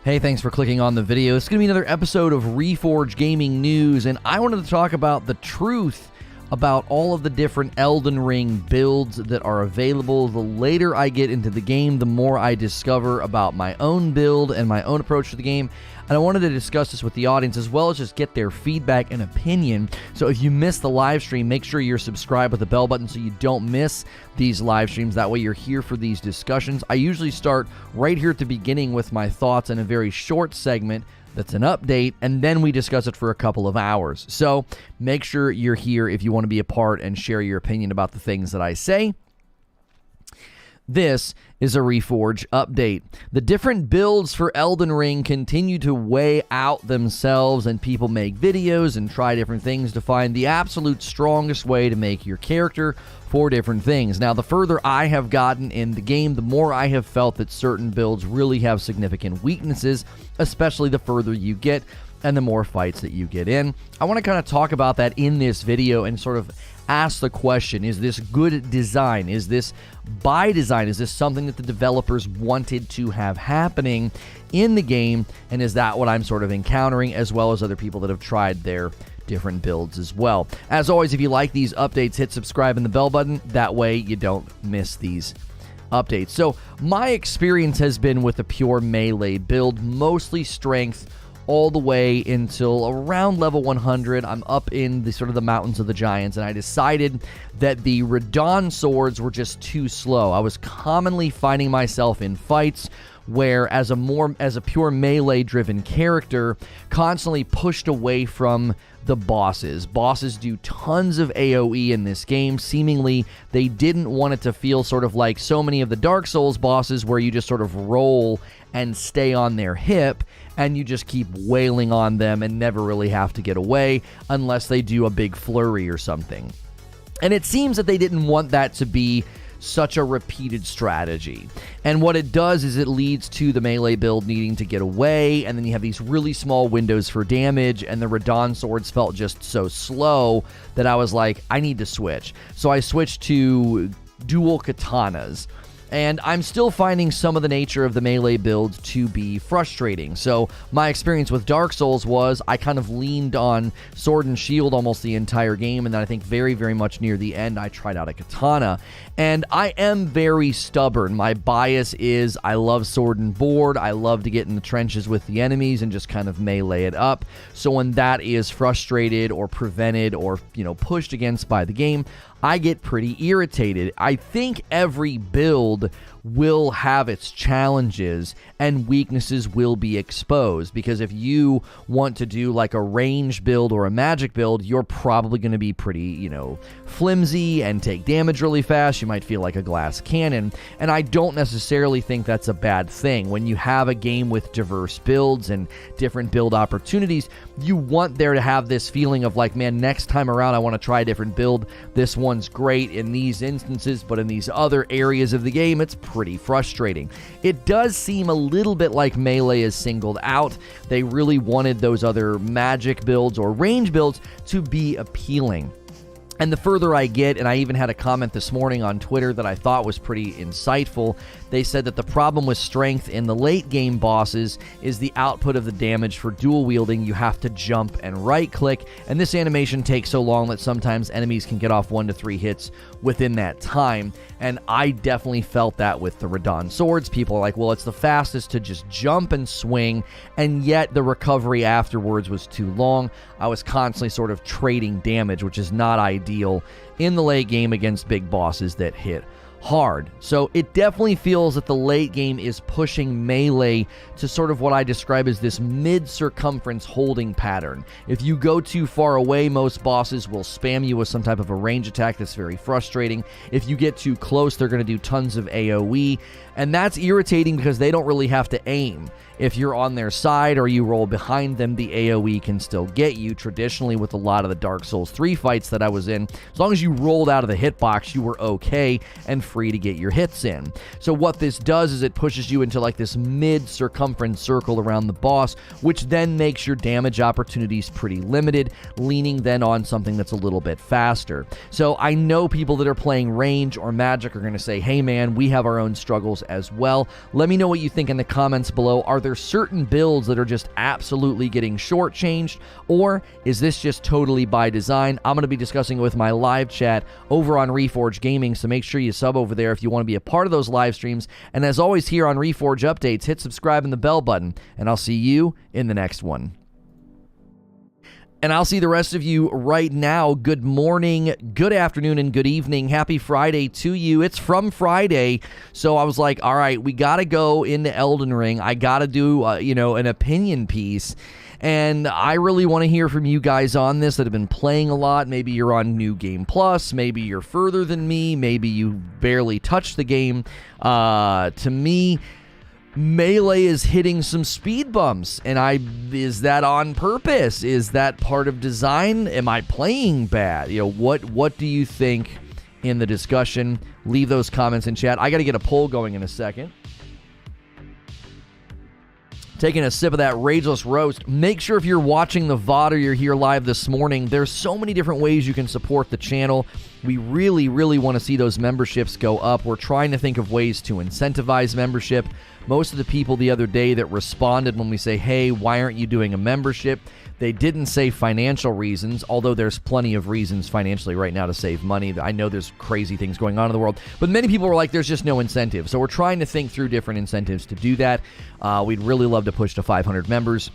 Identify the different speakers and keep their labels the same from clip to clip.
Speaker 1: Hey, thanks for clicking on the video. It's going to be another episode of Reforge Gaming News, and I wanted to talk about the truth about all of the different Elden Ring builds that are available. The later I get into the game, the more I discover about my own build and my own approach to the game. And I wanted to discuss this with the audience as well as just get their feedback and opinion. So if you missed the live stream, make sure you're subscribed with the bell button so you don't miss these live streams. That way you're here for these discussions. I usually start right here at the beginning with my thoughts in a very short segment that's an update, and then we discuss it for a couple of hours. So make sure you're here if you want to be a part and share your opinion about the things that I say. This is a Reforge update. The different builds for Elden Ring continue to weigh out themselves, and people make videos and try different things to find the absolute strongest way to make your character for different things. Now, the further I have gotten in the game, the more I have felt that certain builds really have significant weaknesses, especially the further you get and the more fights that you get in. I want to kind of talk about that in this video and sort of ask the question, is this good design? Is this by design? Is this something that the developers wanted to have happening in the game? And is that what I'm sort of encountering, as well as other people that have tried their different builds as well? As always, if you like these updates, hit subscribe and the bell button. That way you don't miss these updates. So my experience has been with a pure melee build, mostly strength, all the way until around level 100. I'm up in the sort of the mountains of the giants, and I decided that the Radon swords were just too slow. I was commonly finding myself in fights where, as a pure melee driven character, constantly pushed away from the bosses. Bosses do tons of AoE in this game. Seemingly, they didn't want it to feel sort of like so many of the Dark Souls bosses where you just sort of roll and stay on their hip, and you just keep wailing on them and never really have to get away unless they do a big flurry or something. And it seems that they didn't want that to be such a repeated strategy. And what it does is it leads to the melee build needing to get away, and then you have these really small windows for damage, and the Radon swords felt just so slow that I was like, I need to switch. So I switched to dual katanas. And I'm still finding some of the nature of the melee build to be frustrating. So my experience with Dark Souls was I kind of leaned on sword and shield almost the entire game, and then I think very, very much near the end I tried out a katana. And I am very stubborn. My bias is I love sword and board. I love to get in the trenches with the enemies and just kind of melee it up. So when that is frustrated or prevented or, pushed against by the game, I get pretty irritated. I think every build will have its challenges and weaknesses will be exposed, because if you want to do like a range build or a magic build, you're probably going to be pretty, flimsy and take damage really fast. You might feel like a glass cannon, and I don't necessarily think that's a bad thing. When you have a game with diverse builds and different build opportunities, you want there to have this feeling of like, man, next time around I want to try a different build. This one's great in these instances, but in these other areas of the game, it's pretty frustrating. It does seem a little bit like melee is singled out. They really wanted those other magic builds or range builds to be appealing. And the further I get, and I even had a comment this morning on Twitter that I thought was pretty insightful. They said that the problem with strength in the late game bosses is the output of the damage for dual wielding. You have to jump and right click, and this animation takes so long that sometimes enemies can get off 1 to 3 hits within that time. And I definitely felt that with the Radon swords. People are like, well, it's the fastest to just jump and swing, and yet the recovery afterwards was too long. I was constantly sort of trading damage, which is not ideal in the late game against big bosses that hit hard. So it definitely feels that the late game is pushing melee to sort of what I describe as this mid-circumference holding pattern. If you go too far away, most bosses will spam you with some type of a range attack that's very frustrating. If you get too close, they're going to do tons of AoE, and that's irritating because they don't really have to aim. If you're on their side or you roll behind them, the AoE can still get you. Traditionally, with a lot of the Dark Souls 3 fights that I was in, as long as you rolled out of the hitbox, you were okay and free to get your hits in. So what this does is it pushes you into like this mid-circumference circle around the boss, which then makes your damage opportunities pretty limited, leaning then on something that's a little bit faster. So I know people that are playing range or magic are going to say, hey man, we have our own struggles as well. Let me know what you think in the comments below. Are there certain builds that are just absolutely getting shortchanged, or is this just totally by design? I'm going to be discussing it with my live chat over on Reforge Gaming, so make sure you sub over there if you want to be a part of those live streams. And as always, here on Reforge Updates, hit subscribe and the bell button, and I'll see you in the next one. And I'll see the rest of you right now. Good morning, good afternoon, and good evening. Happy Friday to you. It's From Friday, so I was like, all right, we got to go into Elden Ring. I got to do, an opinion piece. And I really want to hear from you guys on this that have been playing a lot. Maybe you're on New Game Plus. Maybe you're further than me. Maybe you barely touched the game. To me, Melee is hitting some speed bumps, and is that on purpose? Is that part of design? Am I playing bad? What do you think in the discussion? Leave those comments in chat. I got to get a poll going in a second. Taking a sip of that Rageless Roast. Make sure if you're watching the VOD or you're here live this morning, there's so many different ways you can support the channel. We really, really want to see those memberships go up. We're trying to think of ways to incentivize membership. Most of the people the other day that responded when we say, hey, why aren't you doing a membership? They didn't say financial reasons, although there's plenty of reasons financially right now to save money. I know there's crazy things going on in the world, but many people were like, there's just no incentive. So we're trying to think through different incentives to do that. We'd really love to push to 500 members.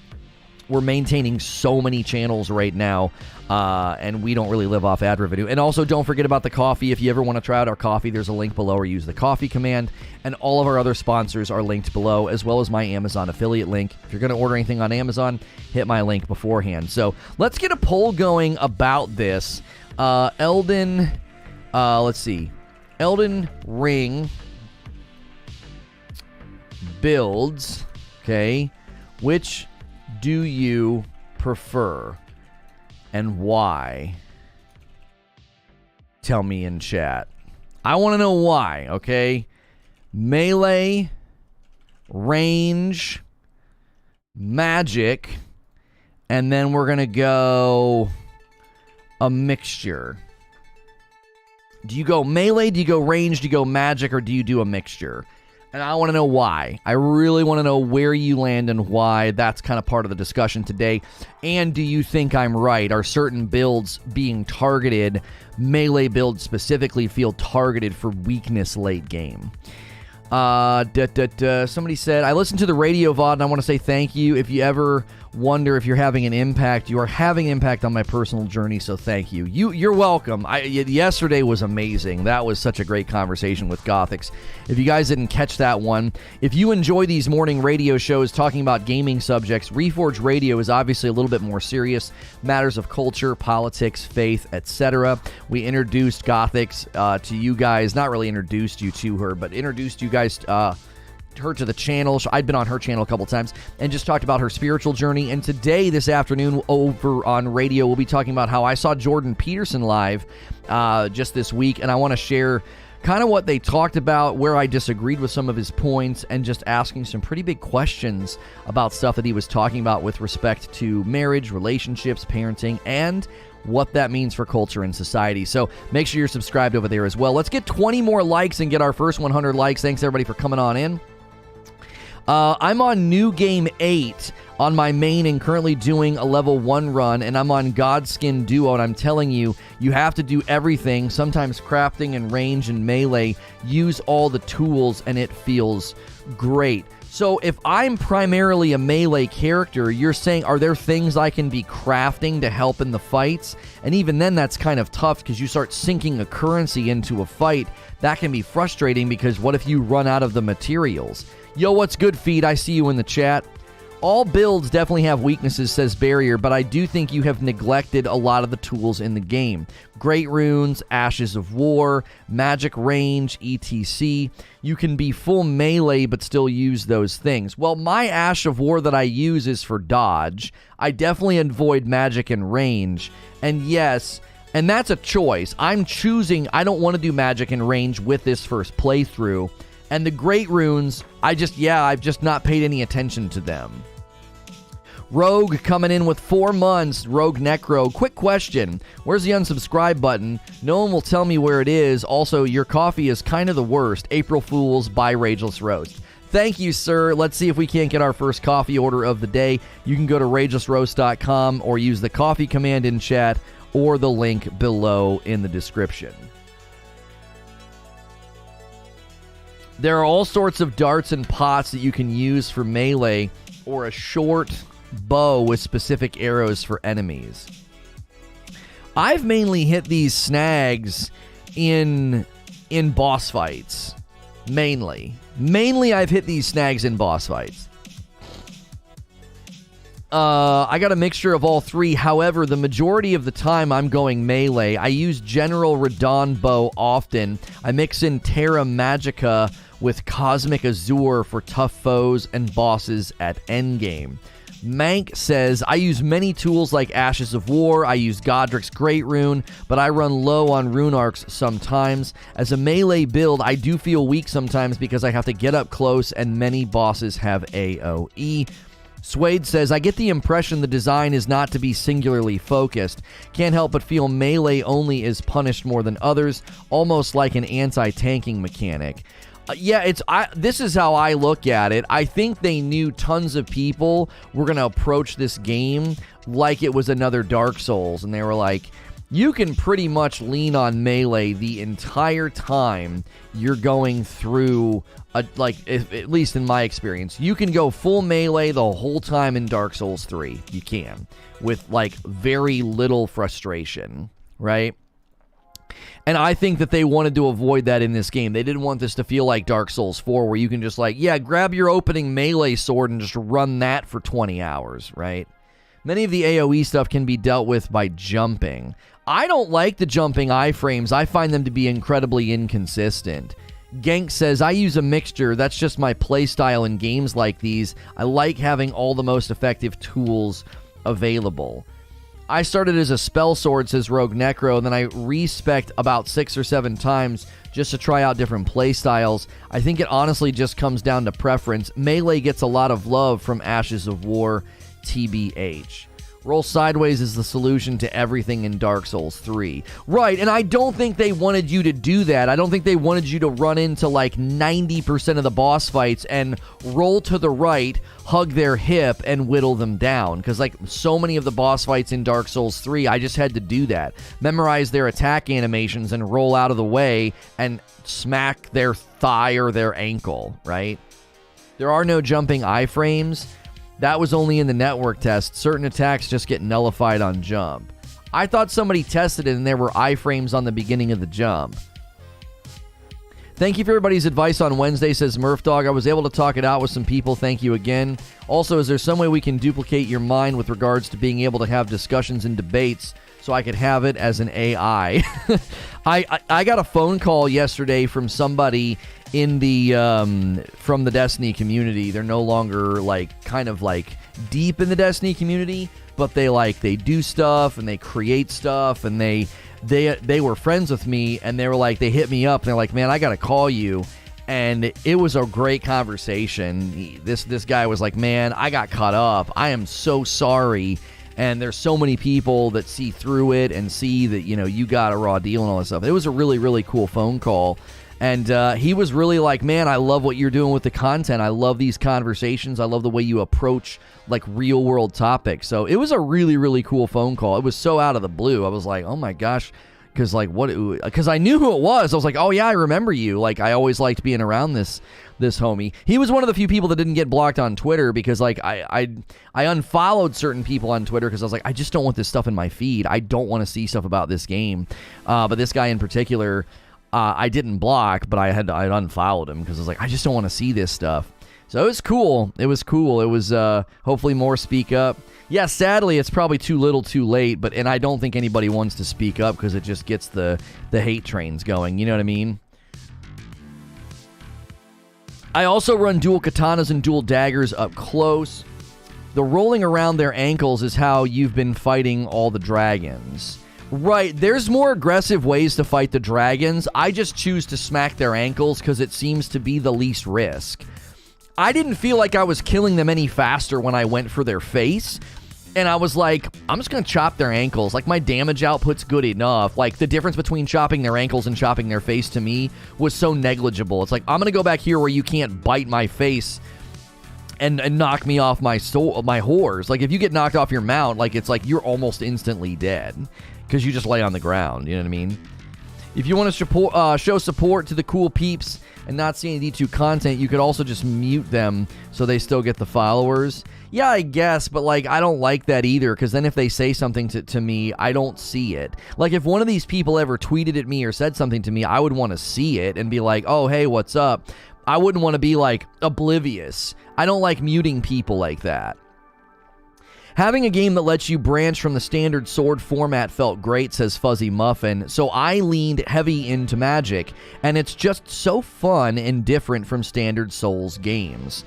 Speaker 1: We're maintaining so many channels right now, and we don't really live off ad revenue. And also, don't forget about the coffee. If you ever want to try out our coffee, there's a link below, or use the coffee command. And all of our other sponsors are linked below, as well as my Amazon affiliate link. If you're going to order anything on Amazon, hit my link beforehand. So let's get a poll going about this. Elden Ring builds, okay, which do you prefer and why? Tell me in chat. I want to know why, okay? Melee, range, magic, and then we're going to go a mixture. Do you go melee, do you go range, do you go magic, or do you do a mixture? And I want to know why. I really want to know where you land and why. That's kind of part of the discussion today. And do you think I'm right? Are certain builds being targeted, melee builds specifically, feel targeted for weakness late game? Somebody said, I listened to the radio VOD and I want to say thank you. If you ever wonder if you're having an impact, you are having impact on my personal journey, so thank you. You're welcome. Yesterday was amazing. That was such a great conversation with Gothics. If you guys didn't catch that one, if you enjoy these morning radio shows talking about gaming subjects, Reforge Radio is obviously a little bit more serious. Matters of culture, politics, faith, etc. We introduced Gothics to you guys. Not really introduced you to her, but introduced you guys her to the channel. I'd been on her channel a couple times and just talked about her spiritual journey. And today, this afternoon, over on radio, we'll be talking about how I saw Jordan Peterson live just this week, and I want to share kind of what they talked about, where I disagreed with some of his points, and just asking some pretty big questions about stuff that he was talking about with respect to marriage, relationships, parenting, and what that means for culture and society. So make sure you're subscribed over there as well. Let's get 20 more likes and get our first 100 likes. Thanks, everybody, for coming on in. I'm on New Game 8 on my main and currently doing a level 1 run, and I'm on Godskin Duo, and I'm telling you, you have to do everything, sometimes crafting and range and melee, use all the tools, and it feels great. So if I'm primarily a melee character, you're saying, are there things I can be crafting to help in the fights? And even then, that's kind of tough because you start sinking a currency into a fight. That can be frustrating because what if you run out of the materials? Yo, what's good, Feed? I see you in the chat. All builds definitely have weaknesses, says Barrier, but I do think you have neglected a lot of the tools in the game. Great Runes, Ashes of War, Magic Range, etc. You can be full melee but still use those things. Well, my Ash of War that I use is for dodge. I definitely avoid magic and range. And yes, and that's a choice. I'm choosing, I don't want to do magic and range with this first playthrough. And the Great Runes, I've just not paid any attention to them. Rogue coming in with 4 months. Rogue Necro. Quick question. Where's the unsubscribe button? No one will tell me where it is. Also, your coffee is kind of the worst. April Fools by Rageless Roast. Thank you, sir. Let's see if we can't get our first coffee order of the day. You can go to ragelessroast.com or use the coffee command in chat or the link below in the description. There are all sorts of darts and pots that you can use for melee or a short bow with specific arrows for enemies. I've mainly hit these snags in boss fights. Mainly I've hit these snags in boss fights. I got a mixture of all three. However, the majority of the time I'm going melee. I use General Radon Bow often. I mix in Terra Magica with Cosmic Azure for tough foes and bosses at endgame. Mank says, I use many tools like Ashes of War, I use Godric's Great Rune, but I run low on rune arcs sometimes. As a melee build, I do feel weak sometimes because I have to get up close and many bosses have AoE. Suede says, I get the impression the design is not to be singularly focused. Can't help but feel melee only is punished more than others, almost like an anti-tanking mechanic. This is how I look at it. I think they knew tons of people were going to approach this game like it was another Dark Souls, and they were like, you can pretty much lean on melee the entire time you're going through, at least in my experience, you can go full melee the whole time in Dark Souls 3. You can, with, very little frustration, right? And I think that they wanted to avoid that in this game. They didn't want this to feel like Dark Souls 4, where you can just grab your opening melee sword and just run that for 20 hours, right? Many of the AoE stuff can be dealt with by jumping. I don't like the jumping iframes. I find them to be incredibly inconsistent. Genk says, I use a mixture. That's just my playstyle in games like these. I like having all the most effective tools available. I started as a spell sword, says Rogue Necro, and then I respect about 6 or 7 times just to try out different play styles. I think it honestly just comes down to preference. Melee gets a lot of love from Ashes of War, TBH. Roll sideways is the solution to everything in Dark Souls 3. Right, and I don't think they wanted you to do that. I don't think they wanted you to run into 90% of the boss fights and roll to the right, hug their hip, and whittle them down. Because so many of the boss fights in Dark Souls 3, I just had to do that. Memorize their attack animations and roll out of the way and smack their thigh or their ankle, right? There are no jumping iframes. That was only in the network test. Certain attacks just get nullified on jump. I thought somebody tested it and there were iframes on the beginning of the jump. Thank you for everybody's advice on Wednesday, says Murphdog. I was able to talk it out with some people. Thank you again. Also, is there some way we can duplicate your mind with regards to being able to have discussions and debates so I could have it as an AI? I got a phone call yesterday from somebody in the from the Destiny community. They're no longer deep in the Destiny community, but they do stuff and they create stuff, and they were friends with me, and they hit me up and they're like, man, I gotta call you. And it was a great conversation. This guy was like, man, I got caught up. I am so sorry. And there's so many people that see through it and see that, you got a raw deal and all this stuff. It was a really, really cool phone call. And he was really like, man, I love what you're doing with the content. I love these conversations. I love the way you approach real world topics. So it was a really, really cool phone call. It was so out of the blue. I was like, oh my gosh. Because because I knew who it was. I was like, oh yeah, I remember you. I always liked being around this homie. He was one of the few people that didn't get blocked on Twitter because I unfollowed certain people on Twitter because I was like, I just don't want this stuff in my feed. I don't want to see stuff about this game. But this guy in particular, I didn't block, but I unfollowed him because I was like, I just don't want to see this stuff. So it was cool. It was hopefully more speak up. Yeah, sadly, it's probably too little too late, and I don't think anybody wants to speak up because it just gets the hate trains going. You know what I mean? I also run dual katanas and dual daggers up close. The rolling around their ankles is how you've been fighting all the dragons. Right, there's more aggressive ways to fight the dragons. I just choose to smack their ankles because it seems to be the least risk. I didn't feel like I was killing them any faster when I went for their face. And I was like, I'm just going to chop their ankles. Like, my damage output's good enough. Like, the difference between chopping their ankles and chopping their face to me was so negligible. It's like, I'm going to go back here where you can't bite my face and knock me off my horse. Like, if you get knocked off your mount, like, it's like you're almost instantly dead because you just lay on the ground. You know what I mean? If you want to show support to the cool peeps and not see any D2 content, you could also just mute them so they still get the followers. Yeah, I guess, but, like, I don't like that either, because then if they say something to me, I don't see it. Like, if one of these people ever tweeted at me or said something to me, I would want to see it and be like, oh, hey, what's up? I wouldn't want to be, like, oblivious. I don't like muting people like that. Having a game that lets you branch from the standard sword format felt great, says Fuzzy Muffin, so I leaned heavy into Magic, and it's just so fun and different from standard Souls games.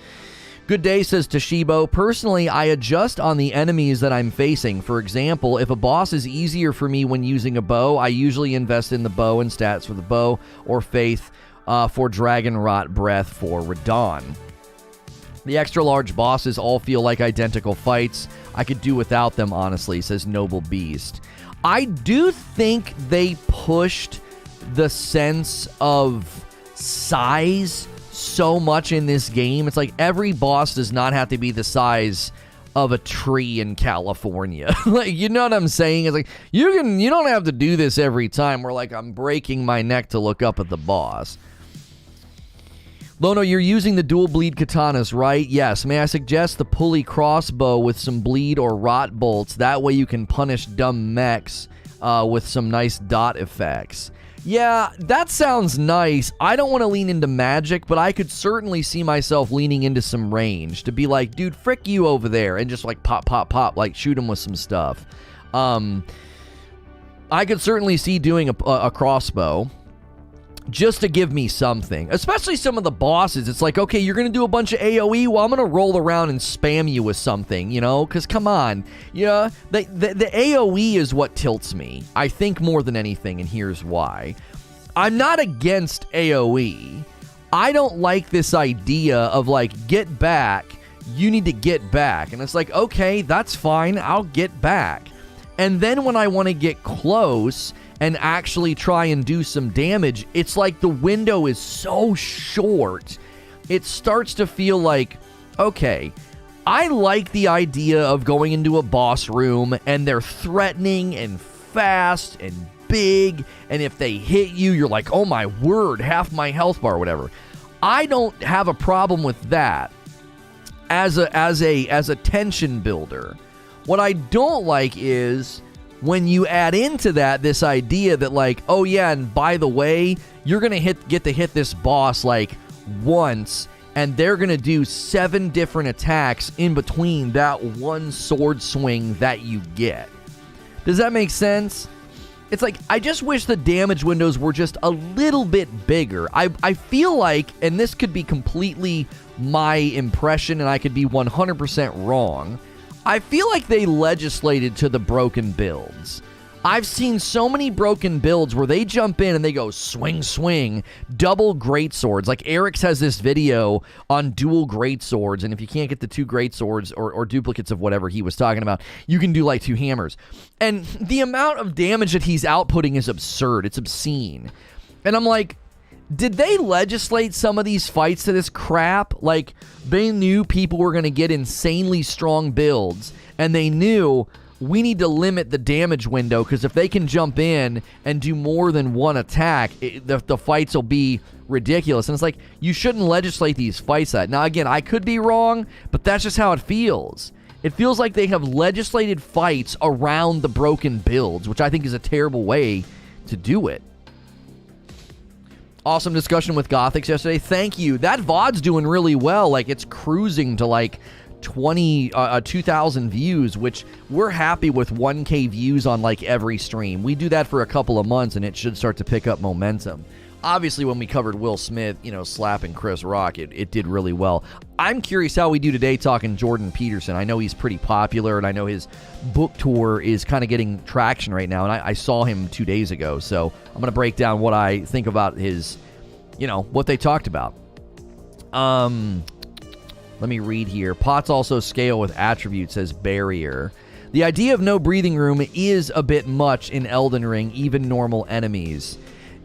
Speaker 1: Good day, says Toshibo. Personally, I adjust on the enemies that I'm facing. For example, if a boss is easier for me when using a bow, I usually invest in the bow and stats for the bow, or Faith for Dragon Rot Breath for Radon. The extra large bosses all feel like identical fights. I could do without them, honestly, says Noble Beast. I do think they pushed the sense of size so much in this game. It's like every boss does not have to be the size of a tree in California. Like, you know what I'm saying? It's like you don't have to do this every time where, like, I'm breaking my neck to look up at the boss. Lono, you're using the dual bleed katanas, right? Yes. May I suggest the pulley crossbow with some bleed or rot bolts? That way you can punish dumb mechs with some nice dot effects. Yeah, that sounds nice. I don't want to lean into magic, but I could certainly see myself leaning into some range to be like, dude, frick you over there, and just like pop, pop, pop, like shoot him with some stuff. I could certainly see doing a crossbow just to give me something, especially some of the bosses. It's like, okay, you're going to do a bunch of AoE. Well, I'm going to roll around and spam you with something, you know, because come on. Yeah, the AoE is what tilts me, I think, more than anything, and here's why. I'm not against AoE. I don't like this idea of, like, get back, you need to get back. And it's like, okay, that's fine, I'll get back. And then when I want to get close and actually try and do some damage, it's like the window is so short. It starts to feel like, okay, I like the idea of going into a boss room and they're threatening and fast and big, and if they hit you, you're like, oh my word, half my health bar, whatever. I don't have a problem with that as a tension builder. What I don't like is when you add into that this idea that, like, oh yeah, and by the way, you're gonna get to hit this boss like once, and they're gonna do 7 different attacks in between that one sword swing that you get. Does that make sense? It's like, I just wish the damage windows were just a little bit bigger. I feel like, and this could be completely my impression, and I could be 100% wrong, I feel like they legislated to the broken builds. I've seen so many broken builds where they jump in and they go swing, swing, double greatswords. Like Eric's has this video on dual greatswords, and if you can't get the 2 greatswords or duplicates of whatever he was talking about, you can do like 2 hammers. And the amount of damage that he's outputting is absurd. It's obscene. And I'm like, did they legislate some of these fights to this crap? Like, they knew people were going to get insanely strong builds, and they knew we need to limit the damage window, because if they can jump in and do more than one attack, the fights will be ridiculous. And it's like, you shouldn't legislate these fights that. Now, again, I could be wrong, but that's just how it feels. It feels like they have legislated fights around the broken builds, which I think is a terrible way to do it. Awesome discussion with Gothics yesterday. Thank you. That VOD's doing really well. Like, it's cruising to like 2,000 views, which we're happy with 1K views on like every stream. We do that for a couple of months and it should start to pick up momentum. Obviously, when we covered Will Smith, slapping Chris Rock, it did really well. I'm curious how we do today talking Jordan Peterson. I know he's pretty popular, and I know his book tour is kind of getting traction right now, and I saw him 2 days ago, so I'm going to break down what I think about his, what they talked about. Let me read here. Pots also scale with attributes, says Barrier. The idea of no breathing room is a bit much in Elden Ring, even normal enemies.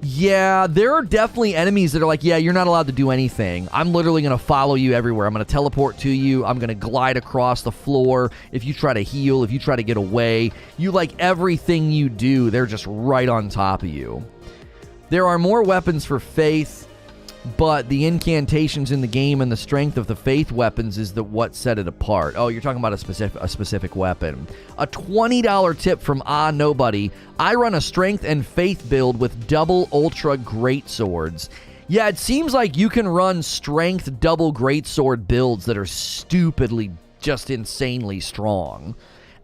Speaker 1: Yeah, there are definitely enemies that are like, yeah, you're not allowed to do anything. I'm literally going to follow you everywhere. I'm going to teleport to you. I'm going to glide across the floor. If you try to heal, if you try to get away, you like everything you do, they're just right on top of you. There are more weapons for Faith, but the incantations in the game and the strength of the Faith weapons is what set it apart. Oh, you're talking about a specific weapon. A $20 tip from Nobody. I run a strength and Faith build with double ultra great swords. Yeah, it seems like you can run strength double greatsword builds that are stupidly, just insanely strong.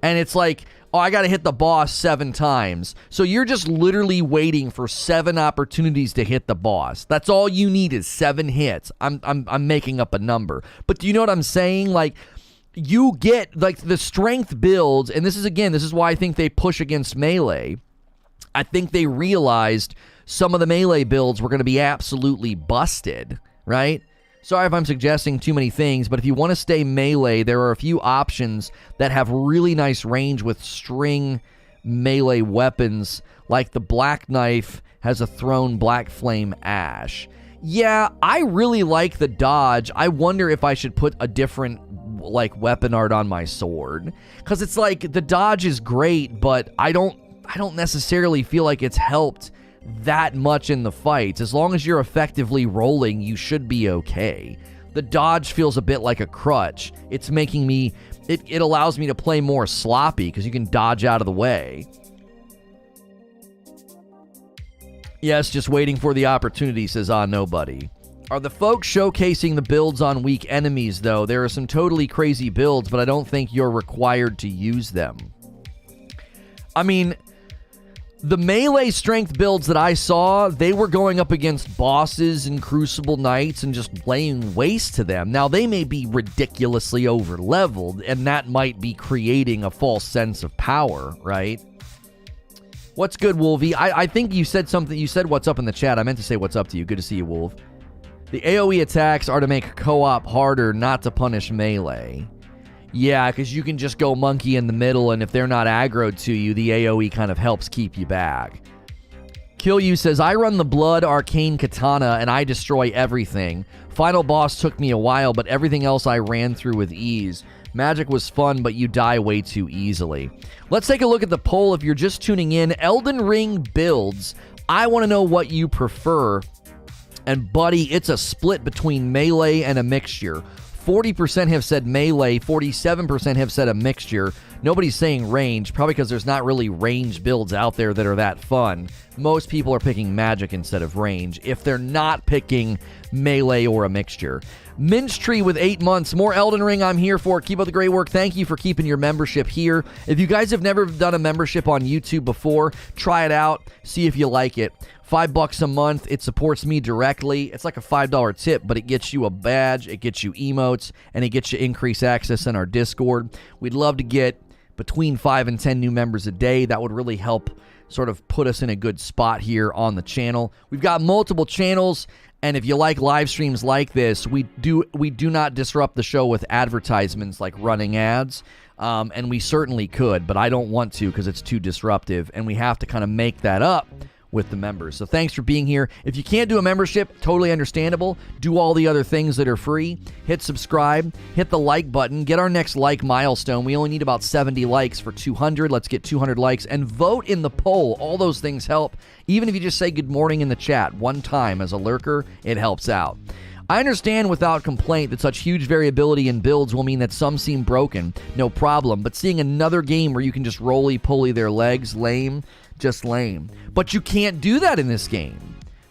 Speaker 1: And it's like, oh, I got to hit the boss 7 times. So you're just literally waiting for 7 opportunities to hit the boss. That's all you need is 7 hits. I'm making up a number. But do you know what I'm saying? Like, you get, like, the strength builds, and this is why I think they push against melee. I think they realized some of the melee builds were going to be absolutely busted, right? Sorry if I'm suggesting too many things, but if you want to stay melee, there are a few options that have really nice range with string melee weapons, like the Black Knife has a thrown Black Flame Ash. Yeah, I really like the dodge. I wonder if I should put a different, like, weapon art on my sword. Because it's like, the dodge is great, but I don't necessarily feel like it's helped that much in the fights. As long as you're effectively rolling, you should be okay. The dodge feels a bit like a crutch. It's making me, it allows me to play more sloppy because you can dodge out of the way. Yes, just waiting for the opportunity, says Nobody. Are the folks showcasing the builds on weak enemies, though? There are some totally crazy builds, but I don't think you're required to use them. I mean, the melee strength builds that I saw, they were going up against bosses and Crucible Knights and just laying waste to them. Now, they may be ridiculously over-leveled, and that might be creating a false sense of power, right? What's good, Wolvie? I think you said something. You said what's up in the chat. I meant to say what's up to you. Good to see you, Wolf. The AoE attacks are to make co-op harder, not to punish melee. Yeah, because you can just go monkey in the middle, and if they're not aggroed to you, the AoE kind of helps keep you back. Kill You says, I run the Blood Arcane Katana, and I destroy everything. Final boss took me a while, but everything else I ran through with ease. Magic was fun, but you die way too easily. Let's take a look at the poll if you're just tuning in. Elden Ring builds. I want to know what you prefer. And, buddy, it's a split between melee and a mixture. 40% have said melee, 47% have said a mixture. Nobody's saying range, probably because there's not really range builds out there that are that fun. Most people are picking magic instead of range, if they're not picking melee or a mixture. Minch Tree with 8 months. More Elden Ring I'm here for. Keep up the great work. Thank you for keeping your membership here. If you guys have never done a membership on YouTube before, try it out. See if you like it. $5 a month. It supports me directly. It's like a $5 tip, but it gets you a badge, it gets you emotes, and it gets you increased access in our Discord. We'd love to get between 5 and 10 new members a day. That would really help sort of put us in a good spot here on the channel. We've got multiple channels, and if you like live streams like this, we do not disrupt the show with advertisements like running ads. And we certainly could, but I don't want to because it's too disruptive, and we have to kind of make that up with the members. So thanks for being here. If you can't do a membership, totally understandable. Do all the other things that are free. Hit subscribe, hit the like button, get our next like milestone. We only need about 70 likes for 200. Let's get 200 likes, and vote in the poll. All those things help. Even if you just say good morning in the chat one time as a lurker, it helps out. I understand without complaint that such huge variability in builds will mean that some seem broken. No problem. But seeing another game where you can just roly-poly their legs, lame. Just lame. But you can't do that in this game.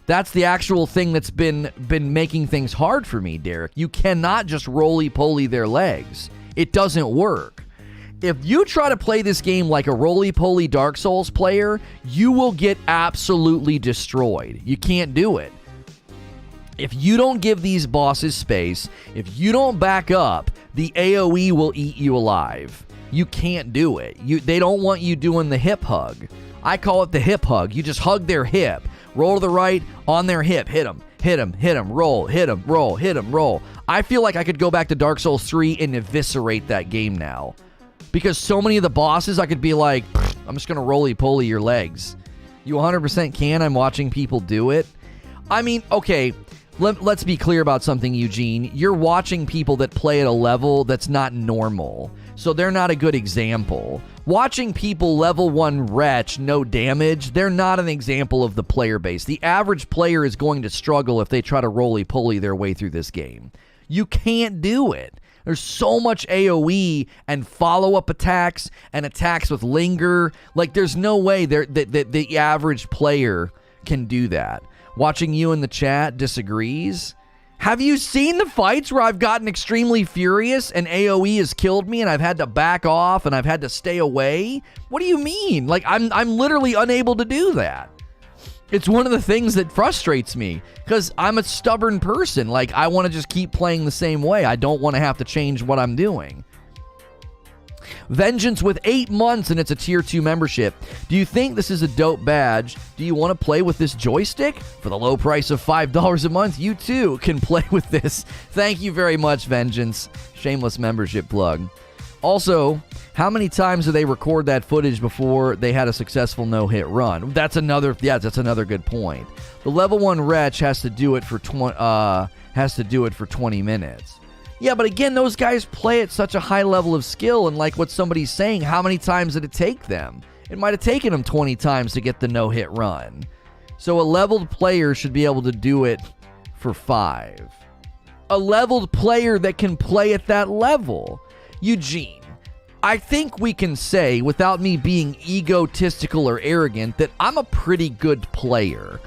Speaker 1: That's the actual thing that's been making things hard for me, Derek. You cannot just roly-poly their legs. It doesn't work. If you try to play this game like a roly-poly Dark Souls player, you will get absolutely destroyed. You can't do it. If you don't give these bosses space, if you don't back up, the AoE will eat you alive. You can't do it. They don't want you doing the hip hug. I call it the hip hug. You just hug their hip. Roll to the right, on their hip. Hit them, hit them, hit them, roll, hit them, roll, hit them, roll. I feel like I could go back to Dark Souls 3 and eviscerate that game now. Because so many of the bosses, I could be like, I'm just going to roly-poly your legs. You 100% can. I'm watching people do it. I mean, okay, let's be clear about something, Eugene. You're watching people that play at a level that's not normal. So they're not a good example. Watching people level 1 wretch, no damage, they're not an example of the player base. The average player is going to struggle if they try to roly-poly their way through this game. You can't do it. There's so much AoE and follow-up attacks and attacks with linger. Like, there's no way that the average player can do that. Watching you in the chat disagrees. Have you seen the fights where I've gotten extremely furious and AoE has killed me and I've had to back off and I've had to stay away? What do you mean? Like, I'm literally unable to do that. It's one of the things that frustrates me because I'm a stubborn person. Like, I want to just keep playing the same way. I don't want to have to change what I'm doing. Vengeance with 8 months and it's a tier 2 membership. Do you think this is a dope badge? Do you want to play with this joystick? For the low price of $5 a month, you too can play with this. Thank you very much, Vengeance. Shameless membership plug. Also, how many times do they record that footage before they had a successful no-hit run? That's another good point. The level 1 wretch has to do it for 20 minutes. Yeah, but again, those guys play at such a high level of skill, and like what somebody's saying, how many times did it take them? It might have taken them 20 times to get the no-hit run. So a leveled player should be able to do it for 5. A leveled player that can play at that level. Eugene, I think we can say, without me being egotistical or arrogant, that I'm a pretty good player.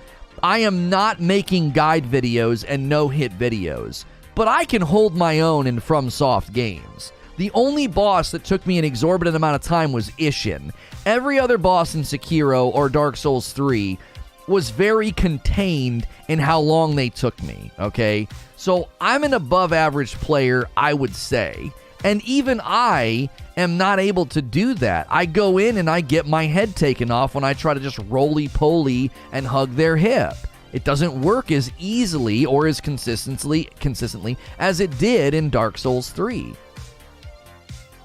Speaker 1: I am not making guide videos and no-hit videos, but I can hold my own in FromSoft games. The only boss that took me an exorbitant amount of time was Ishin. Every other boss in Sekiro or Dark Souls 3 was very contained in how long they took me, okay? So I'm an above average player, I would say. And even I am not able to do that. I go in and I get my head taken off when I try to just roly-poly and hug their hip. It doesn't work as easily or as consistently as it did in Dark Souls 3.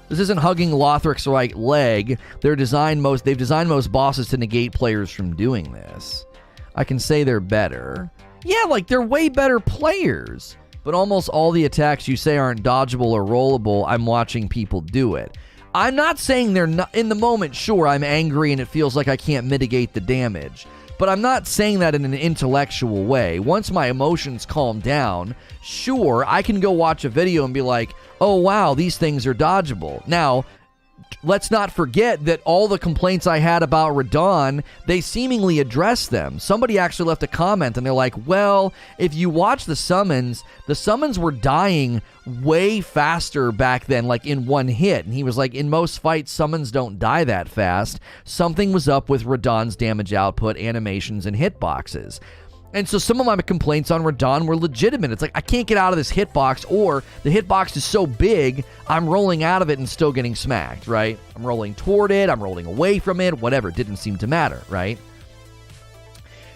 Speaker 1: This isn't hugging Lothric's right leg. They've designed most bosses to negate players from doing this. I can say they're better. Yeah, like they're way better players. But almost all the attacks you say aren't dodgeable or rollable. I'm watching people do it. I'm not saying they're not. In the moment, sure, I'm angry and it feels like I can't mitigate the damage. But I'm not saying that in an intellectual way. Once my emotions calm down, sure, I can go watch a video and be like, oh, wow, these things are dodgeable. Now, let's not forget that all the complaints I had about Radon, they seemingly addressed them. Somebody actually left a comment and they're like, well, if you watch the summons were dying way faster back then, like in one hit. And he was like, in most fights, summons don't die that fast. Something was up with Radon's damage output, animations, and hitboxes. And so some of my complaints on Radon were legitimate. It's like, I can't get out of this hitbox, or the hitbox is so big, I'm rolling out of it and still getting smacked, right? I'm rolling toward it, I'm rolling away from it, whatever. It didn't seem to matter, right?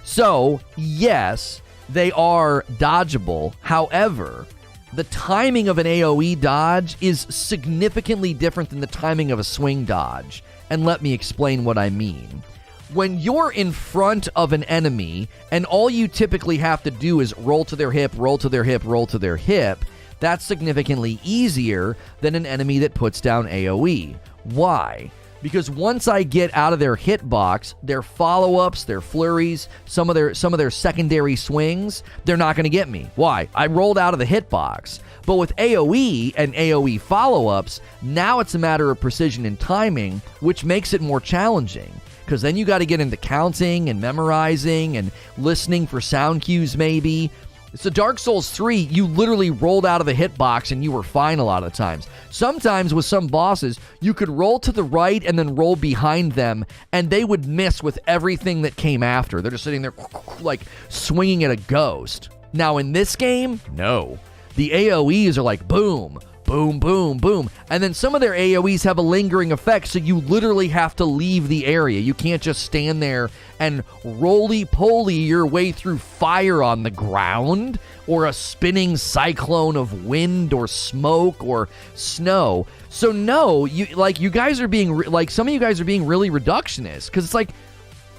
Speaker 1: So, yes, they are dodgeable. However, the timing of an AoE dodge is significantly different than the timing of a swing dodge. And let me explain what I mean. When you're in front of an enemy and all you typically have to do is roll to their hip, roll to their hip, roll to their hip, that's significantly easier than an enemy that puts down AoE. Why? Because once I get out of their hitbox, their follow-ups, their flurries, some of their secondary swings, they're not going to get me. Why? I rolled out of the hitbox. But with AoE and AoE follow-ups, now it's a matter of precision and timing, which makes it more challenging. Because then you got to get into counting and memorizing and listening for sound cues maybe. So Dark Souls 3, you literally rolled out of the hitbox and you were fine a lot of times. Sometimes with some bosses, you could roll to the right and then roll behind them, and they would miss with everything that came after. They're just sitting there like swinging at a ghost. Now in this game, no. The AoEs are like boom, boom, boom, boom. And then some of their AoEs have a lingering effect, so you literally have to leave the area. You can't just stand there and roly-poly your way through fire on the ground or a spinning cyclone of wind or smoke or snow. So no, you guys are being, some of you guys are being really reductionist, because it's like,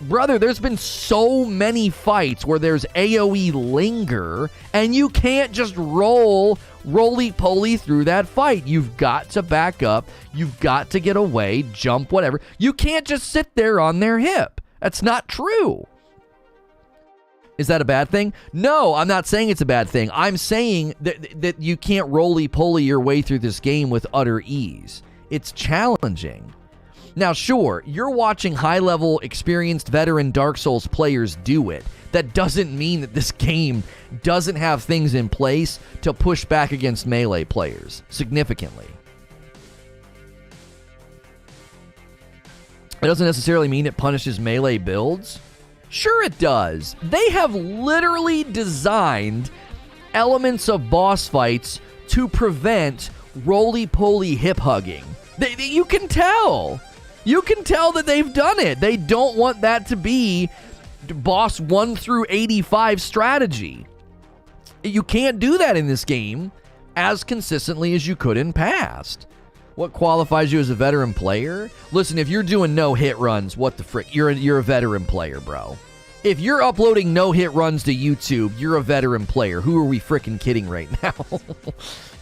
Speaker 1: brother, there's been so many fights where there's AoE linger, and you can't just roly-poly through that fight. You've got to back up. You've got to get away, jump, whatever. You can't just sit there on their hip. That's not true. Is that a bad thing? No, I'm not saying it's a bad thing. I'm saying that you can't roly-poly your way through this game with utter ease. It's challenging. Now, sure, you're watching high-level, experienced veteran Dark Souls players do it. That doesn't mean that this game doesn't have things in place to push back against melee players significantly. It doesn't necessarily mean it punishes melee builds. Sure it does. They have literally designed elements of boss fights to prevent roly-poly hip-hugging. You can tell. You can tell that they've done it. They don't want that to be boss 1 through 85 strategy. You can't do that in this game as consistently as you could in past. What qualifies you as a veteran player? Listen, if you're doing no-hit runs, what the frick? You're a veteran player, bro. If you're uploading no-hit runs to YouTube, you're a veteran player. Who are we frickin' kidding right now?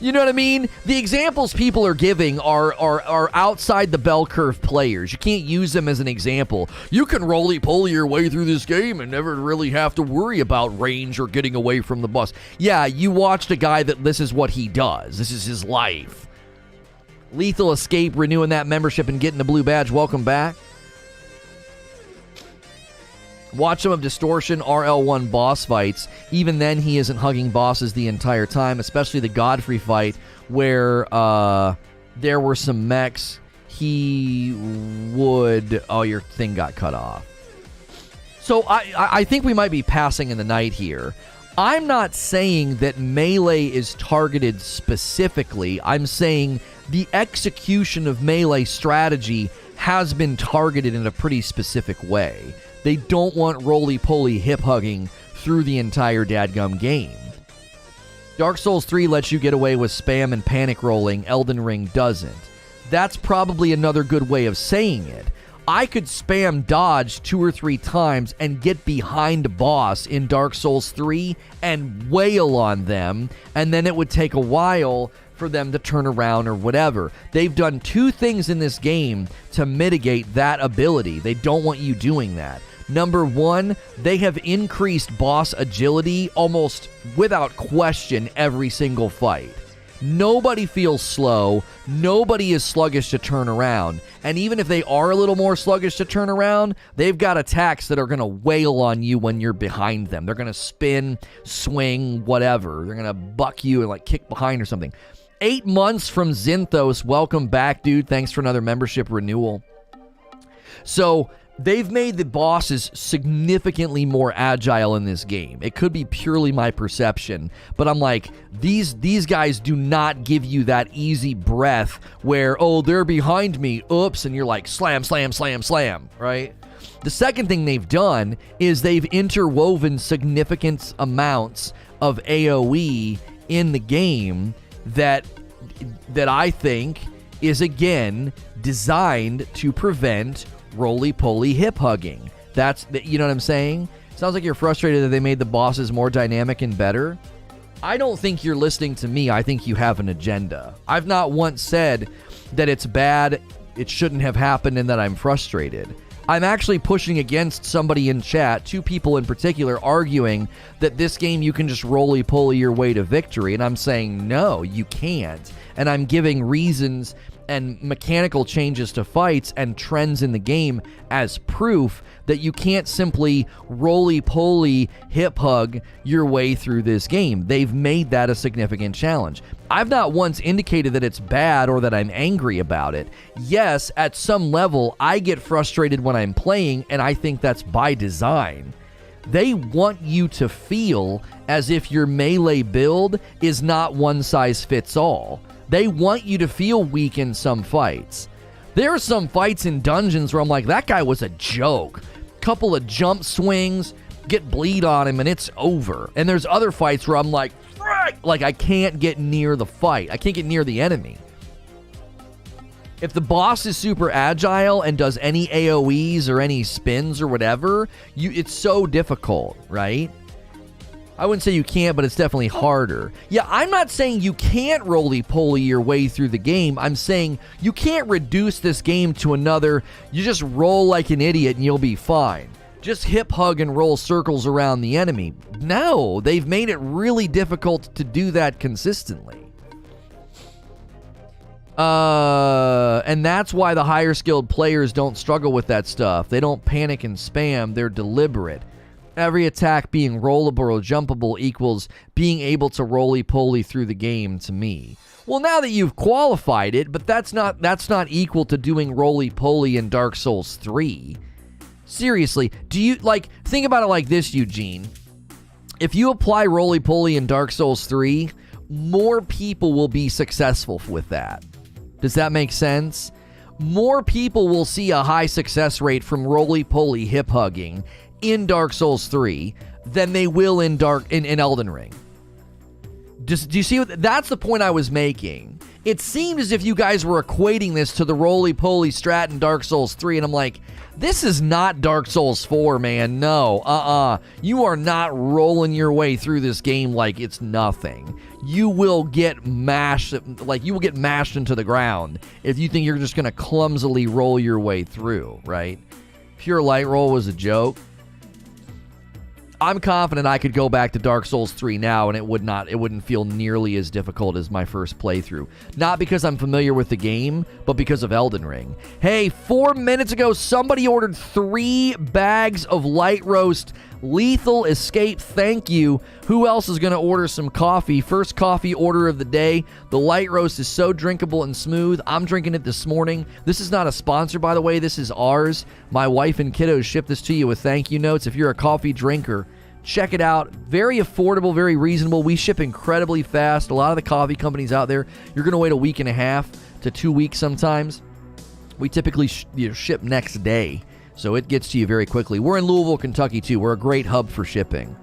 Speaker 1: You know what I mean? The examples people are giving are outside the bell curve players. You can't use them as an example. You can roly-poly your way through this game and never really have to worry about range or getting away from the boss. Yeah, you watched a guy that this is what he does. This is his life. Lethal Escape renewing that membership and getting the blue badge. Welcome back. Watch some of Distortion RL1 boss fights. Even then, he isn't hugging bosses the entire time, especially the Godfrey fight where there were some mechs. He would... Oh, your thing got cut off. So I think we might be passing in the night here. I'm not saying that melee is targeted specifically. I'm saying the execution of melee strategy has been targeted in a pretty specific way. They don't want roly-poly hip-hugging through the entire dadgum game. Dark Souls 3 lets you get away with spam and panic rolling. Elden Ring doesn't. That's probably another good way of saying it. I could spam dodge 2 or 3 times and get behind a boss in Dark Souls 3 and wail on them, and then it would take a while for them to turn around or whatever. They've done 2 things in this game to mitigate that ability. They don't want you doing that. Number 1, they have increased boss agility almost without question every single fight. Nobody feels slow. Nobody is sluggish to turn around. And even if they are a little more sluggish to turn around, they've got attacks that are going to wail on you when you're behind them. They're going to spin, swing, whatever. They're going to buck you and like kick behind or something. 8 months from Zinthos. Welcome back, dude. Thanks for another membership renewal. So they've made the bosses significantly more agile in this game. It could be purely my perception, but I'm like, these guys do not give you that easy breath where, oh, they're behind me, oops, and you're like, slam, slam, slam, slam, right? The second thing they've done is they've interwoven significant amounts of AoE in the game that I think is, again, designed to prevent roly-poly hip-hugging. That's, you know what I'm saying? Sounds like you're frustrated that they made the bosses more dynamic and better. I don't think you're listening to me. I think you have an agenda. I've not once said that it's bad, it shouldn't have happened, and that I'm frustrated. I'm actually pushing against somebody in chat, 2 people in particular, arguing that this game you can just roly-poly your way to victory, and I'm saying, no, you can't. And I'm giving reasons and mechanical changes to fights and trends in the game as proof that you can't simply roly-poly hip-hug your way through this game. They've made that a significant challenge. I've not once indicated that it's bad or that I'm angry about it. Yes, at some level, I get frustrated when I'm playing, and I think that's by design. They want you to feel as if your melee build is not one size fits all. They want you to feel weak in some fights. There are some fights in dungeons where I'm like, that guy was a joke. Couple of jump swings, get bleed on him, and it's over. And there's other fights where I'm like, frick! Like, I can't get near the fight. I can't get near the enemy. If the boss is super agile and does any AoEs or any spins or whatever, it's so difficult, right? I wouldn't say you can't, but it's definitely harder. Yeah, I'm not saying you can't roly-poly your way through the game. I'm saying you can't reduce this game to another, you just roll like an idiot and you'll be fine. Just hip hug and roll circles around the enemy. No, they've made it really difficult to do that consistently. And that's why the higher skilled players don't struggle with that stuff. They don't panic and spam, they're deliberate. Every attack being rollable or jumpable equals being able to roly-poly through the game to me. Well, now that you've qualified it, but that's not equal to doing roly-poly in Dark Souls 3. Seriously, do you, like, think about it like this, Eugene. If you apply roly-poly in Dark Souls 3, more people will be successful with that. Does that make sense? More people will see a high success rate from roly-poly hip-hugging in Dark Souls 3 than they will in Elden Ring. Do you see what that's the point I was making? It seemed as if you guys were equating this to the roly-poly strat in Dark Souls 3, and I'm like, this is not Dark Souls 4, man. No, you are not rolling your way through this game like it's nothing. You will get mashed, like you will get mashed into the ground if you think you're just gonna clumsily roll your way through, right? Pure light roll was a joke. I'm confident I could go back to Dark Souls 3 now and it wouldn't feel nearly as difficult as my first playthrough. Not because I'm familiar with the game, but because of Elden Ring. Hey, 4 minutes ago, somebody ordered 3 bags of light roast Lethal Escape. Thank you. Who else is going to order some coffee? First coffee order of the day. The light roast is so drinkable and smooth. I'm drinking it this morning. This is not a sponsor, by the way. This is ours. My wife and kiddos ship this to you with thank you notes. If you're a coffee drinker, check it out. Very affordable, very reasonable. We ship incredibly fast. A lot of the coffee companies out there, you're going to wait a week and a half to 2 weeks sometimes. We typically ship next day, so it gets to you very quickly. We're in Louisville, Kentucky, too. We're a great hub for shipping.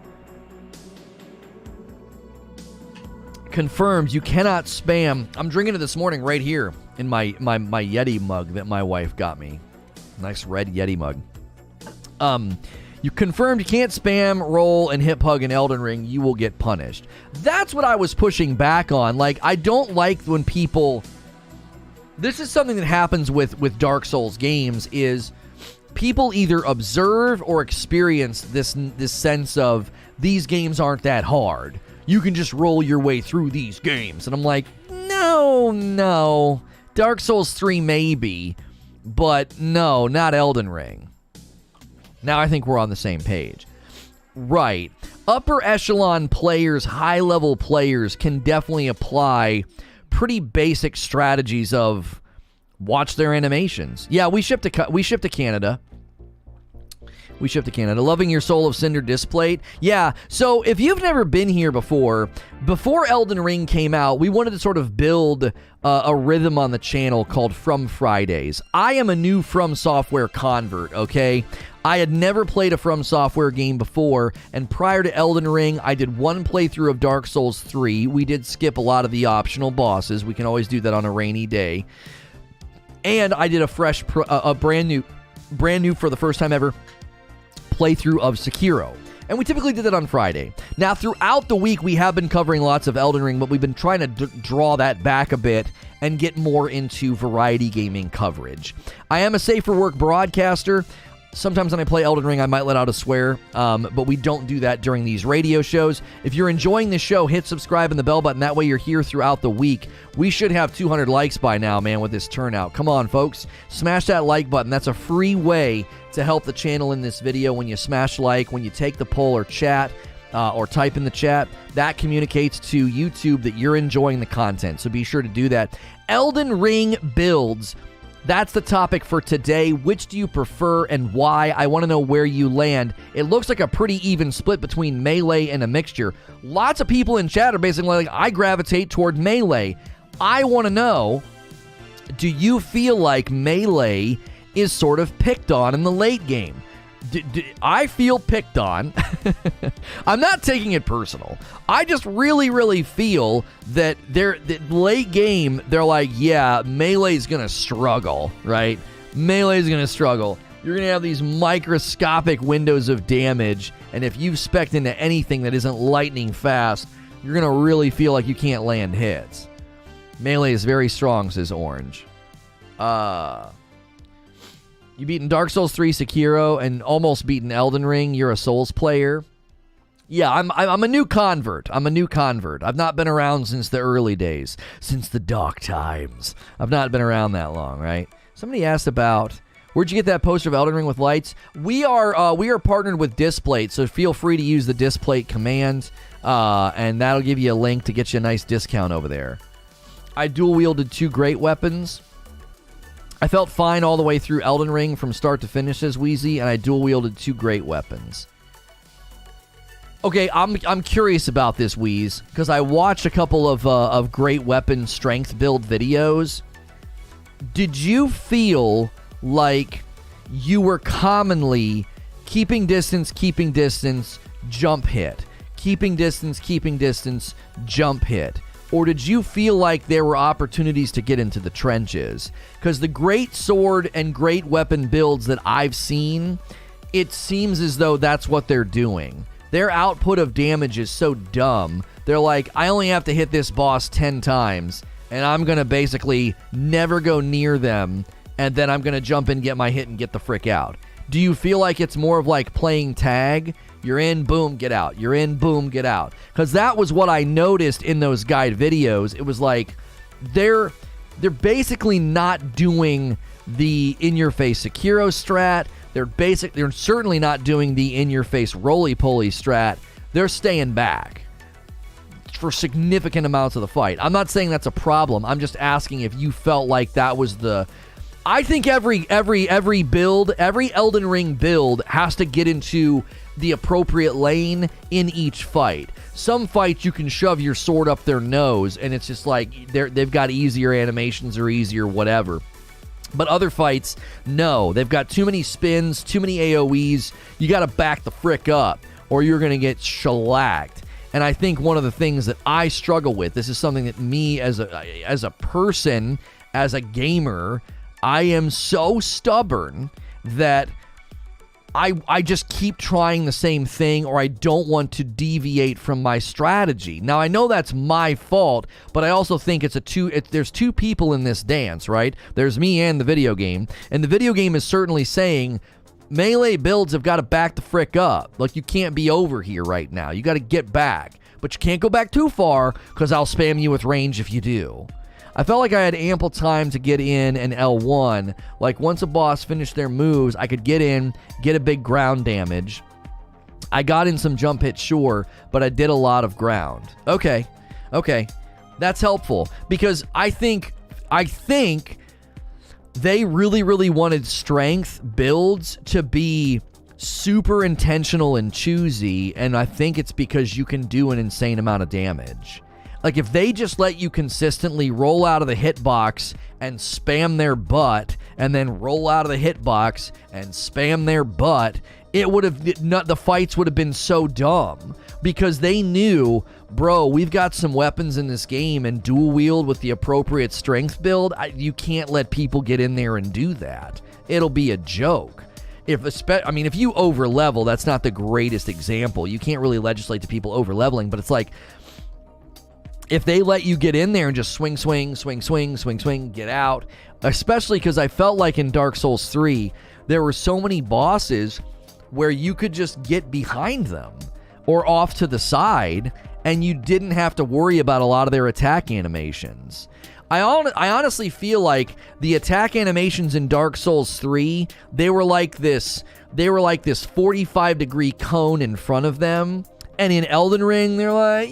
Speaker 1: Confirmed, you cannot spam. I'm drinking it this morning right here in my Yeti mug that my wife got me. Nice red Yeti mug. You confirmed you can't spam, roll, and hip hug in Elden Ring. You will get punished. That's what I was pushing back on. Like, I don't like when people... This is something that happens with Dark Souls games, is people either observe or experience this sense of, these games aren't that hard. You can just roll your way through these games. And I'm like, no. Dark Souls 3 maybe, but no, not Elden Ring. Now I think we're on the same page. Right. Upper echelon players, high-level players can definitely apply pretty basic strategies of watch their animations. Yeah, we ship to Canada. We ship to Canada. Loving your Soul of Cinder Displate. Yeah, so if you've never been here before Elden Ring came out, we wanted to sort of build a rhythm on the channel called From Fridays. I am a new FromSoftware convert, okay? I had never played a FromSoftware game before, and prior to Elden Ring, I did one playthrough of Dark Souls 3. We did skip a lot of the optional bosses. We can always do that on a rainy day. And I did a brand new for the first time ever playthrough of Sekiro. And we typically did that on Friday. Now, throughout the week, we have been covering lots of Elden Ring, but we've been trying to draw that back a bit and get more into variety gaming coverage. I am a safe for work broadcaster. Sometimes when I play Elden Ring, I might let out a swear, but we don't do that during these radio shows. If you're enjoying the show, hit subscribe and the bell button. That way you're here throughout the week. We should have 200 likes by now, man, with this turnout. Come on, folks. Smash that like button. That's a free way to help the channel in this video. When you smash like, when you take the poll or chat, or type in the chat, that communicates to YouTube that you're enjoying the content. So be sure to do that. Elden Ring builds. That's the topic for today. Which do you prefer and why? I want to know where you land. It looks like a pretty even split between melee and a mixture. Lots of people in chat are basically like, I gravitate toward melee. I want to know, do you feel like Melee is sort of picked on in the late game? I feel picked on. I'm not taking it personal. I just really, really feel that late game, they're like, yeah, Melee's going to struggle, right? Melee's going to struggle. You're going to have these microscopic windows of damage, and if you've spec'd into anything that isn't lightning fast, you're going to really feel like you can't land hits. Melee is very strong, says Orange. You beaten Dark Souls 3, Sekiro, and almost beaten Elden Ring. You're a Souls player. Yeah, I'm a new convert. I've not been around since the early days, since the dark times. I've not been around that long, right? Somebody asked about, where'd you get that poster of Elden Ring with lights? We are partnered with Displate, so feel free to use the Displate command, and that'll give you a link to get you a nice discount over there. I dual wielded 2 great weapons. I felt fine all the way through Elden Ring from start to finish, says Wheezy, and I dual wielded 2 great weapons. Okay, I'm curious about this, Wheeze, because I watched a couple of great weapon strength build videos. Did you feel like you were commonly keeping distance, jump hit, keeping distance, jump hit? Or did you feel like there were opportunities to get into the trenches? Because the great sword and great weapon builds that I've seen, it seems as though that's what they're doing. Their output of damage is so dumb. They're like, I only have to hit this boss 10 times, and I'm going to basically never go near them, and then I'm going to jump in, get my hit, and get the frick out. Do you feel like it's more of like playing tag? You're in, boom, get out. You're in, boom, get out. Because that was what I noticed in those guide videos. It was like they're basically not doing the in-your-face Sekiro strat. They're certainly not doing the in-your-face roly-poly strat. They're staying back for significant amounts of the fight. I'm not saying that's a problem. I'm just asking if you felt like that was the... I think every build, every Elden Ring build has to get into the appropriate lane in each fight. Some fights you can shove your sword up their nose and it's just like they've got easier animations or easier whatever. But other fights, no. They've got too many spins, too many AoEs. You got to back the frick up or you're going to get shellacked. And I think one of the things that I struggle with, this is something that me as a person, as a gamer, I am so stubborn that I just keep trying the same thing or I don't want to deviate from my strategy. Now, I know that's my fault, but I also think there's 2 people in this dance, right? There's me and the video game. And the video game is certainly saying, Melee builds have got to back the frick up. Like, you can't be over here right now. You got to get back. But you can't go back too far because I'll spam you with range if you do. I felt like I had ample time to get in an L1. Like, once a boss finished their moves, I could get in, get a big ground damage. I got in some jump hits, sure, but I did a lot of ground. Okay. That's helpful, because I think they really, really wanted strength builds to be super intentional and choosy, and I think it's because you can do an insane amount of damage. Like, if they just let you consistently roll out of the hitbox and spam their butt, and then roll out of the hitbox and spam their butt, the fights would have been so dumb. Because they knew, bro, we've got some weapons in this game, and dual wield with the appropriate strength build, you can't let people get in there and do that. It'll be a joke. If you over level, that's not the greatest example. You can't really legislate to people over leveling, but it's like, if they let you get in there and just swing, get out, especially because I felt like in Dark Souls 3, there were so many bosses where you could just get behind them or off to the side, and you didn't have to worry about a lot of their attack animations. I honestly feel like the attack animations in Dark Souls 3, they were like this 45-degree cone in front of them, and in Elden Ring, they're like,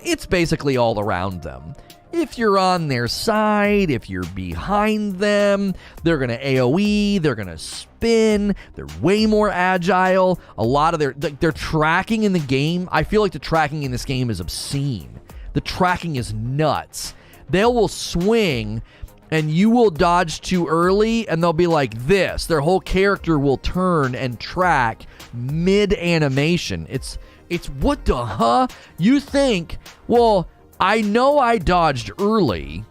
Speaker 1: it's basically all around them. If you're on their side, if you're behind them, they're going to AoE, they're going to spin, they're way more agile. A lot of their tracking in the game, I feel like the tracking in this game is obscene. The tracking is nuts. They will swing and you will dodge too early and they'll be like this. Their whole character will turn and track mid-animation. It's what the huh? You think, well, I know I dodged early,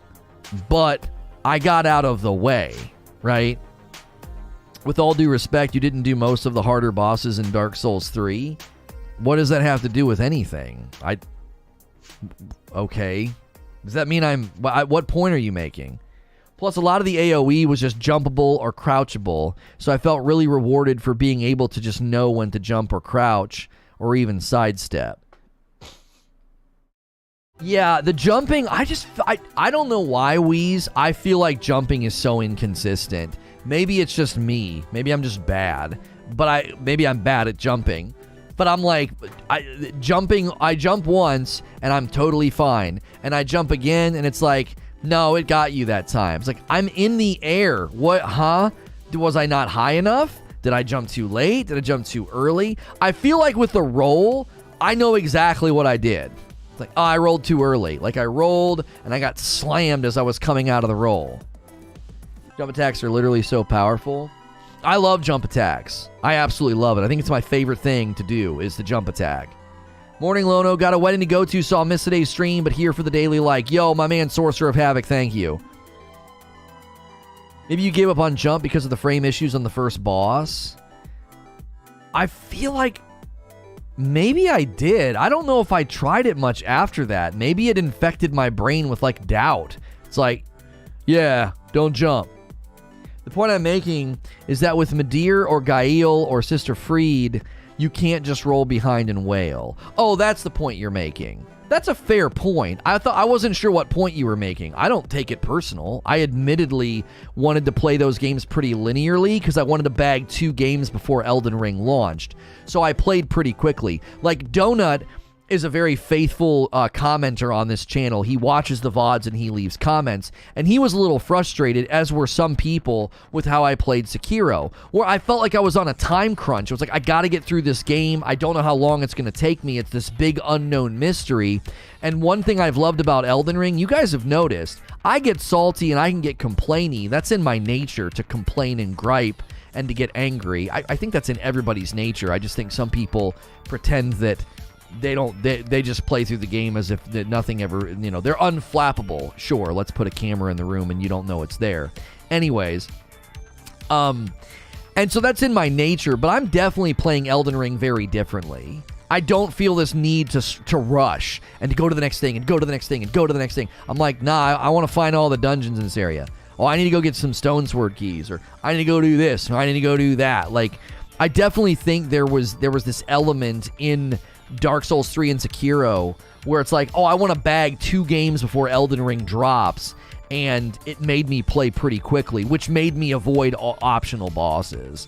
Speaker 1: but I got out of the way, right? With all due respect, you didn't do most of the harder bosses in Dark Souls 3. What does that have to do with anything? Okay. Does that mean at what point are you making? Plus, a lot of the AoE was just jumpable or crouchable, so I felt really rewarded for being able to just know when to jump or crouch or even sidestep. Yeah, the jumping, I don't know why, Wheeze. I feel like jumping is so inconsistent. Maybe it's just me. Maybe I'm just bad. Maybe I'm bad at jumping. But I'm like, I jump once and I'm totally fine. And I jump again and it's like, no, it got you that time. It's like, I'm in the air. What, huh? Was I not high enough? Did I jump too late? Did I jump too early? I feel like with the roll, I know exactly what I did. It's like, oh, I rolled too early. Like I rolled and I got slammed as I was coming out of the roll. Jump attacks are literally so powerful. I love jump attacks. I absolutely love it. I think it's my favorite thing to do is the jump attack. Morning, Lono. Got a wedding to go to, so I'll miss today's stream, but here for the daily like. Yo, my man, Sorcerer of Havoc, thank you. Maybe you gave up on jump because of the frame issues on the first boss. I feel like maybe I did. I don't know if I tried it much after that. Maybe it infected my brain with, like, doubt. It's like, yeah, don't jump. The point I'm making is that with Midir or Gael or Sister Fried, you can't just roll behind and wail. Oh, that's the point you're making. That's a fair point. I wasn't sure what point you were making. I don't take it personal. I admittedly wanted to play those games pretty linearly because I wanted to bag 2 games before Elden Ring launched. So I played pretty quickly. Like Donut is a very faithful commenter on this channel. He watches the VODs and he leaves comments. And he was a little frustrated, as were some people, with how I played Sekiro, where I felt like I was on a time crunch. I was like, I gotta get through this game. I don't know how long it's gonna take me. It's this big unknown mystery. And one thing I've loved about Elden Ring, you guys have noticed, I get salty and I can get complainy. That's in my nature, to complain and gripe and to get angry. I think that's in everybody's nature. I just think some people pretend that they just play through the game as if nothing ever, they're unflappable. Sure, let's put a camera in the room and you don't know it's there. Anyways, and so that's in my nature, but I'm definitely playing Elden Ring very differently. I don't feel this need to rush and to go to the next thing and go to the next thing and go to the next thing. I'm like, nah, I want to find all the dungeons in this area. Oh, I need to go get some stone sword keys, or I need to go do this, or I need to go do that. Like, I definitely think there was this element in Dark Souls 3 and Sekiro where it's like, oh, I want to bag 2 games before Elden Ring drops, and it made me play pretty quickly, which made me avoid optional bosses.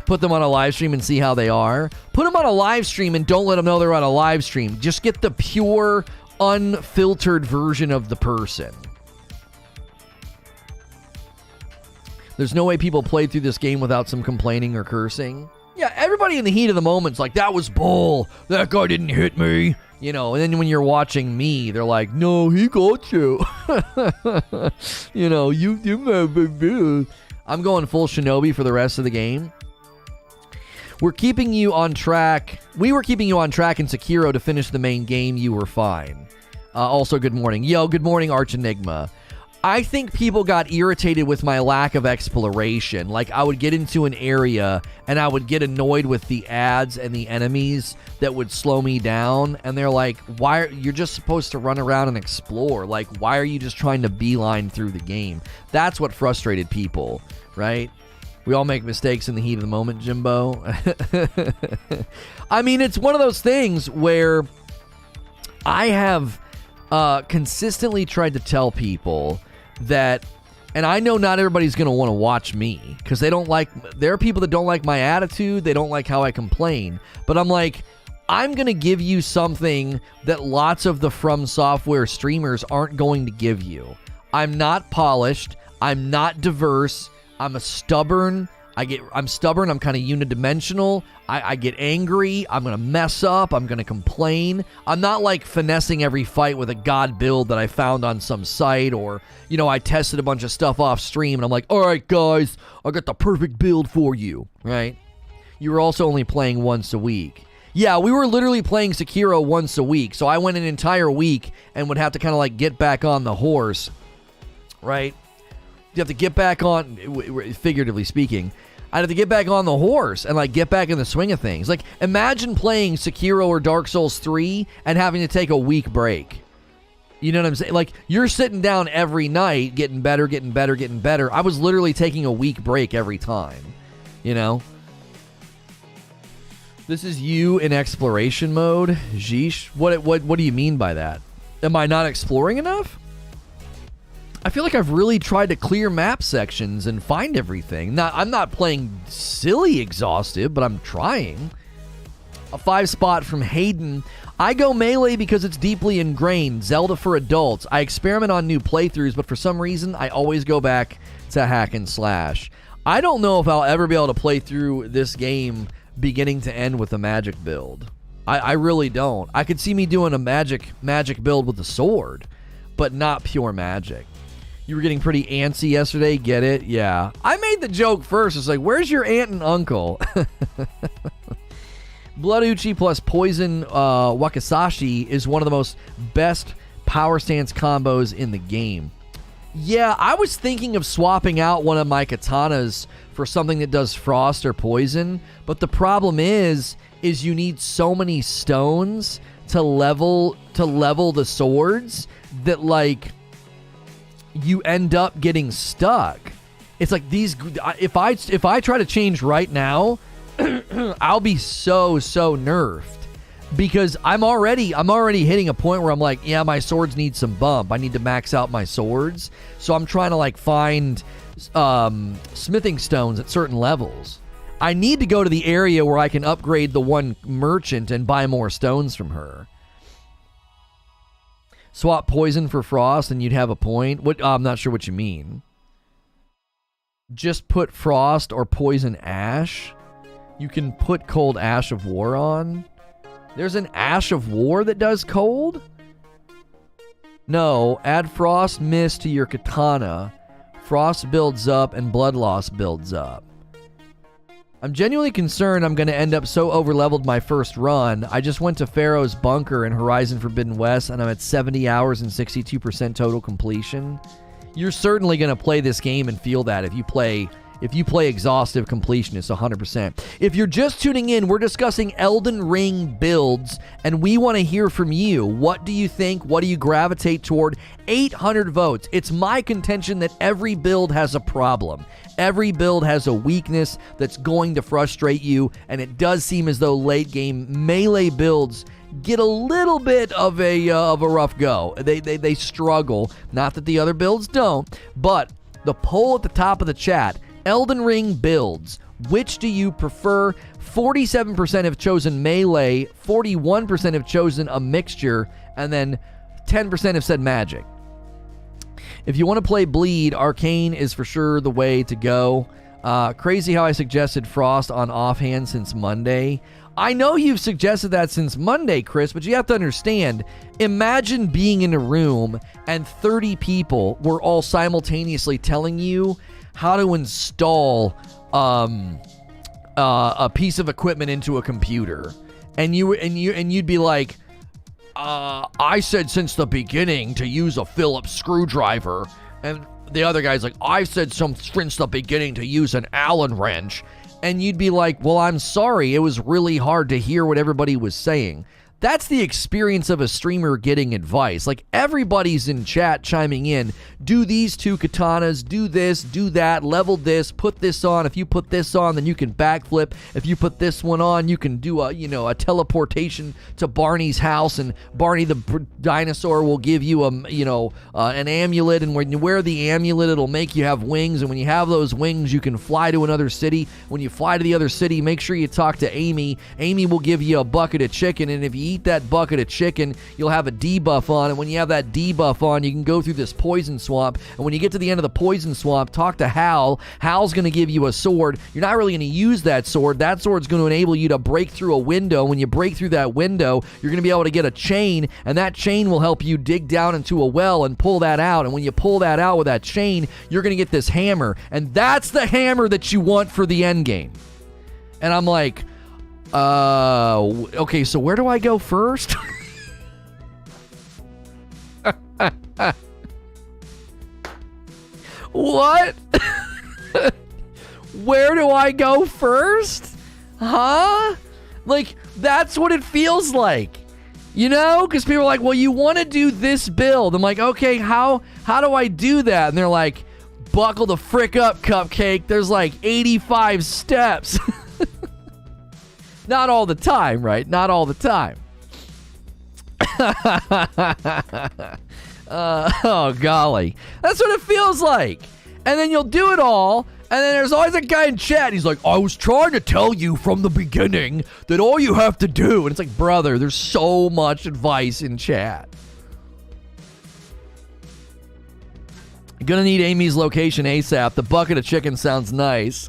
Speaker 1: Put them on a live stream and see how they are. Put them on a live stream and don't let them know they're on a live stream. Just get the pure, unfiltered version of the person. There's no way people played through this game without some complaining or cursing. Yeah, everybody in the heat of the moment's like, that was bull. That guy didn't hit me. And then when you're watching me, they're like, no, he got you. I'm going full Shinobi for the rest of the game. We're keeping you on track. We were keeping you on track in Sekiro to finish the main game. You were fine. Also, good morning. Yo, good morning, Arch Enigma. I think people got irritated with my lack of exploration. Like, I would get into an area and I would get annoyed with the ads and the enemies that would slow me down. And they're like, you're just supposed to run around and explore. Like, why are you just trying to beeline through the game? That's what frustrated people, right? We all make mistakes in the heat of the moment, Jimbo. I mean, it's one of those things where I have consistently tried to tell people that, and I know not everybody's going to want to watch me because there are people that don't like my attitude, they don't like how I complain, but I'm like, I'm going to give you something that lots of the FromSoftware streamers aren't going to give you. I'm not polished, I'm not diverse, I'm a stubborn, I'm stubborn. I'm kind of unidimensional. I get angry. I'm going to mess up. I'm going to complain. I'm not like finessing every fight with a god build that I found on some site, or, you know, I tested a bunch of stuff off stream and I'm like, all right, guys, I got the perfect build for you, right? You were also only playing once a week. Yeah, we were literally playing Sekiro once a week. So I went an entire week and would have to kind of like get back on the horse, right? You have to get back on, figuratively speaking, I'd have to get back on the horse and like get back in the swing of things. Like, imagine playing Sekiro or Dark Souls 3 and having to take a week break. You know what I'm saying? Like, you're sitting down every night, getting better, getting better, getting better. I was literally taking a week break every time, you know? This is you in exploration mode? Jeesh. What do you mean by that? Am I not exploring enough? I feel like I've really tried to clear map sections and find everything. I'm not playing silly exhaustive, but I'm trying. A 5-spot from Hayden. I go melee because it's deeply ingrained. Zelda for adults. I experiment on new playthroughs, but for some reason, I always go back to hack and slash. I don't know if I'll ever be able to play through this game beginning to end with a magic build. I really don't. I could see me doing a magic build with a sword, but not pure magic. You were getting pretty antsy yesterday, get it? Yeah. I made the joke first. It's like, where's your aunt and uncle? Blood Uchi plus Poison Wakasashi is one of the most best power stance combos in the game. Yeah, I was thinking of swapping out one of my katanas for something that does frost or poison, but the problem is you need so many stones to level the swords that, like, you end up getting stuck. It's like these, if I try to change right now, I'll be so nerfed, because I'm already hitting a point where I'm like, yeah, my swords need some bump. I need to max out my swords. So I'm trying to like find smithing stones at certain levels. I need to go to the area where I can upgrade the one merchant and buy more stones from her. Swap poison for frost and you'd have a point. I'm not sure what you mean. Just put frost or poison ash. You can put cold ash of war on. There's an ash of war that does cold? No, add frost mist to your katana. Frost builds up and blood loss builds up. I'm genuinely concerned I'm going to end up so overleveled my first run. I just went to Pharaoh's Bunker in Horizon Forbidden West, and I'm at 70 hours and 62% total completion. You're certainly going to play this game and feel that if you play exhaustive completionist 100%. If you're just tuning in, we're discussing Elden Ring builds, and we want to hear from you. What do you think? What do you gravitate toward? 800 votes. It's my contention that every build has a problem. Every build has a weakness that's going to frustrate you, and it does seem as though late game melee builds get a little bit of a rough go. They struggle. Not that the other builds don't, but the poll at the top of the chat, Elden Ring builds, which do you prefer? 47% have chosen melee, 41% have chosen a mixture, and then 10% have said magic. If you want to play Bleed, Arcane is for sure the way to go. Crazy how I suggested Frost on offhand since Monday. I know you've suggested that since Monday, Chris, but you have to understand, imagine being in a room and 30 people were all simultaneously telling you how to install a piece of equipment into a computer, and you'd be like, I said since the beginning to use a Phillips screwdriver, and the other guy's like, I said since the beginning to use an Allen wrench, and you'd be like, well, I'm sorry, it was really hard to hear what everybody was saying. That's the experience of a streamer getting advice. Like, everybody's in chat chiming in. Do these two katanas, do this, do that, level this, put this on. If you put this on, then you can backflip. If you put this one on, you can do a teleportation to Barney's house, and Barney the dinosaur will give you an amulet, and when you wear the amulet, it'll make you have wings, and when you have those wings, you can fly to another city. When you fly to the other city, make sure you talk to Amy. Amy will give you a bucket of chicken, and if you eat that bucket of chicken, you'll have a debuff on, and when you have that debuff on, you can go through this poison swamp, and when you get to the end of the poison swamp, talk to Hal. Hal's going to give you a sword. You're not really going to use that sword. That sword's going to enable you to break through a window. When you break through that window, you're going to be able to get a chain, and that chain will help you dig down into a well and pull that out, and when you pull that out with that chain, you're going to get this hammer, and that's the hammer that you want for the end game. And I'm like, okay, so where do I go first? What? Where do I go first? Huh? Like, that's what it feels like. You know? Because people are like, well, you want to do this build. I'm like, okay, how do I do that? And they're like, buckle the frick up, Cupcake. There's like 85 steps. Not all the time, right? Not all the time. Oh, golly. That's what it feels like. And then you'll do it all, and then there's always a guy in chat. He's like, I was trying to tell you from the beginning that all you have to do. And it's like, brother, there's so much advice in chat. Gonna need Amy's location ASAP. The bucket of chicken sounds nice.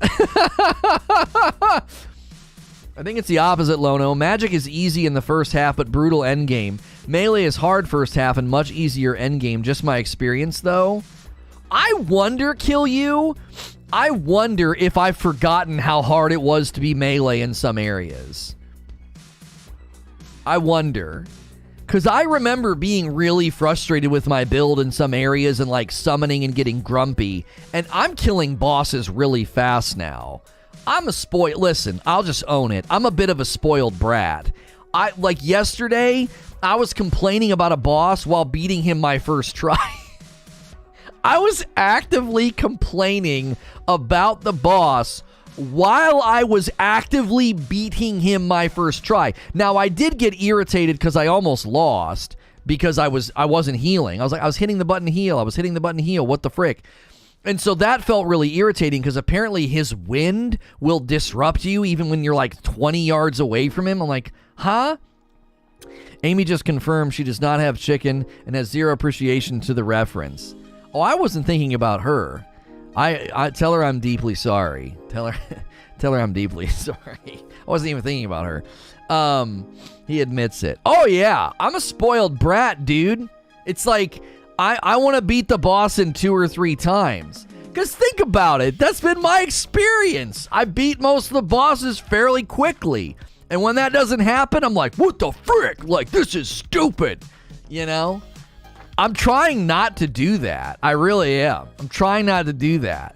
Speaker 1: I think it's the opposite, Lono. Magic is easy in the first half, but brutal endgame. Melee is hard first half and much easier endgame. Just my experience, though. I wonder, Kill You, I wonder if I've forgotten how hard it was to be melee in some areas. I wonder. Because I remember being really frustrated with my build in some areas and, like, summoning and getting grumpy. And I'm killing bosses really fast now. I'm a listen, I'll just own it. I'm a bit of a spoiled brat. Like yesterday, I was complaining about a boss while beating him my first try. I was actively complaining about the boss while I was actively beating him my first try. Now, I did get irritated because I almost lost because I wasn't healing. I was hitting the button heal. What the frick? And so that felt really irritating because apparently his wind will disrupt you even when you're like 20 yards away from him. I'm like, huh? Amy just confirmed she does not have chicken and has zero appreciation to the reference. Oh, I wasn't thinking about her. I tell her I'm deeply sorry. Tell her I'm deeply sorry. I wasn't even thinking about her. He admits it. Oh yeah, I'm a spoiled brat, dude. It's like I want to beat the boss in 2 or 3 times. Because think about it. That's been my experience. I beat most of the bosses fairly quickly. And when that doesn't happen, I'm like, what the frick? Like, this is stupid. You know? I'm trying not to do that. I really am. I'm trying not to do that.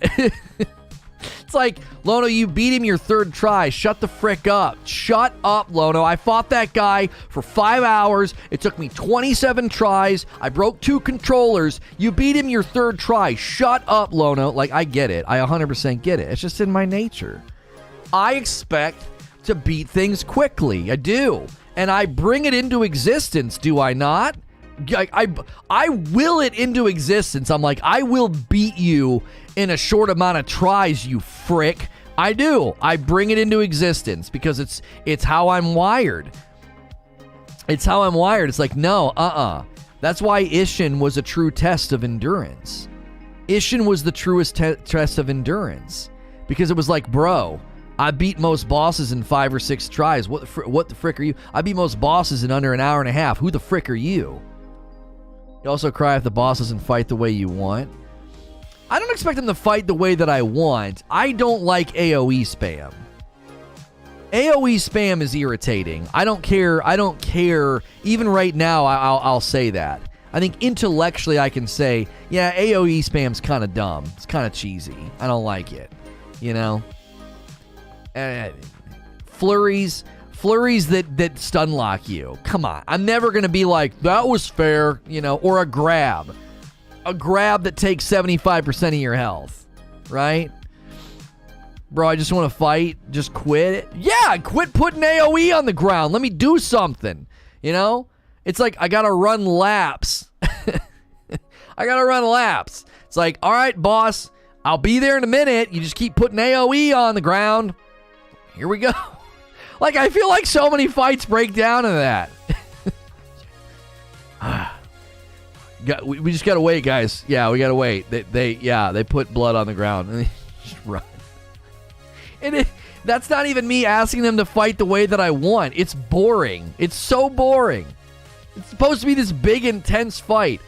Speaker 1: It's like, Lono, you beat him your 3rd try. Shut the frick up. Shut up, Lono. I fought that guy for 5 hours. It took me 27 tries. I broke 2 controllers. You beat him your 3rd try. Shut up, Lono. Like, I get it. I 100% get it. It's just in my nature. I expect to beat things quickly. I do. And I bring it into existence, do I not? I will it into existence. I'm like, I will beat you in a short amount of tries, you frick. I do. I bring it into existence because it's how I'm wired. It's how I'm wired. It's like, no, That's why Ishin was a true test of endurance. Ishin was the truest test of endurance because it was like, bro, I beat most bosses in 5 or 6 tries. What the frick are you? I beat most bosses in under an hour and a half. Who the frick are you? You also cry if the boss doesn't fight the way you want. I don't expect them to fight the way that I want. I don't like AoE spam. AoE spam is irritating. I don't care. Even right now, I'll say that. I think intellectually I can say, yeah, AoE spam's kind of dumb. It's kind of cheesy. I don't like it. You know? Flurries that stun lock you. Come on. I'm never going to be like, that was fair, you know, or a grab. A grab that takes 75% of your health, right? Bro, I just want to fight. Just quit it. Yeah, quit putting AoE on the ground. Let me do something, you know? It's like, I got to run laps. It's like, all right, boss, I'll be there in a minute. You just keep putting AoE on the ground. Here we go. Like, I feel like so many fights break down to that. We just gotta wait, guys. Yeah, we gotta wait. They put blood on the ground and they just run. And that's not even me asking them to fight the way that I want. It's boring. It's so boring. It's supposed to be this big, intense fight.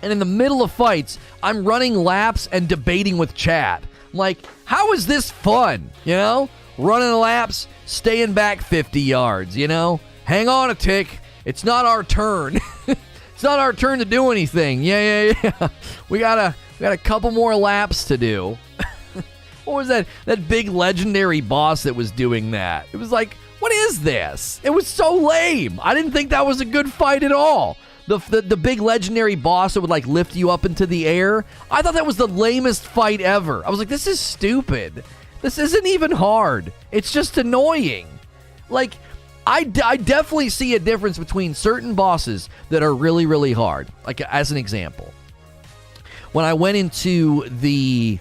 Speaker 1: And in the middle of fights, I'm running laps and debating with chat. I'm like, how is this fun? You know? Running laps, staying back 50 yards, you know? Hang on a tick. It's not our turn. It's not our turn to do anything. Yeah. We got a couple more laps to do. What was that big legendary boss that was doing that? It was like, what is this? It was so lame. I didn't think that was a good fight at all. The big legendary boss that would like lift you up into the air. I thought that was the lamest fight ever. I was like, this is stupid. This isn't even hard. It's just annoying. Like, I definitely see a difference between certain bosses that are really, really hard. Like, as an example, when I went into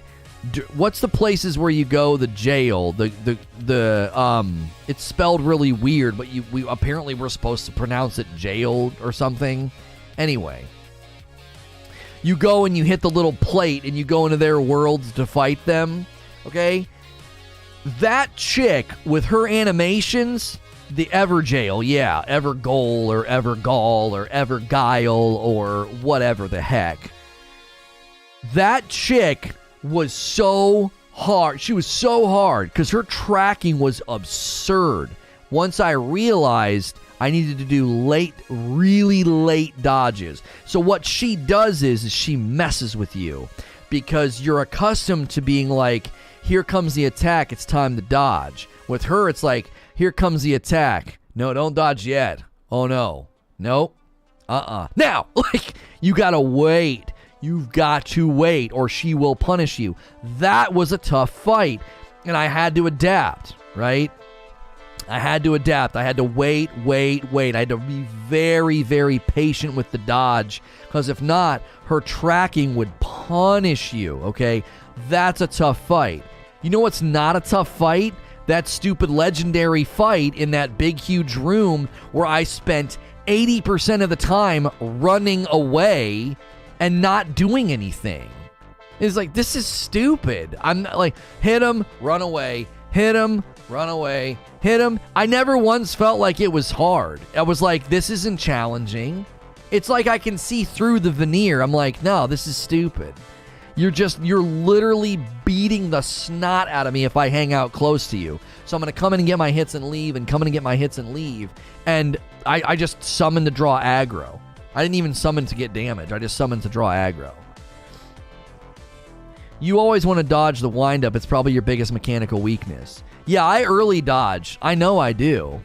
Speaker 1: what's the places where you go? The jail. It's spelled really weird, but we apparently we're supposed to pronounce it jail or something. Anyway, you go and you hit the little plate and you go into their worlds to fight them. Okay, that chick with her animations, the Everjail, yeah, Evergoal or Evergall or Everguile or whatever the heck. That chick was so hard. She was so hard because her tracking was absurd. Once I realized I needed to do really late dodges. So what she does is she messes with you because you're accustomed to being like, here comes the attack, it's time to dodge. With her, it's like, here comes the attack. No, don't dodge yet. Oh no. Nope. Now, like, you gotta wait. You've got to wait or she will punish you. That was a tough fight. And I had to adapt, right? I had to adapt. I had to wait. I had to be very, very patient with the dodge. Because if not, her tracking would punish you, okay? That's a tough fight. You know what's not a tough fight? That stupid legendary fight in that big, huge room where I spent 80% of the time running away and not doing anything. It's like, this is stupid. I'm not like, hit him, run away, hit him, run away, hit him. I never once felt like it was hard. I was like, this isn't challenging. It's like I can see through the veneer. I'm like, no, this is stupid. You're literally beating the snot out of me if I hang out close to you. So I'm going to come in and get my hits and leave and come in and get my hits and leave. And I just summoned to draw aggro. I didn't even summon to get damage. I just summoned to draw aggro. You always want to dodge the windup. It's probably your biggest mechanical weakness. Yeah, I early dodge. I know I do.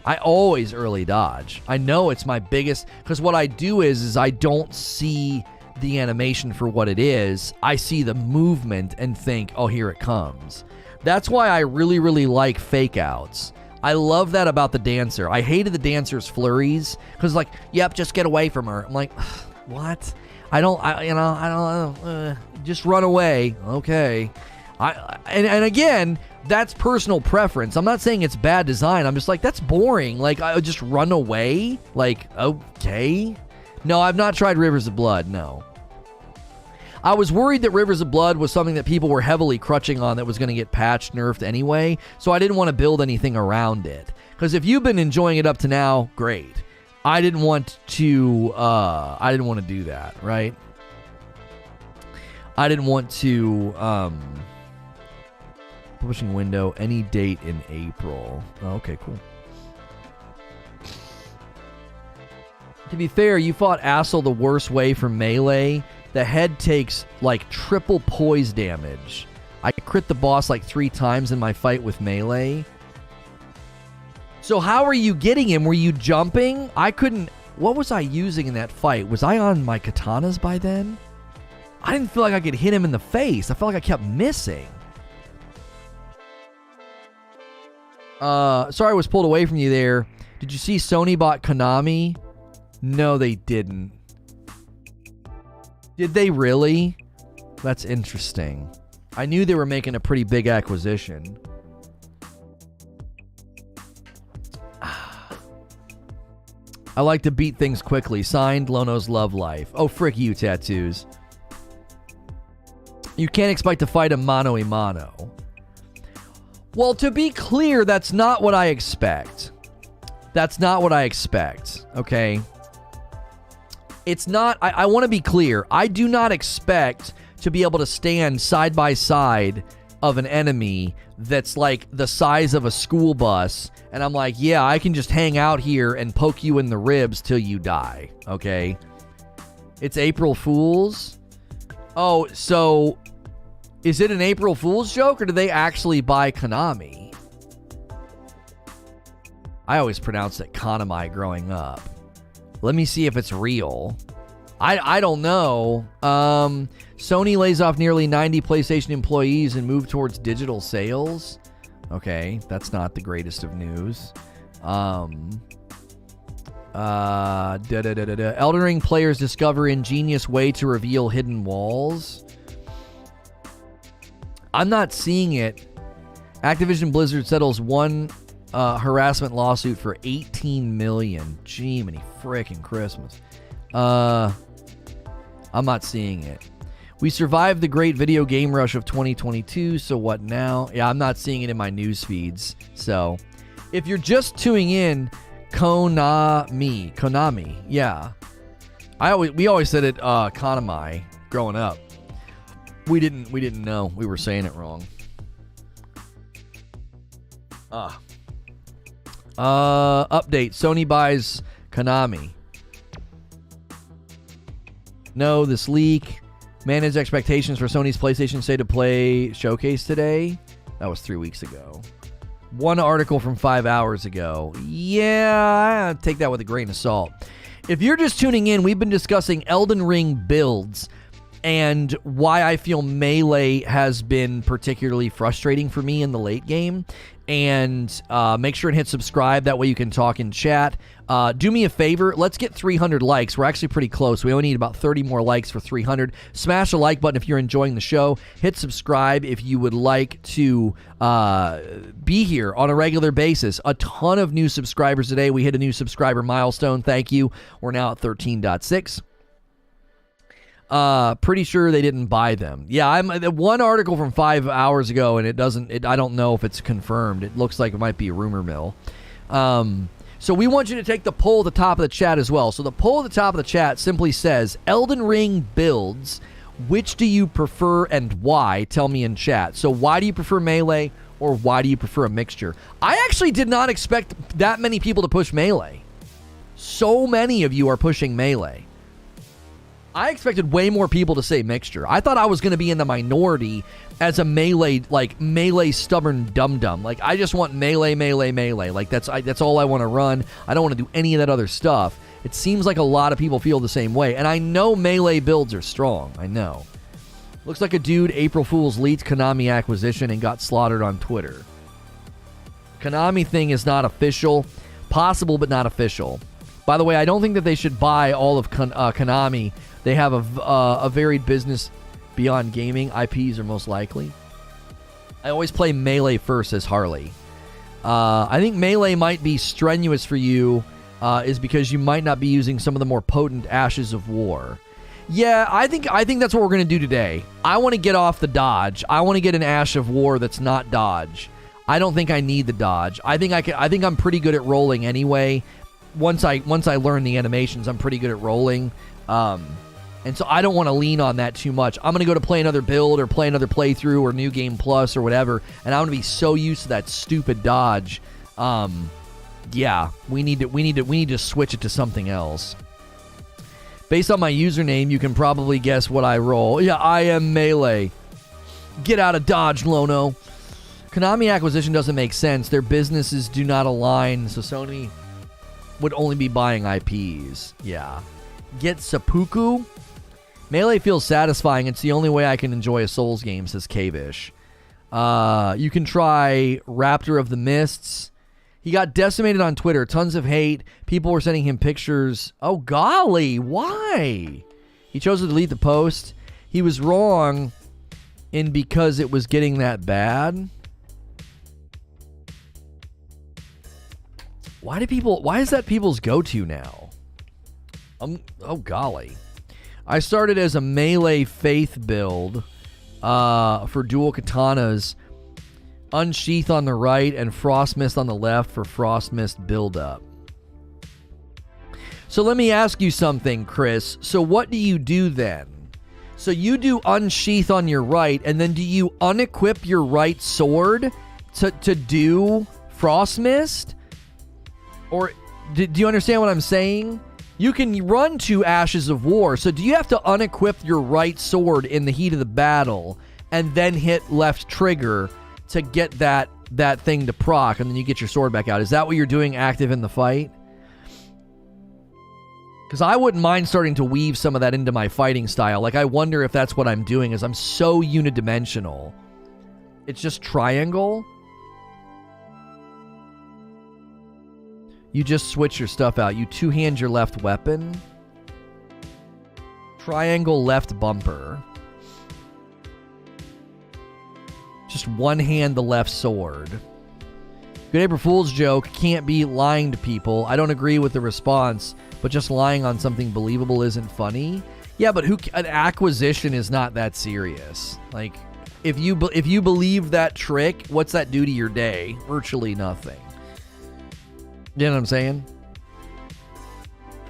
Speaker 1: I always early dodge. I know it's my biggest... Because what I do is I don't see the animation for what it is. I see the movement and think, oh, here it comes. That's why I really, really like fake outs. I love that about the dancer. I hated the dancer's flurries because, like, yep, just get away from her. I'm like, what? Just run away. Okay. And again, that's personal preference. I'm not saying it's bad design. I'm just like, that's boring. Like, I just run away. Like, okay. No, I've not tried Rivers of Blood. No. I was worried that Rivers of Blood was something that people were heavily crutching on that was going to get patched, nerfed anyway, so I didn't want to build anything around it. Because if you've been enjoying it up to now, great. I didn't want to do that, right? I didn't want to, publishing window, any date in April. Oh, okay, cool. To be fair, you fought Assel the worst way from melee. The head takes like triple poise damage. I crit the boss like 3 times in my fight with melee. So how are you getting him? Were you jumping? I couldn't... What was I using in that fight? Was I on my katanas by then? I didn't feel like I could hit him in the face. I felt like I kept missing. Sorry I was pulled away from you there. Did you see Sony bought Konami? No, they didn't. Did they really? That's interesting. I knew they were making a pretty big acquisition. I like to beat things quickly. Signed, Lono's Love Life. Oh, frick you, tattoos. You can't expect to fight a mano a mano. Well, to be clear, that's not what I expect. That's not what I expect, okay? It's not... I want to be clear. I do not expect to be able to stand side by side of an enemy that's like the size of a school bus, and I'm like, yeah, I can just hang out here and poke you in the ribs till you die, okay? It's April Fool's? Oh, so is it an April Fool's joke, or do they actually buy Konami? I always pronounced it Konami growing up. Let me see if it's real. I don't know. Sony lays off nearly 90 PlayStation employees and move towards digital sales. Okay, that's not the greatest of news. Elden Ring players discover ingenious way to reveal hidden walls. I'm not seeing it. Activision Blizzard settles one harassment lawsuit for $18 million. Gee, many frickin' Christmas. I'm not seeing it. We survived the great video game rush of 2022, so what now? Yeah, I'm not seeing it in my news feeds. So, if you're just tuning in, Konami, yeah. We always said it Konami growing up. We didn't know. We were saying it wrong. Update. Sony buys Konami. No, this leak. Managed expectations for Sony's PlayStation State of Play showcase today. That was 3 weeks ago. One article from 5 hours ago. Yeah, I take that with a grain of salt. If you're just tuning in, we've been discussing Elden Ring builds and why I feel Melee has been particularly frustrating for me in the late game. And make sure and hit subscribe. That way you can talk in chat. Do me a favor. Let's get 300 likes. We're actually pretty close. We only need about 30 more likes for 300. Smash the like button if you're enjoying the show. Hit subscribe if you would like to be here on a regular basis. A ton of new subscribers today. We hit a new subscriber milestone. Thank you. We're now at 13.6. Pretty sure they didn't buy them. Yeah, I'm one article from 5 hours ago, and I don't know if it's confirmed. It looks like it might be a rumor mill. So we want you to take the poll at the top of the chat as well. So the poll at the top of the chat simply says, Elden Ring builds, which do you prefer and why? Tell me in chat. So why do you prefer Melee, or why do you prefer a mixture? I actually did not expect that many people to push Melee. So many of you are pushing Melee. I expected way more people to say mixture. I thought I was going to be in the minority as a Melee stubborn dum-dum. Like, I just want Melee. Like, that's all I want to run. I don't want to do any of that other stuff. It seems like a lot of people feel the same way. And I know Melee builds are strong. I know. Looks like a dude April Fool's leaked Konami acquisition and got slaughtered on Twitter. Konami thing is not official. Possible, but not official. By the way, I don't think that they should buy all of Konami. They have a varied business beyond gaming. IPs are most likely. I always play Melee first as Harley. I think Melee might be strenuous for you is because you might not be using some of the more potent Ashes of War. Yeah, I think that's what we're going to do today. I want to get off the dodge. I want to get an Ash of War that's not dodge. I don't think I need the dodge. I think I'm pretty good at rolling anyway. Once I learn the animations, I'm pretty good at rolling. And so I don't want to lean on that too much. I'm going to go to play another build or play another playthrough or New Game Plus or whatever, and I'm going to be so used to that stupid dodge. Yeah, we need to switch it to something else. Based on my username, you can probably guess what I roll. Yeah, I am Melee. Get out of dodge, Lono. Konami acquisition doesn't make sense. Their businesses do not align, so Sony would only be buying IPs. Yeah. Get seppuku. Melee feels satisfying. It's the only way I can enjoy a Souls game, says Kavish. You can try Raptor of the Mists. He got decimated on Twitter. Tons of hate. People were sending him pictures. Oh, golly. Why? He chose to delete the post. He was wrong in because it was getting that bad. Why is that people's go-to now? Oh, golly. I started as a melee faith build for dual katanas. Unsheath on the right and Frost Mist on the left for Frost Mist buildup. So let me ask you something, Chris. So what do you do then? So you do Unsheath on your right, and then do you unequip your right sword to do Frost Mist? Or do you understand what I'm saying? You can run 2 Ashes of War. So do you have to unequip your right sword in the heat of the battle and then hit left trigger to get that thing to proc, and then you get your sword back out? Is that what you're doing active in the fight? Because I wouldn't mind starting to weave some of that into my fighting style. Like, I wonder if that's what I'm doing, is I'm so unidimensional. It's just triangle. You just switch your stuff out. You 2-hand your left weapon. Triangle left bumper. Just 1-hand the left sword. Good April Fool's joke can't be lying to people. I don't agree with the response, but just lying on something believable isn't funny. Yeah, but an acquisition is not that serious. Like, if you believe that trick, what's that do to your day? Virtually nothing. You know what I'm saying?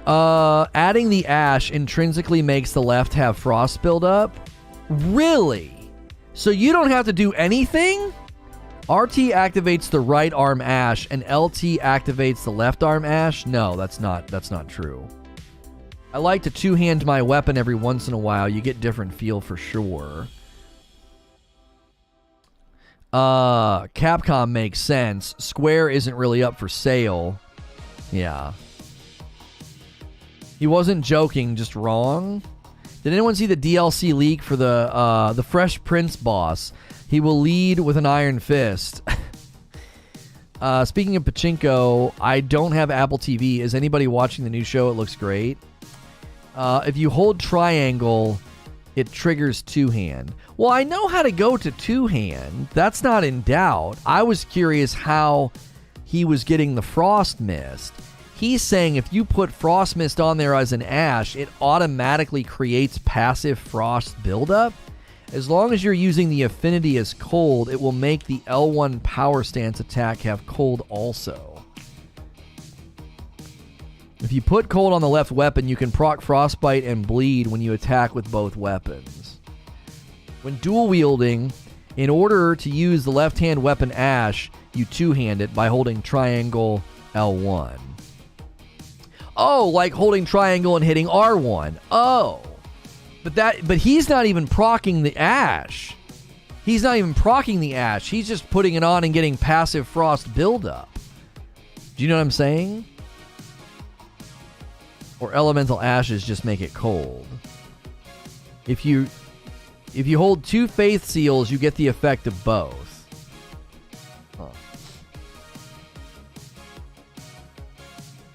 Speaker 1: Adding the ash intrinsically makes the left have frost buildup. Really? So you don't have to do anything? RT activates the right arm ash and LT activates the left arm ash? No, that's not true. I like to 2-hand my weapon every once in a while. You get different feel for sure. Capcom makes sense. Square isn't really up for sale. Yeah. He wasn't joking, just wrong. Did anyone see the DLC leak for the Fresh Prince boss? He will lead with an iron fist. Speaking of pachinko, I don't have Apple TV. Is anybody watching the new show? It looks great. If you hold triangle, it triggers 2-hand. Well, I know how to go to 2-hand. That's not in doubt. I was curious how he was getting the Frost Mist. He's saying if you put Frost Mist on there as an ash, it automatically creates passive frost buildup. As long as you're using the affinity as cold, it will make the L1 power stance attack have cold also. If you put cold on the left weapon, you can proc frostbite and bleed when you attack with both weapons. When dual wielding, in order to use the left-hand weapon ash, you 2-hand it by holding triangle L1. Oh, like holding triangle and hitting R1. Oh. But he's not even proccing the ash. He's not even proccing the ash. He's just putting it on and getting passive frost buildup. Do you know what I'm saying? Or elemental ashes just make it cold. If you hold 2 faith seals, you get the effect of both. Huh.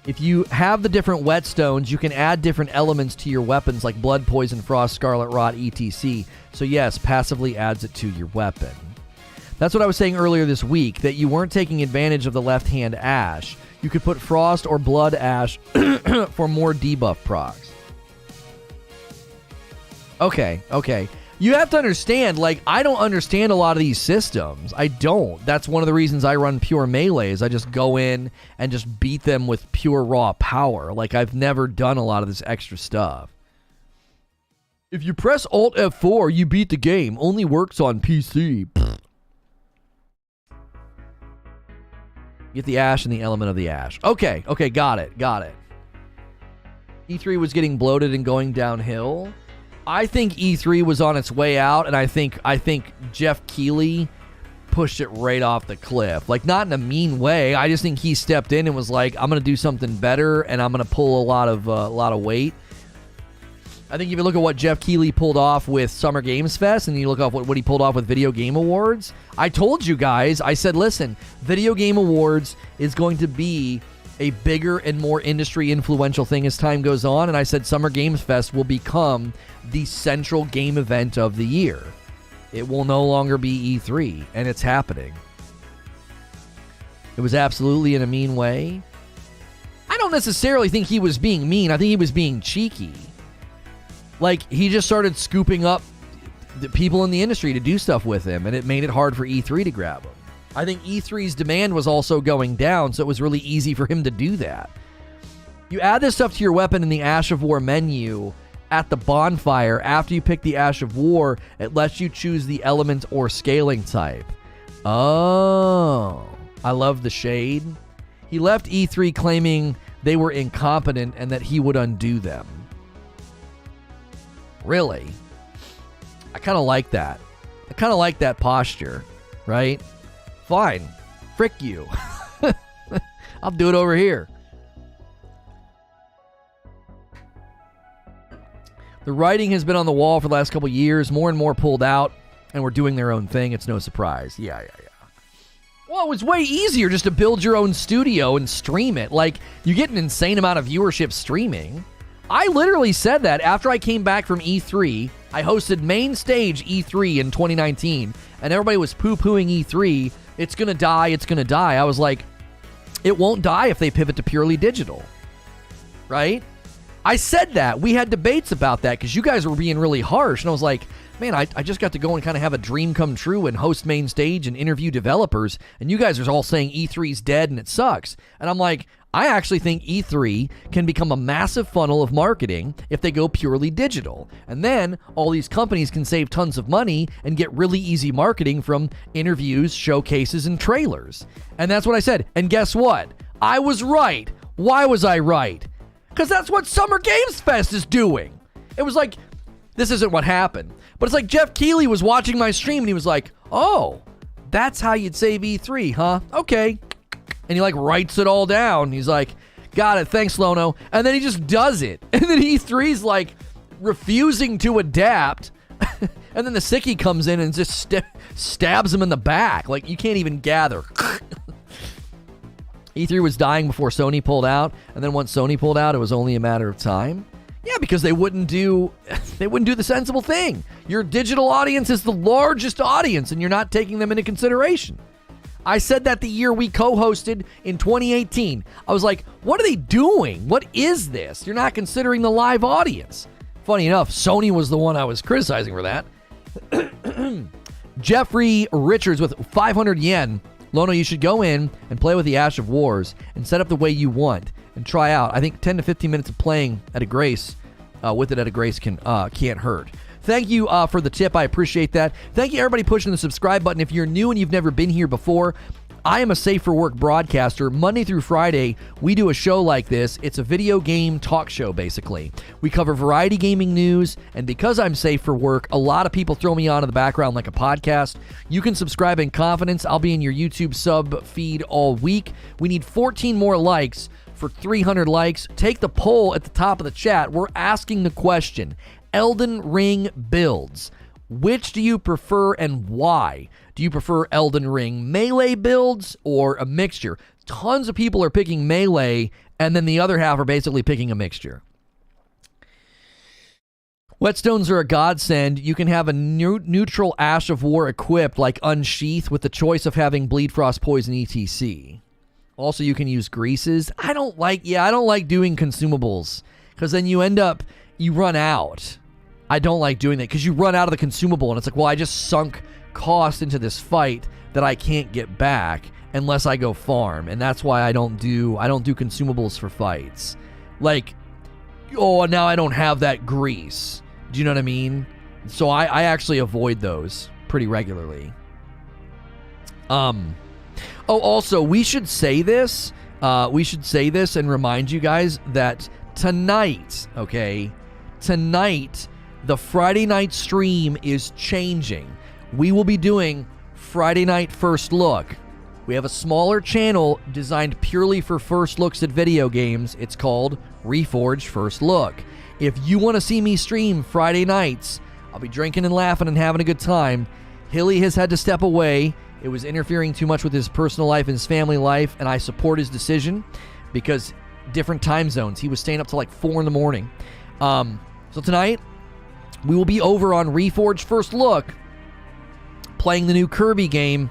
Speaker 1: If you have the different whetstones, you can add different elements to your weapons like blood, poison, frost, scarlet rot, etc. So yes, passively adds it to your weapon. That's what I was saying earlier this week, that you weren't taking advantage of the left-hand ash. You could put frost or blood ash for more debuff procs. Okay. You have to understand, like, I don't understand a lot of these systems. I don't. That's one of the reasons I run pure melees. I just go in and just beat them with pure raw power. Like, I've never done a lot of this extra stuff. If you press Alt F4, you beat the game. Only works on PC. Get the ash and the element of the ash. Okay, got it. E3 was getting bloated and going downhill. I think E3 was on its way out, and I think Jeff Keighley pushed it right off the cliff. Like, not in a mean way. I just think he stepped in and was like, I'm going to do something better, and I'm going to pull a lot of weight. I think if you look at what Jeff Keighley pulled off with Summer Games Fest, and you look at what he pulled off with Video Game Awards, I told you guys, I said, listen, Video Game Awards is going to be a bigger and more industry influential thing as time goes on, and I said Summer Games Fest will become the central game event of the year. It will no longer be E3, and it's happening. It was absolutely in a mean way. don't necessarily think he was being mean. I think he was being cheeky. Like, he just started scooping up the people in the industry to do stuff with him, and it made it hard for E3 to grab him. I think E3's demand was also going down, so it was really easy for him to do that. You add this stuff to your weapon in the Ash of War menu at the bonfire. After you pick the Ash of War, it lets you choose the element or scaling type. Oh, I love the shade. He left E3 claiming they were incompetent and that he would undo them. Really? I kind of like that. I kind of like that posture, right? Fine. Frick you. I'll do it over here. The writing has been on the wall for the last couple years. More and more pulled out, and we're doing their own thing. It's no surprise. Yeah. Well, it was way easier just to build your own studio and stream it. Like, you get an insane amount of viewership streaming. I literally said that after I came back from E3. I hosted Main Stage E3 in 2019, and everybody was poo-pooing E3. It's going to die, it's going to die. I was like, it won't die if they pivot to purely digital. Right? I said that. We had debates about that because you guys were being really harsh, and I was like, man, I just got to go and kind of have a dream come true and host Main Stage and interview developers, and you guys are all saying E3's dead and it sucks. And I'm like, I actually think E3 can become a massive funnel of marketing if they go purely digital. And then all these companies can save tons of money and get really easy marketing from interviews, showcases, and trailers. And that's what I said. And guess what? I was right. Why was I right? Because that's what Summer Games Fest is doing. It was like, this isn't what happened, but it's like Jeff Keighley was watching my stream and he was like, oh, that's how you'd save E3, huh? Okay. And he like writes it all down. He's like, got it, thanks, Lono. And then he just does it. And then E3's like refusing to adapt. And then the sickie comes in and just stabs him in the back. Like, you can't even gather. E3 was dying before Sony pulled out. And then once Sony pulled out, it was only a matter of time. Yeah, because they wouldn't do the sensible thing. Your digital audience is the largest audience, and you're not taking them into consideration. I said that the year we co-hosted in 2018. I was like, what are they doing? What is this? You're not considering the live audience. Funny enough, Sony was the one I was criticizing for that. Jeffrey Richards with 500 yen. Lono, you should go in and play with the Ash of Wars and set up the way you want and try out. I think 10 to 15 minutes of playing at a grace, with it at a grace can't hurt. Thank you for the tip. I appreciate that. Thank you, everybody, pushing the subscribe button. If you're new and you've never been here before, I am a Safe for Work broadcaster. Monday through Friday, we do a show like this. It's a video game talk show, basically. We cover variety gaming news, and because I'm Safe for Work, a lot of people throw me on in the background like a podcast. You can subscribe in confidence. I'll be in your YouTube sub feed all week. We need 14 more likes for 300 likes. Take the poll at the top of the chat. We're asking the question, Elden Ring builds. Which do you prefer and why? Do you prefer Elden Ring melee builds or a mixture? Tons of people are picking melee, and then the other half are basically picking a mixture. Whetstones are a godsend. You can have a neutral Ash of War equipped like Unsheath with the choice of having Bleed, Frost, Poison, etc. Also, you can use greases. I don't like doing consumables because then you run out. I don't like doing that because you run out of the consumable and it's like, well, I just sunk cost into this fight that I can't get back unless I go farm, and that's why I don't do consumables for fights. Like, oh, now I don't have that grease. Do you know what I mean? So I actually avoid those pretty regularly. Also, we should say this and remind you guys that tonight, the Friday night stream is changing. We will be doing Friday night first look. We have a smaller channel designed purely for first looks at video games. It's called Reforge First Look. If you want to see me stream Friday nights, I'll be drinking and laughing and having a good time. Hilly has had to step away. It was interfering too much with his personal life and his family life, and I support his decision because different time zones. He was staying up till like 4 in the morning. So tonight, we will be over on Reforge First Look, playing the new Kirby game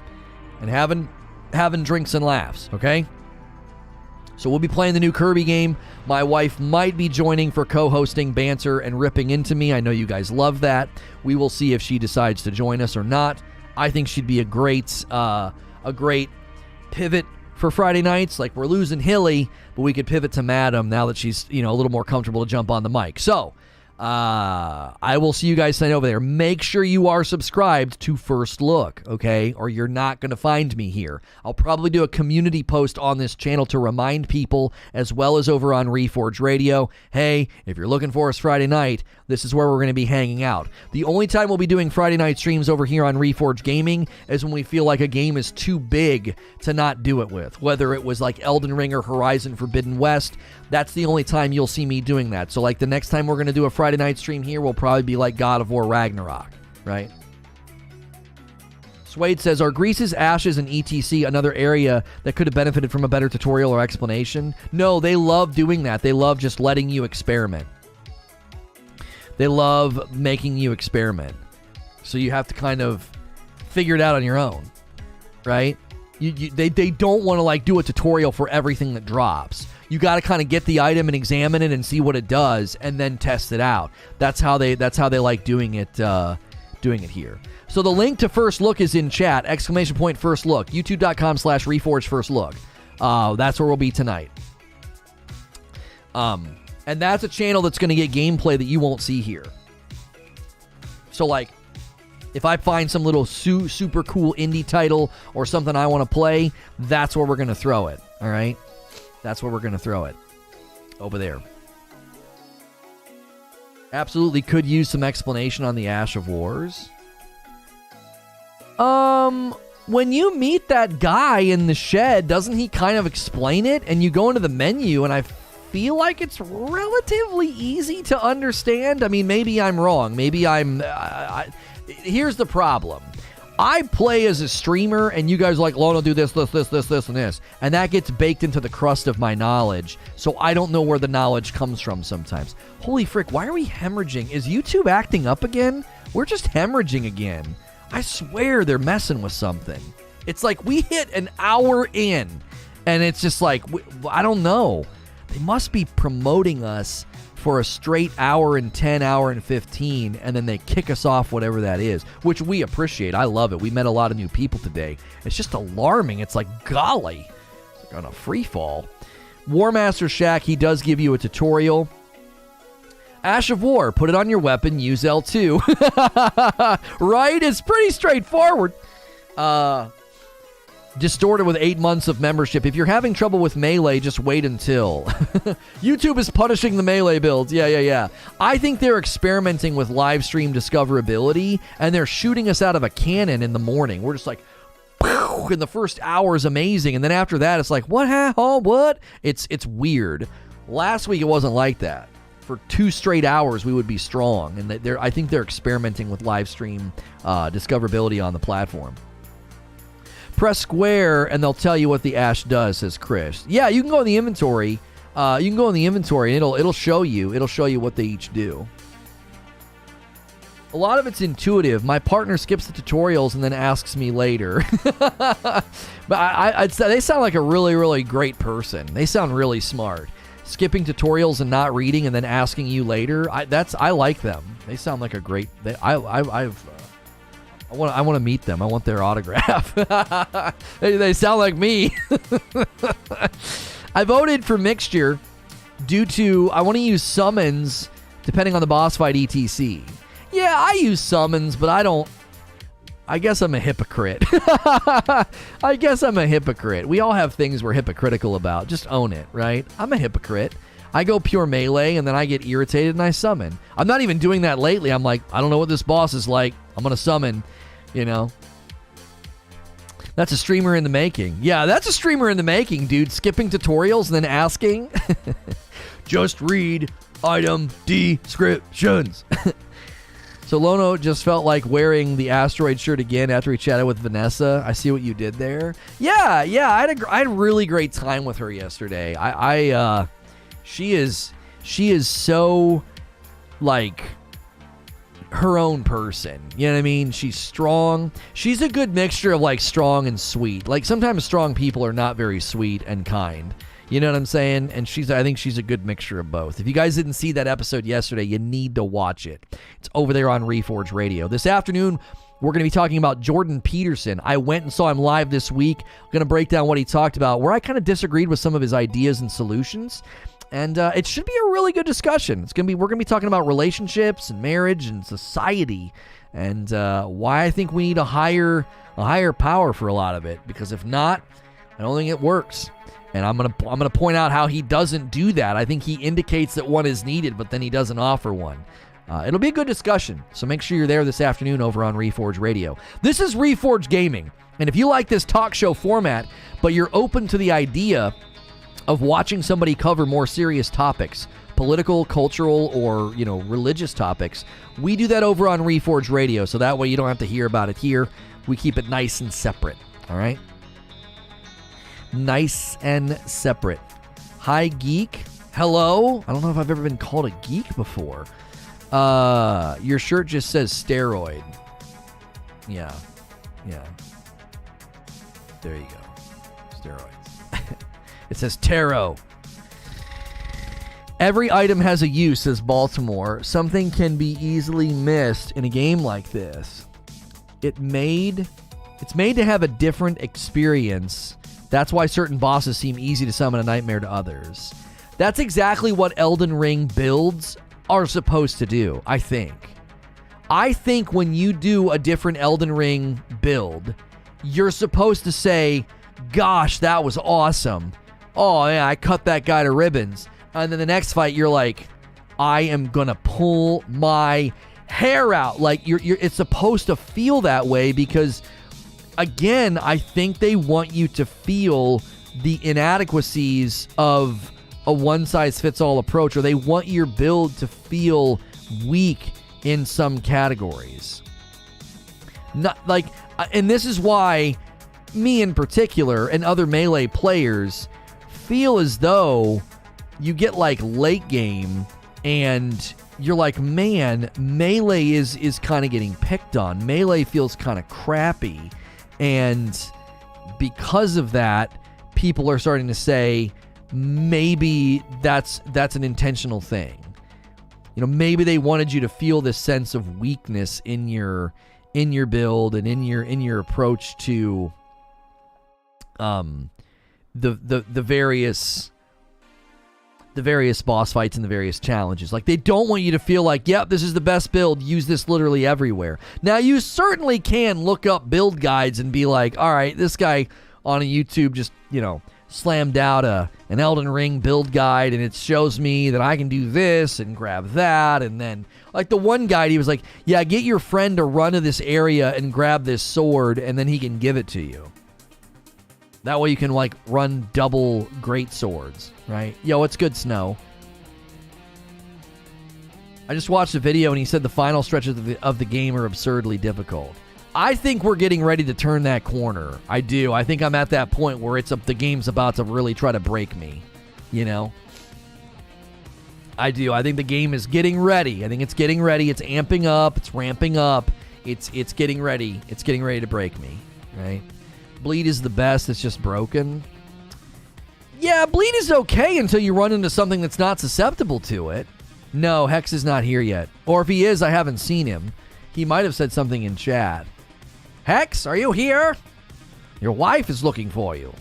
Speaker 1: and having drinks and laughs, okay? So we'll be playing the new Kirby game. My wife might be joining for co-hosting banter and ripping into me. I know you guys love that. We will see if she decides to join us or not. I think she'd be a great pivot for Friday nights. Like, we're losing Hilly, but we could pivot to Madam now that she's, a little more comfortable to jump on the mic. So I will see you guys tonight over there. Make sure you are subscribed to First Look, okay? Or you're not going to find me here. I'll probably do a community post on this channel to remind people, as well as over on Reforge Radio. Hey, if you're looking for us Friday night, this is where we're going to be hanging out. The only time we'll be doing Friday night streams over here on Reforge Gaming is when we feel like a game is too big to not do it with. Whether it was like Elden Ring or Horizon Forbidden West, that's the only time you'll see me doing that. So like the next time we're going to do a Friday night stream here will probably be like God of War Ragnarok, right? Suede says, are Grease's ashes and ETC another area that could have benefited from a better tutorial or explanation? No, they love doing that. They love just letting you experiment. They love making you experiment. So you have to kind of figure it out on your own, right? They don't want to like do a tutorial for everything that drops. You got to kind of get the item and examine it and see what it does, and then test it out. That's how they like doing it here. So the link to First Look is in chat. ! First Look. YouTube.com/Reforge First Look. That's where we'll be tonight. And that's a channel that's going to get gameplay that you won't see here. So like, if I find some little super cool indie title or something I want to play, that's where we're going to throw it. All right. That's where we're going to throw it. Over there. Absolutely could use some explanation on the Ash of Wars. When you meet that guy in the shed, doesn't he kind of explain it? And you go into the menu, and I feel like it's relatively easy to understand. I mean, maybe I'm wrong. Maybe here's the problem. I play as a streamer, and you guys are like, Lono, do this, and this. And that gets baked into the crust of my knowledge, so I don't know where the knowledge comes from sometimes. Holy frick, why are we hemorrhaging? Is YouTube acting up again? We're just hemorrhaging again. I swear they're messing with something. It's like we hit an hour in, and it's just like, I don't know. They must be promoting us for a straight hour and 10, hour and 15, and then they kick us off whatever that is, which we appreciate. I love it. We met a lot of new people today. It's just alarming. It's like, golly, it's like on a free fall. War Master Shack, he does give you a tutorial. Ash of War, put it on your weapon, use L2. Right? It's pretty straightforward. Distorted with 8 months of membership. If you're having trouble with Melee, just wait until. YouTube is punishing the Melee builds. Yeah. I think they're experimenting with live stream discoverability, and they're shooting us out of a cannon in the morning. We're just like, pow, and the first hour is amazing, and then after that, it's like, what? It's weird. Last week, it wasn't like that. For 2 straight hours, we would be strong, and I think they're experimenting with live stream discoverability on the platform. Press square, and they'll tell you what the Ash does, says Chris. Yeah, you can go in the inventory. And it'll show you. It'll show you what they each do. A lot of it's intuitive. My partner skips the tutorials and then asks me later. But they sound like a really, really great person. They sound really smart. Skipping tutorials and not reading and then asking you later. I like them. They sound like a great. I want to meet them. I want their autograph. They sound like me. I voted for Mixture due to I want to use summons depending on the boss fight etc. Yeah, I use summons, but I don't. I guess I'm a hypocrite. We all have things we're hypocritical about. Just own it, right? I'm a hypocrite. I go pure melee, and then I get irritated, and I summon. I'm not even doing that lately. I'm like, I don't know what this boss is like. I'm going to summon, That's a streamer in the making. Yeah, that's a streamer in the making, dude. Skipping tutorials and then asking. Just read item descriptions. So Lono just felt like wearing the asteroid shirt again after he chatted with Vanessa. I see what you did there. Yeah. I had a really great time with her yesterday. She is so like her own person. You know what I mean? She's strong. She's a good mixture of like strong and sweet. Like sometimes strong people are not very sweet and kind. You know what I'm saying? And I think she's a good mixture of both. If you guys didn't see that episode yesterday, you need to watch it. It's over there on Reforge Radio. This afternoon, we're going to be talking about Jordan Peterson. I went and saw him live this week. I'm going to break down what he talked about, where I kind of disagreed with some of his ideas and solutions. And it should be a really good discussion. We're going to be talking about relationships and marriage and society, and why I think we need a higher power for a lot of it. Because if not, I don't think it works. And I'm gonna point out how he doesn't do that. I think he indicates that one is needed, but then he doesn't offer one. It'll be a good discussion, so make sure you're there this afternoon over on Reforge Radio. This is Reforge Gaming, and if you like this talk show format, but you're open to the idea of watching somebody cover more serious topics, political, cultural, or religious topics, we do that over on Reforge Radio, so that way you don't have to hear about it here. We keep it nice and separate, all right? Nice and separate. Hi, geek. Hello. I don't know if I've ever been called a geek before. Your shirt just says steroid. Yeah. There you go. Steroids. It says tarot. Every item has a use, says Baltimore. Something can be easily missed in a game like this. It's made to have a different experience. That's why certain bosses seem easy to summon a nightmare to others. That's exactly what Elden Ring builds are supposed to do, I think. I think when you do a different Elden Ring build, you're supposed to say, gosh, that was awesome. Oh, yeah, I cut that guy to ribbons. And then the next fight, you're like, I am going to pull my hair out. Like, it's supposed to feel that way because... Again, I think they want you to feel the inadequacies of a one-size-fits-all approach, or they want your build to feel weak in some categories. Not like, and this is why me in particular and other Melee players feel as though you get like late game and you're like, man, Melee is kind of getting picked on. Melee feels kind of crappy. And because of that, people are starting to say maybe that's an intentional thing. Maybe they wanted you to feel this sense of weakness in your build and in your approach to the various boss fights and the various challenges. Like, they don't want you to feel like, yep, this is the best build, use this literally everywhere. Now, you certainly can look up build guides and be like, all right, this guy on a YouTube just, slammed out an Elden Ring build guide, and it shows me that I can do this and grab that. And then, like, the one guide, he was like, yeah, get your friend to run to this area and grab this sword, and then he can give it to you. That way you can, like, run double great swords, right? Yo, what's good, Snow? I just watched a video and he said the final stretches of the game are absurdly difficult. I think we're getting ready to turn that corner. I do. I think I'm at that point where the game's about to really try to break me, I do. I think the game is getting ready. I think it's getting ready. It's amping up. It's ramping up. It's getting ready. It's getting ready to break me, right? Bleed is the best. It's just broken. Yeah, Bleed is okay until you run into something that's not susceptible to it. No, Hex is not here yet. Or if he is, I haven't seen him. He might have said something in chat. Hex, are you here? Your wife is looking for you.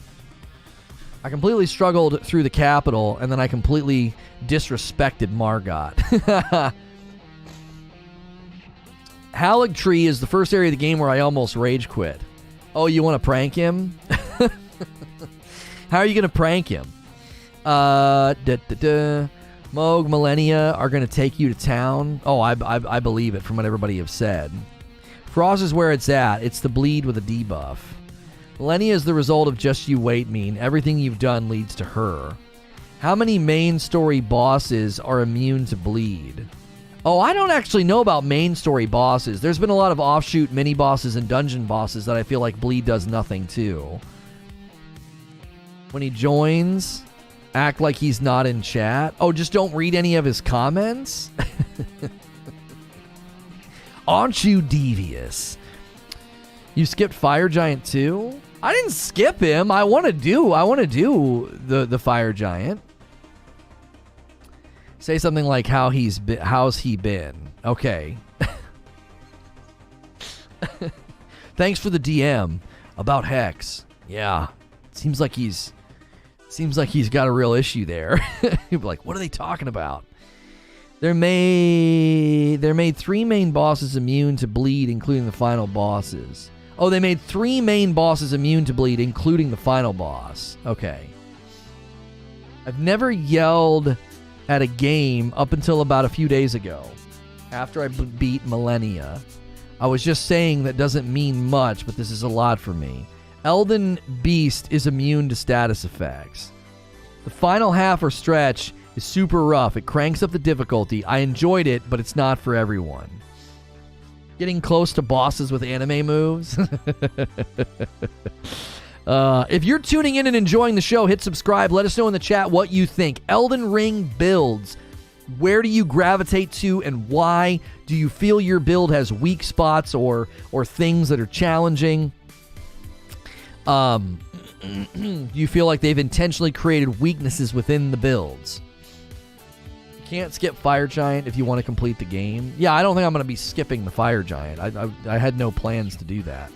Speaker 1: I completely struggled through the capital, and then I completely disrespected Margot. Haligtree is the first area of the game where I almost rage quit. Oh, you want to prank him? How are you going to prank him? Moog, Millennia are going to take you to town. Oh, I believe it from what everybody have said. Frost is where it's at. It's the bleed with a debuff. Millennia is the result of just you wait mean. Everything you've done leads to her. How many main story bosses are immune to bleed? Oh, I don't actually know about main story bosses. There's been a lot of offshoot mini bosses and dungeon bosses that I feel like bleed does nothing to. When he joins, act like he's not in chat. Oh, just don't read any of his comments? Aren't you devious? You skipped Fire Giant too? I didn't skip him. I want to do the fire giant. Say something like how's he been? Okay. Thanks for the DM about Hex. Yeah. Seems like he's got a real issue there. You'd be like, what are they talking about? They're made 3 main bosses immune to bleed, including the final bosses. Oh, they made 3 main bosses immune to bleed, including the final boss. Okay. I've never yelled at a game up until about a few days ago, after I beat Millennia. I was just saying that doesn't mean much, but this is a lot for me. Elden Beast is immune to status effects. The final half or stretch is super rough. It cranks up the difficulty. I enjoyed it, but it's not for everyone. Getting close to bosses with anime moves. If you're tuning in and enjoying the show, hit subscribe. Let us know in the chat what you think. Elden Ring builds. Where do you gravitate to and why? Do you feel your build has weak spots or things that are challenging? Do you feel like they've intentionally created weaknesses within the builds? You can't skip Fire Giant if you want to complete the game. Yeah, I don't think I'm going to be skipping the Fire Giant. I had no plans to do that.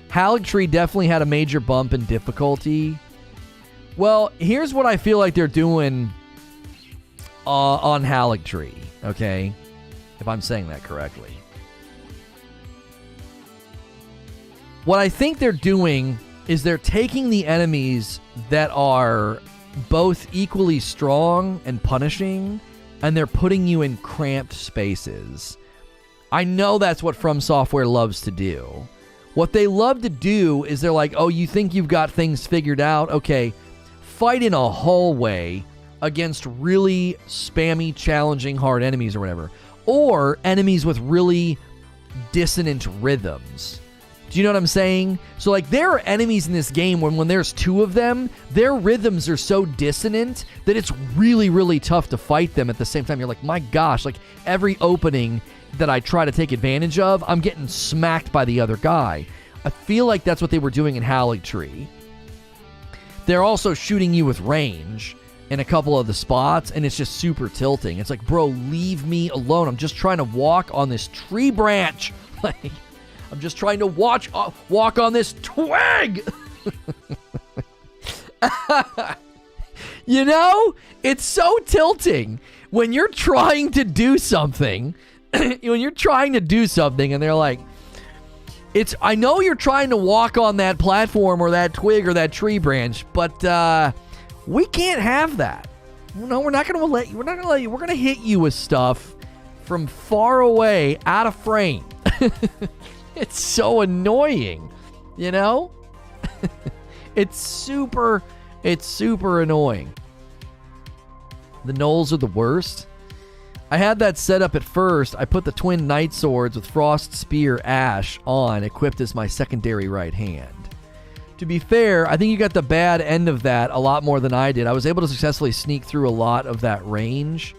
Speaker 1: Haligtree definitely had a major bump in difficulty. Well, here's what I feel like they're doing on Haligtree, okay? If I'm saying that correctly. What I think they're doing is they're taking the enemies that are both equally strong and punishing, and they're putting you in cramped spaces. I know that's what FromSoftware loves to do. What they love to do is they're like, oh, you think you've got things figured out? Okay, fight in a hallway against really spammy, challenging, hard enemies or whatever. Or enemies with really dissonant rhythms. Do you know what I'm saying? So, like, there are enemies in this game when there's 2 of them, their rhythms are so dissonant that it's really, really tough to fight them at the same time. You're like, my gosh, like, every opening that I try to take advantage of, I'm getting smacked by the other guy. I feel like that's what they were doing in Haligtree. They're also shooting you with range in a couple of the spots, and it's just super tilting. It's like, bro, leave me alone. I'm just trying to walk on this tree branch. Like, I'm just trying to walk on this twig. You know, it's so tilting when you're trying to do something. When you're trying to do something, and they're like, I know you're trying to walk on that platform or that twig or that tree branch, but we can't have that. No, we're not going to let you. We're not going to let you. We're going to hit you with stuff from far away, out of frame. It's so annoying, you know? It's super annoying. The gnolls are the worst. I had that set up at first. I put the twin knight swords with Frost Spear Ash on, equipped as my secondary right hand. To be fair, I think you got the bad end of that a lot more than I did. I was able to successfully sneak through a lot of that range.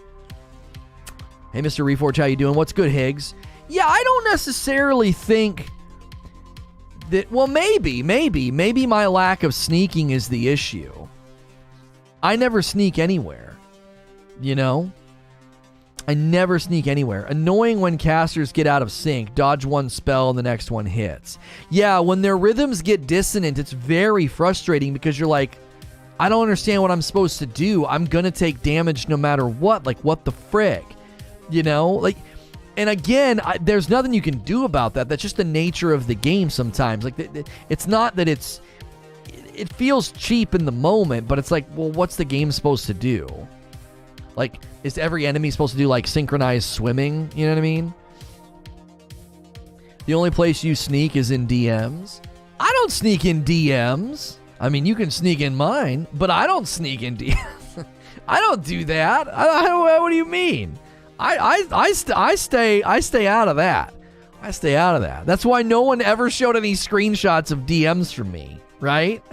Speaker 1: Hey, Mr. Reforge, how you doing? What's good, Higgs? Yeah, I don't necessarily think that... Well, maybe my lack of sneaking is the issue. I never sneak anywhere, you know? I never sneak anywhere. Annoying when casters get out of sync, dodge one spell and the next one hits. Yeah, when their rhythms get dissonant, it's very frustrating because you're like, I don't understand what I'm supposed to do. I'm gonna take damage no matter what. Like, what the frick? You know? Like, and again, there's nothing you can do about that. That's just the nature of the game sometimes. Like, it's not that it feels cheap in the moment, but it's like, well, what's the game supposed to do? Like, is every enemy supposed to do, like, synchronized swimming? You know what I mean? The only place you sneak is in DMs. I don't sneak in DMs. I mean, you can sneak in mine, but I don't sneak in DMs. I don't do that. What do you mean? I stay out of that. I stay out of that. That's why no one ever showed any screenshots of DMs from me, right?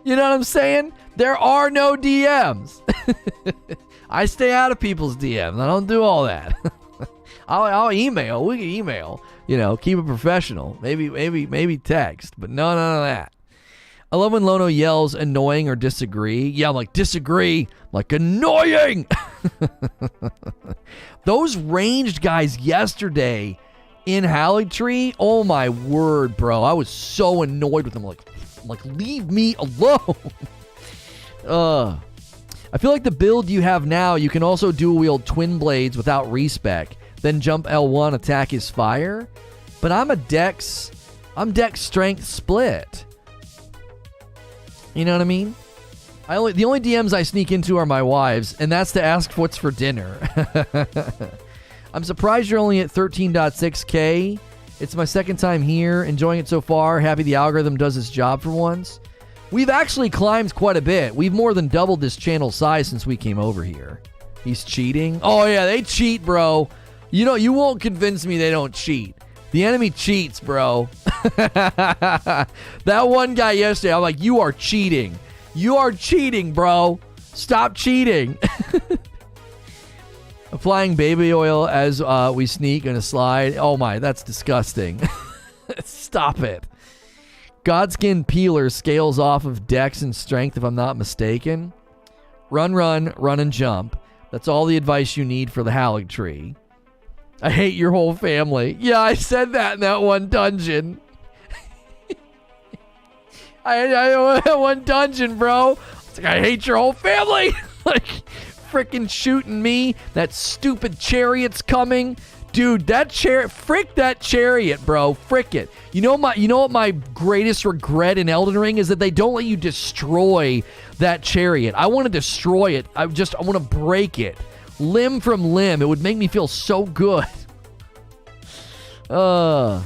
Speaker 1: You know what I'm saying? There are no DMs. I stay out of people's DMs. I don't do all that. I'll email. We can email. keep it professional. Maybe text, but none of that. I love when Lono yells annoying or disagree. Yeah, I'm like, disagree. I'm like, annoying. Those ranged guys yesterday in Haligtree, oh my word, bro. I was so annoyed with them. Like, leave me alone. I feel like the build you have now, you can also dual wield twin blades without respec, then jump L1, attack his fire. But I'm dex strength split. You know what I mean? The only DMs I sneak into are my wives, and that's to ask what's for dinner. I'm surprised you're only at 13.6K. It's my second time here, enjoying it so far. Happy the algorithm does its job for once. We've actually climbed quite a bit. We've more than doubled this channel size since we came over here. He's cheating. Oh yeah, they cheat, bro. You won't convince me they don't cheat. The enemy cheats, bro. That one guy yesterday, I'm like, you are cheating. You are cheating, bro. Stop cheating. Applying baby oil as we sneak in a slide. Oh my, that's disgusting. Stop it. Godskin Peeler scales off of dex and strength if I'm not mistaken. Run, and jump. That's all the advice you need for the Haligtree. I hate your whole family. Yeah, I said that in that one dungeon. I one dungeon, bro. It's like, I hate your whole family. Like, freaking shooting me. That stupid chariot's coming. Dude, that chariot, frick that chariot, bro. Frick it. You know what my greatest regret in Elden Ring is? That they don't let you destroy that chariot. I want to destroy it. I want to break it. Limb from limb. It would make me feel so good. My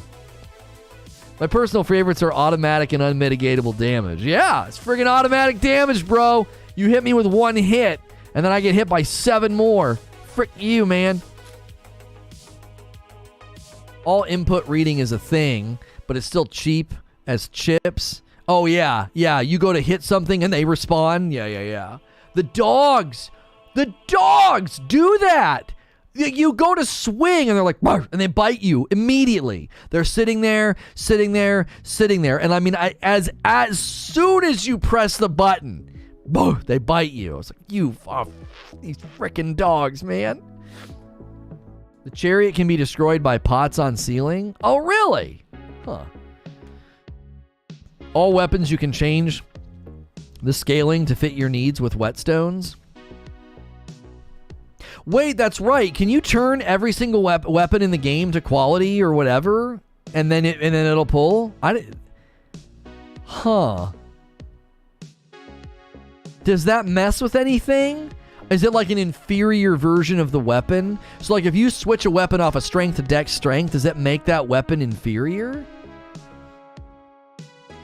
Speaker 1: personal favorites are automatic and unmitigatable damage. Yeah, it's friggin' automatic damage, bro. You hit me with one hit, and then I get hit by 7 more. Frick you, man. All input reading is a thing, but it's still cheap as chips. Oh, yeah. Yeah, you go to hit something and they respond. Yeah. The dogs do that. You go to swing and they're like, "Barf," and they bite you immediately. They're sitting there. And I mean, as soon as you press the button, boom, they bite you. I was like, these freaking dogs, man. The chariot can be destroyed by pots on ceiling. Oh, really? Huh. All weapons you can change the scaling to fit your needs with whetstones. Wait, that's right. Can you turn every single weapon in the game to quality or whatever, and then it'll pull? Huh. Does that mess with anything? Is it like an inferior version of the weapon? So like if you switch a weapon off of strength to dex strength, does that make that weapon inferior?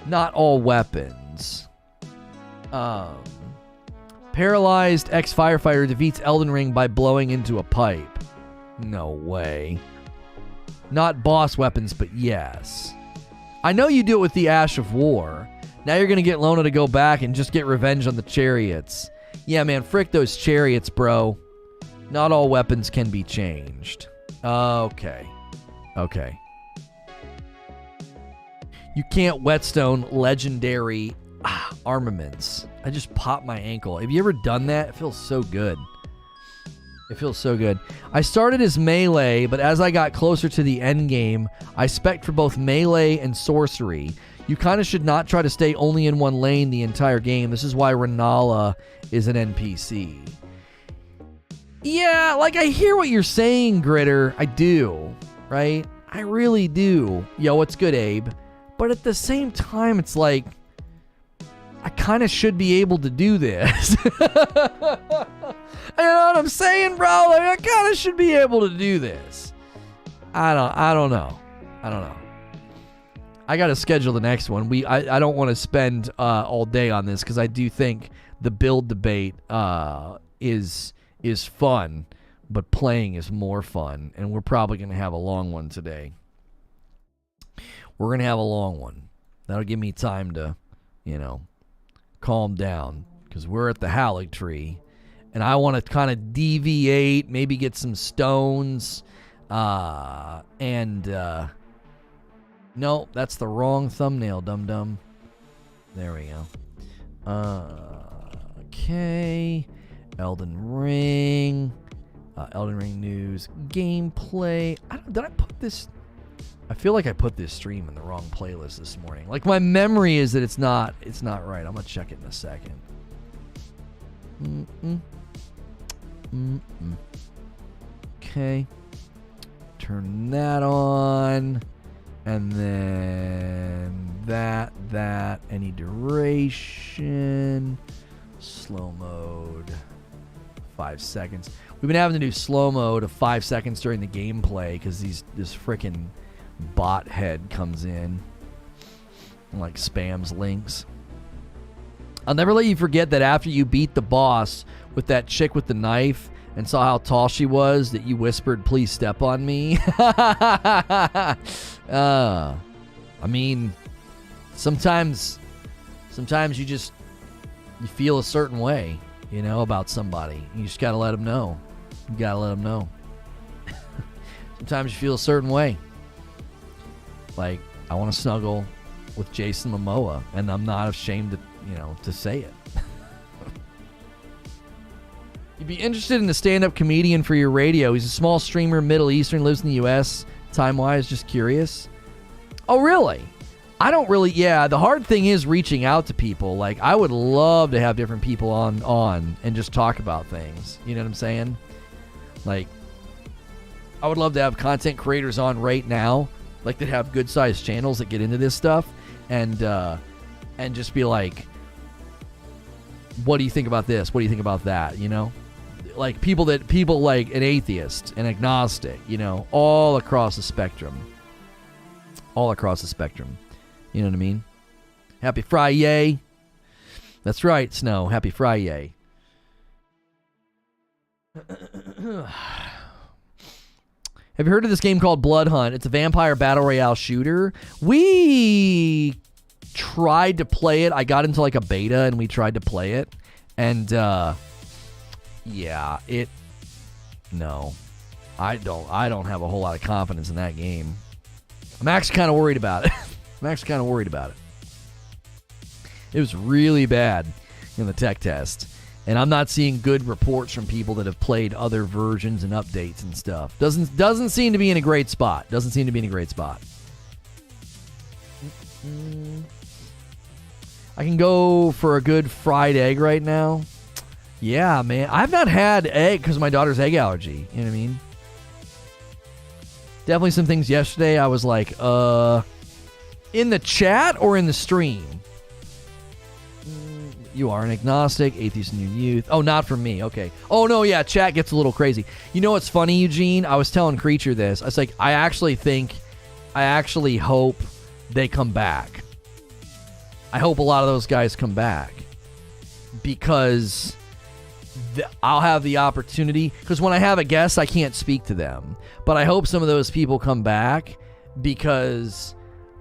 Speaker 1: Not all weapons. Paralyzed ex-firefighter defeats Elden Ring by blowing into a pipe. No way. Not boss weapons, but yes. I know you do it with the Ash of War. Now you're going to get Lono to go back and just get revenge on the chariots. Yeah, man, frick those chariots, bro. Not all weapons can be changed. Okay. You can't whetstone legendary armaments. I just popped my ankle. Have you ever done that? It feels so good. I started as melee, but as I got closer to the end game, I spec'd for both melee and sorcery. You kind of should not try to stay only in one lane the entire game. This is why Renala is an NPC. Yeah, like I hear what you're saying, Gritter. I do, right? I really do. Yo, what's good, Abe? But at the same time, it's like, I kind of should be able to do this. You know what I'm saying, bro? Like, I kind of should be able to do this. I don't know. I got to schedule the next one. I don't want to spend all day on this because I do think the build debate is fun, but playing is more fun, and we're probably going to have a long one today. We're going to have a long one. That'll give me time to, calm down because we're at the Haligtree, and I want to kind of deviate, maybe get some stones, and No, that's the wrong thumbnail, dum-dum. There we go. Okay. Elden Ring. Elden Ring news. Gameplay. Did I put this... I feel like I put this stream in the wrong playlist this morning. Like, my memory is that it's not right. I'm going to check it in a second. Okay. Turn that on. And then that. Any duration. Slow mode. 5 seconds. We've been having to do slow mode of 5 seconds during the gameplay because this freaking bot head comes in and like spams links. I'll never let you forget that after you beat the boss with that chick with the knife and saw how tall she was, that you whispered, "Please step on me." I mean, sometimes you feel a certain way, you know, about somebody. You just gotta let them know. You gotta let them know. Sometimes you feel a certain way. Like, I want to snuggle with Jason Momoa, and I'm not ashamed to say it. You'd be interested in a stand-up comedian for your radio. He's a small streamer, Middle Eastern, lives in the U.S. Time-wise, just curious. Oh, really? I don't really... Yeah, the hard thing is reaching out to people. Like, I would love to have different people on and just talk about things. You know what I'm saying? Like, I would love to have content creators on right now, like, that have good-sized channels that get into this stuff, and just be like, what do you think about this? What do you think about that? You know? Like, people like an atheist, an agnostic, you know, all across the spectrum. All across the spectrum. You know what I mean? Happy Friday. That's right, Snow. Happy Friday. Have you heard of this game called Blood Hunt? It's a vampire battle royale shooter. We tried to play it. I got into like a beta and we tried to play it. And yeah, no. I don't have a whole lot of confidence in that game. I'm actually kind of worried about it. It was really bad in the tech test. And I'm not seeing good reports from people that have played other versions and updates and stuff. Doesn't seem to be in a great spot. I can go for a good fried egg right now. Yeah, man. I've not had egg because of my daughter's egg allergy. You know what I mean? Definitely some things yesterday I was like, in the chat or in the stream? You are an agnostic, atheist in your youth. Oh, not for me. Okay. Oh, no, yeah, chat gets a little crazy. You know what's funny, Eugene? I was telling Creature this. I was like, I actually hope they come back. I hope a lot of those guys come back. Because I'll have the opportunity. Because when I have a guest, I can't speak to them. But I hope some of those people come back because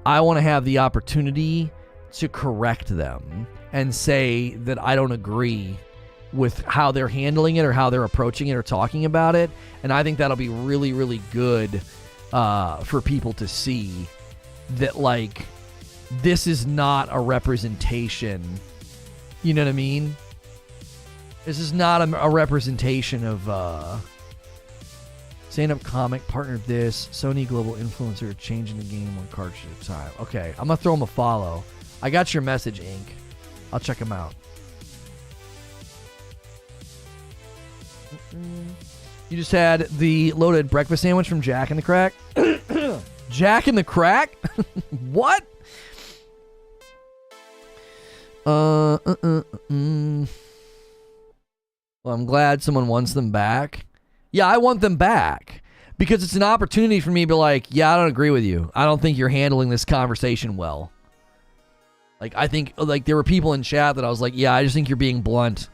Speaker 1: I want to have the opportunity to correct them and say that I don't agree with how they're handling it or how they're approaching it or talking about it. And I think that'll be really, really good for people to see that, like, this is not a representation. You know what I mean? This is not a representation of stand-up comic, partnered this, Sony global influencer, changing the game one cartridge at a time. Okay, I'm going to throw him a follow. I got your message, Ink. I'll check him out. You just had the loaded breakfast sandwich from Jack in the Crack? Jack in the Crack? What? Well, I'm glad someone wants them back. Yeah, I want them back. Because it's an opportunity for me to be like, yeah, I don't agree with you. I don't think you're handling this conversation well. Like, I think, like, there were people in chat that I was like, yeah, I just think you're being blunt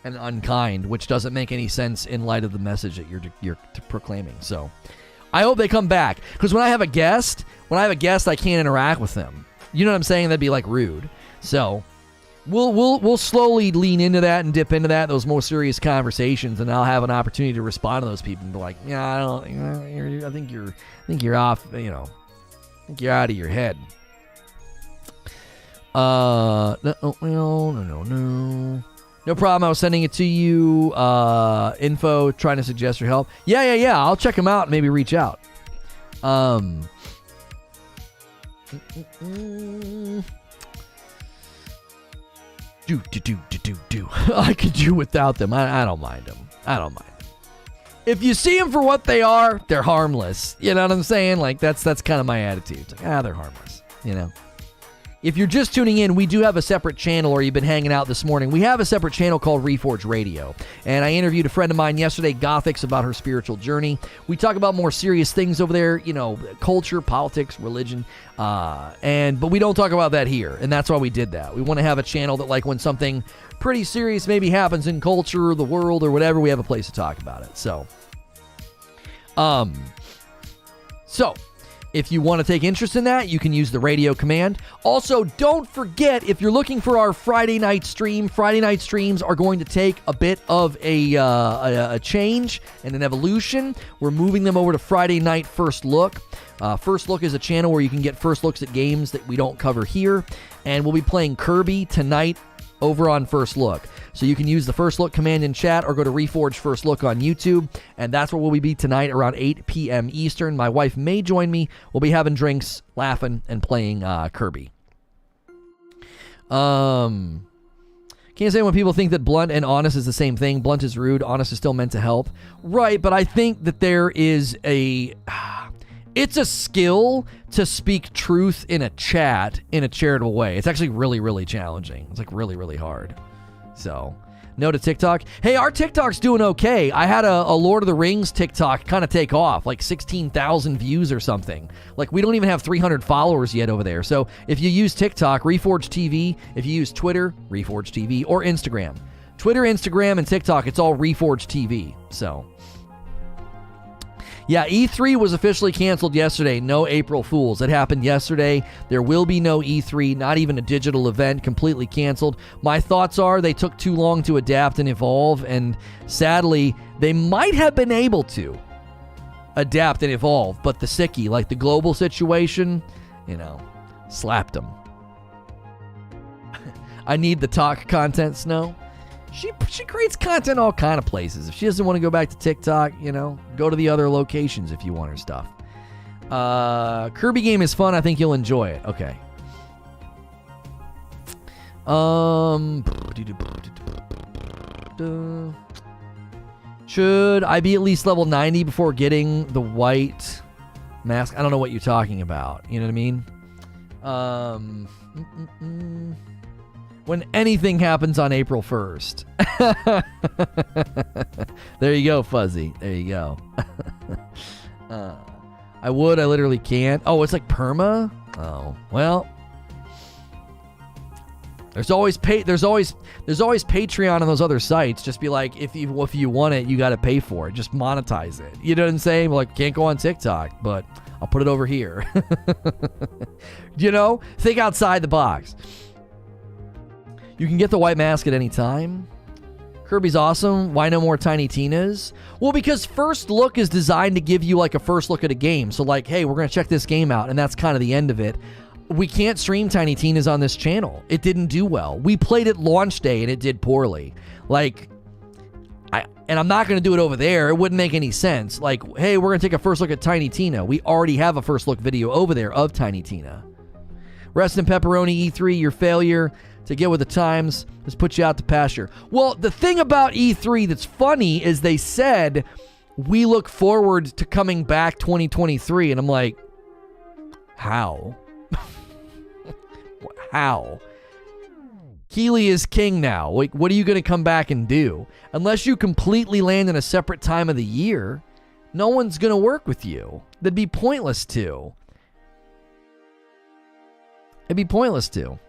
Speaker 1: and unkind, which doesn't make any sense in light of the message that you're proclaiming. So, I hope they come back. Because when I have a guest, I can't interact with them. You know what I'm saying? That'd be, like, rude. So, we'll slowly lean into that and dip into that, those more serious conversations, and I'll have an opportunity to respond to those people and be like, yeah, I think you're off, you know. think you're out of your head. No. No problem. I was sending it to you. Info, trying to suggest your help. Yeah. I'll check them out and maybe reach out. I could do without them. I don't mind them. If you see them for what they are, they're harmless. You know what I'm saying? Like, that's kind of my attitude. It's like, they're harmless, you know? If you're just tuning in, we do have a separate channel, or you've been hanging out this morning. We have a separate channel called Reforge Radio. And I interviewed a friend of mine yesterday, Gothix, about her spiritual journey. We talk about more serious things over there, you know, culture, politics, religion. But we don't talk about that here. And that's why we did that. We want to have a channel that, like, when something pretty serious maybe happens in culture or the world or whatever, we have a place to talk about it. So if you want to take interest in that, you can use the radio command. Also, don't forget, if you're looking for our Friday night stream, Friday night streams are going to take a bit of a change and an evolution. We're moving them over to Friday night First Look. First Look is a channel where you can get first looks at games that we don't cover here. And we'll be playing Kirby tonight over on First Look. So you can use the First Look command in chat or go to Reforge First Look on YouTube. And that's where we'll be tonight around 8 p.m. Eastern. My wife may join me. We'll be having drinks, laughing, and playing Kirby. Can't say when people think that blunt and honest is the same thing. Blunt is rude. Honest is still meant to help. Right, but I think that there is it's a skill to speak truth in a chat in a charitable way. It's actually really, really challenging. It's like really, really hard. So, no to TikTok. Hey, our TikTok's doing okay. I had a Lord of the Rings TikTok kind of take off, like 16,000 views or something. Like, we don't even have 300 followers yet over there. So, if you use TikTok, Reforge TV. If you use Twitter, Reforge TV, or Instagram. Twitter, Instagram, and TikTok, it's all Reforge TV. So, yeah, E3 was officially canceled yesterday. No April Fools. It happened yesterday. There will be no E3, not even a digital event, completely canceled. My thoughts are they took too long to adapt and evolve, and sadly, they might have been able to adapt and evolve, but the sickie, like the global situation, slapped them. I need the talk content, Snow. She creates content all kind of places. If she doesn't want to go back to TikTok, go to the other locations if you want her stuff. Kirby game is fun. I think you'll enjoy it. Okay. Should I be at least level 90 before getting the white mask? I don't know what you're talking about. You know what I mean? When anything happens on April 1st. There you go, Fuzzy. There you go. I literally can't. Oh, it's like perma? Oh, well. There's always Patreon on those other sites. Just be like, if you want it, you got to pay for it. Just monetize it. You know what I'm saying? Like, can't go on TikTok, but I'll put it over here. Think outside the box. You can get the white mask at any time. Kirby's awesome. Why no more Tiny Tinas? Well, because First Look is designed to give you like a first look at a game. So like, hey, we're going to check this game out, and that's kind of the end of it. We can't stream Tiny Tinas on this channel. It didn't do well. We played it launch day, and it did poorly. Like, I'm not going to do it over there. It wouldn't make any sense. Like, hey, we're going to take a first look at Tiny Tina. We already have a first look video over there of Tiny Tina. Rest in pepperoni, E3, your failure to get with the times has put you out to pasture. Well, the thing about E3 that's funny is they said, we look forward to coming back 2023. And I'm like, how? How? Keeley is king now. Like, what are you going to come back and do? Unless you completely land in a separate time of the year, no one's going to work with you. That'd be pointless to. It'd be pointless to.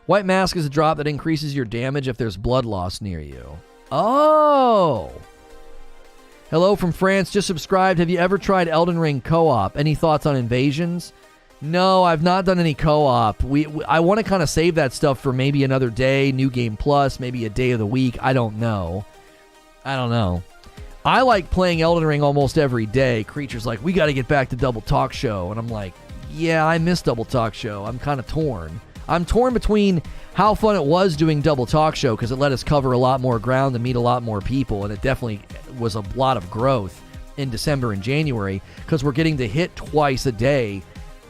Speaker 1: White mask is a drop that increases your damage if there's blood loss near you. Oh! Hello from France, just subscribed. Have you ever tried Elden Ring co-op? Any thoughts on invasions? No, I've not done any co-op. I want to kind of save that stuff for maybe another day, New Game Plus, maybe a day of the week. I don't know. I like playing Elden Ring almost every day. Creature's like, we got to get back to Double Talk Show. And I'm like, yeah, I miss Double Talk Show. I'm kind of torn. I'm torn between how fun it was doing Double Talk Show because it let us cover a lot more ground and meet a lot more people. And it definitely was a lot of growth in December and January because we're getting to hit twice a day.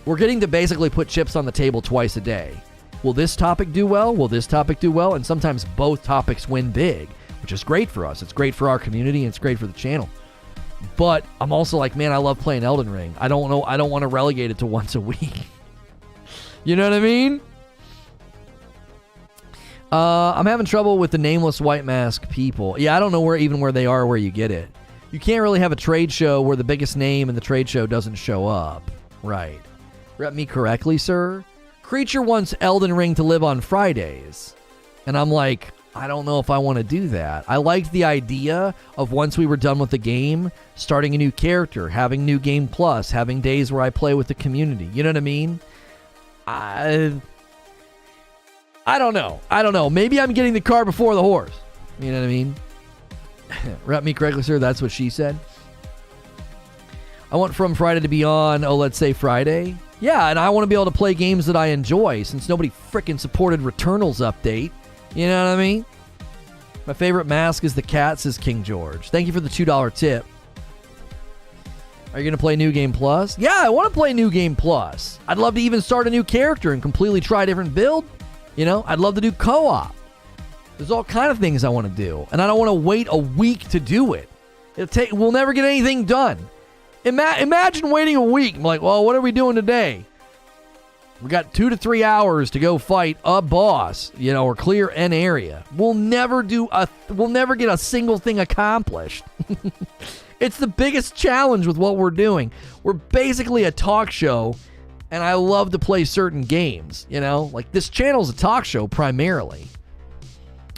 Speaker 1: We're getting to basically put chips on the table twice a day. Will this topic do well? Will this topic do well? And sometimes both topics win big, which is great for us. It's great for our community, and it's great for the channel. But I'm also like, man, I love playing Elden Ring. I don't want to relegate it to once a week. You know what I mean? I'm having trouble with the nameless white mask people. Yeah, I don't know where they are or where you get it. You can't really have a trade show where the biggest name in the trade show doesn't show up. Right. Rep me correctly, sir? Creature wants Elden Ring to live on Fridays. And I'm like, I don't know if I want to do that. I liked the idea of once we were done with the game, starting a new character, having New Game Plus, having days where I play with the community. You know what I mean? I don't know. Maybe I'm getting the cart before the horse. You know what I mean? Rep me correctly, sir. That's what she said. I want From Friday to be on, let's say Friday. Yeah, and I want to be able to play games that I enjoy since nobody frickin' supported Returnal's update. You know what I mean? My favorite mask is the cat, says King George. Thank you for the $2 tip. Are you going to play New Game Plus? Yeah, I want to play New Game Plus. I'd love to even start a new character and completely try a different build. You know, I'd love to do co-op. There's all kind of things I want to do. And I don't want to wait a week to do it. We'll never get anything done. Imagine waiting a week. I'm like, well, what are we doing today? We got 2 to 3 hours to go fight a boss, or clear an area. We'll never get a single thing accomplished. It's the biggest challenge with what we're doing. We're basically a talk show, and I love to play certain games, Like, this channel's a talk show primarily.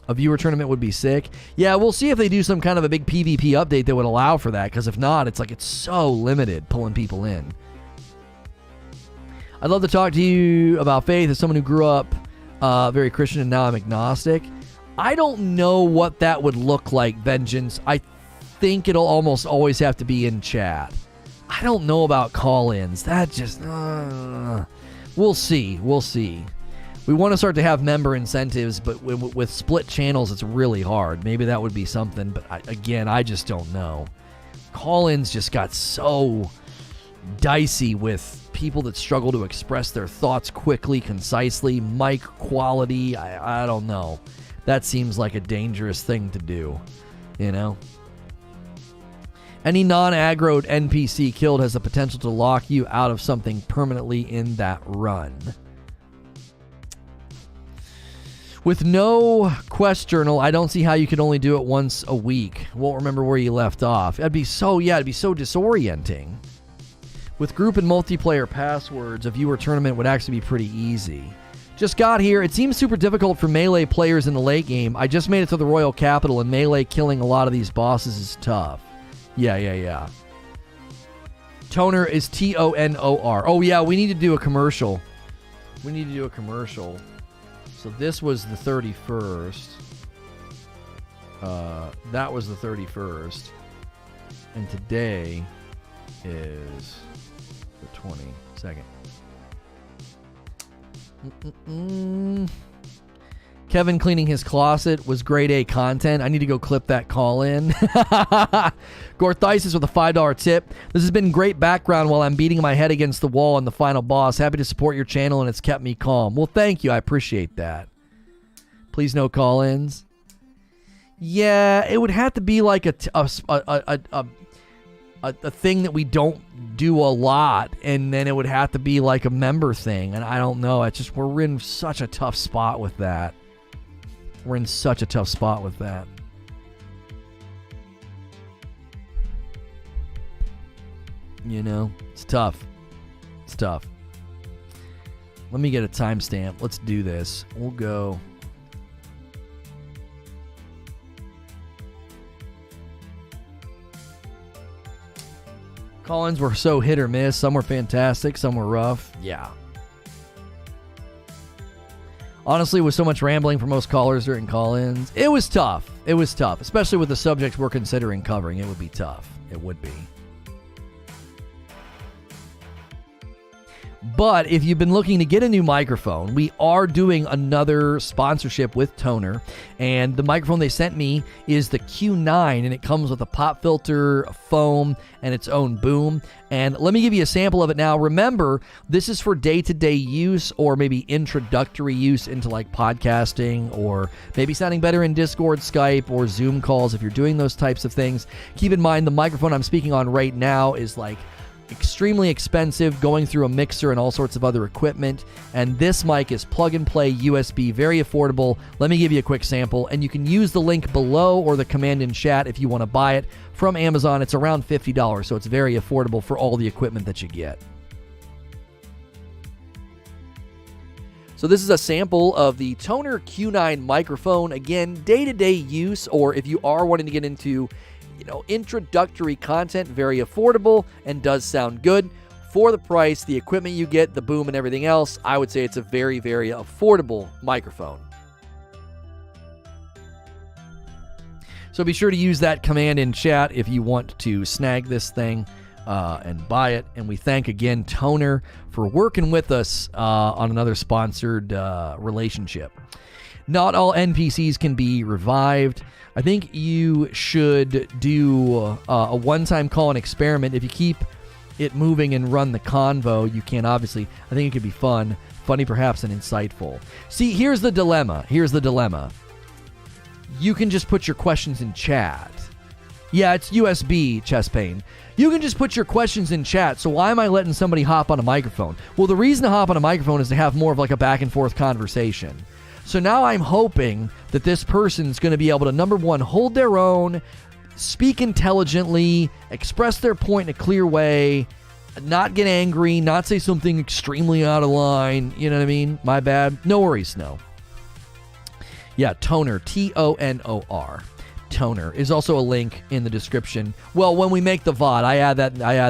Speaker 1: A viewer tournament would be sick. Yeah, we'll see if they do some kind of a big PvP update that would allow for that, because if not, it's so limited pulling people in. I'd love to talk to you about faith as someone who grew up very Christian and now I'm agnostic. I don't know what that would look like, Vengeance. I think it'll almost always have to be in chat. I don't know about call-ins. That just... We'll see. We want to start to have member incentives, but with split channels, it's really hard. Maybe that would be something, but I just don't know. Call-ins just got so dicey with people that struggle to express their thoughts quickly, concisely, mic quality. I don't know. That seems like a dangerous thing to do, Any non-aggroed NPC killed has the potential to lock you out of something permanently in that run. With no quest journal, I don't see how you could only do it once a week. Won't remember where you left off. It'd be so disorienting. With group and multiplayer passwords, a viewer tournament would actually be pretty easy. Just got here. It seems super difficult for melee players in the late game. I just made it to the Royal Capital, and melee killing a lot of these bosses is tough. Yeah. Tonor is Tonor. Oh, yeah, we need to do a commercial. So this was the 31st. That was the 31st. And today is the 22nd. Kevin cleaning his closet was grade A content. I need to go clip that call in. Gorthisis with a $5 tip. This has been great background while I'm beating my head against the wall on the final boss. Happy to support your channel, and it's kept me calm. Well, thank you. I appreciate that. Please no call-ins. Yeah, it would have to be like a thing that we don't do a lot, and then it would have to be like a member thing, and I don't know. It's just we're in such a tough spot with that. It's tough. Let me get a timestamp. Let's do this. We'll go. Call-ins were so hit or miss. Some were fantastic, some were rough. Yeah. Honestly, with so much rambling for most callers during call-ins, it was tough. It was tough, especially with the subjects we're considering covering. It would be tough. It would be. But if you've been looking to get a new microphone, we are doing another sponsorship with Tonor. And the microphone they sent me is the Q9, and it comes with a pop filter, a foam, and its own boom. And let me give you a sample of it now. Remember, this is for day-to-day use or maybe introductory use into like podcasting or maybe sounding better in Discord, Skype, or Zoom calls if you're doing those types of things. Keep in mind, the microphone I'm speaking on right now is like extremely expensive, going through a mixer and all sorts of other equipment. And this mic is plug and play USB, very affordable. Let me give you a quick sample, and you can use the link below or the command in chat if you want to buy it from Amazon. It's around $50, so it's very affordable for all the equipment that you get. So this is a sample of the Tonor Q9 microphone. Again, day-to-day use, or if you are wanting to get into introductory content, very affordable and does sound good. For the price, the equipment you get, the boom and everything else, I would say it's a very, very affordable microphone. So be sure to use that command in chat if you want to snag this thing and buy it. And we thank again Tonor for working with us on another sponsored relationship. Not all NPCs can be revived. I think you should do a one-time call and experiment. If you keep it moving and run the convo, you can obviously. I think it could be fun, funny perhaps, and insightful. See, here's the dilemma. You can just put your questions in chat. Yeah, it's USB, chest pain. You can just put your questions in chat, so why am I letting somebody hop on a microphone? Well, the reason to hop on a microphone is to have more of like a back-and-forth conversation. So now I'm hoping that this person's going to be able to, number one, hold their own, speak intelligently, express their point in a clear way, not get angry, not say something extremely out of line. You know what I mean? My bad. No worries, no. Yeah, Tonor, Tonor. Tonor is also a link in the description. Well, when we make the VOD, I add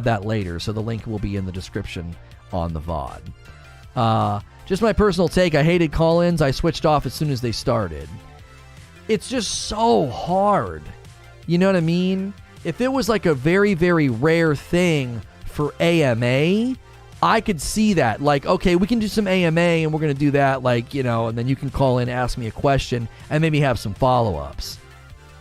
Speaker 1: that later, so the link will be in the description on the VOD. Just my personal take, I hated call-ins. I switched off as soon as they started. It's just so hard. You know what I mean? If it was like a very, very rare thing for AMA, I could see that. Like, okay, we can do some AMA and we're going to do that, and then you can call in, ask me a question, and maybe have some follow-ups.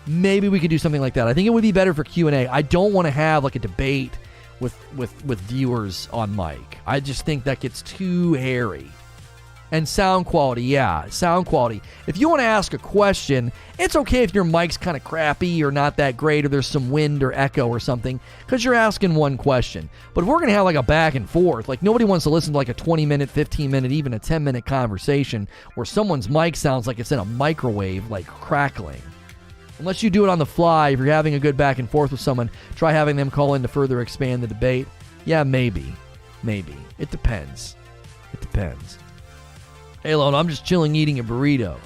Speaker 1: Maybe we could do something like that. I think it would be better for Q&A. I don't want to have like a debate with viewers on mic. I just think that gets too hairy. And sound quality, yeah, sound quality. If you want to ask a question, it's okay if your mic's kind of crappy or not that great or there's some wind or echo or something because you're asking one question. But if we're going to have like a back and forth, like nobody wants to listen to like a 20-minute, 15-minute, even a 10-minute conversation where someone's mic sounds like it's in a microwave, like crackling. Unless you do it on the fly, if you're having a good back and forth with someone, try having them call in to further expand the debate. Yeah, maybe. It depends. Hey, Lono, I'm just chilling eating a burrito.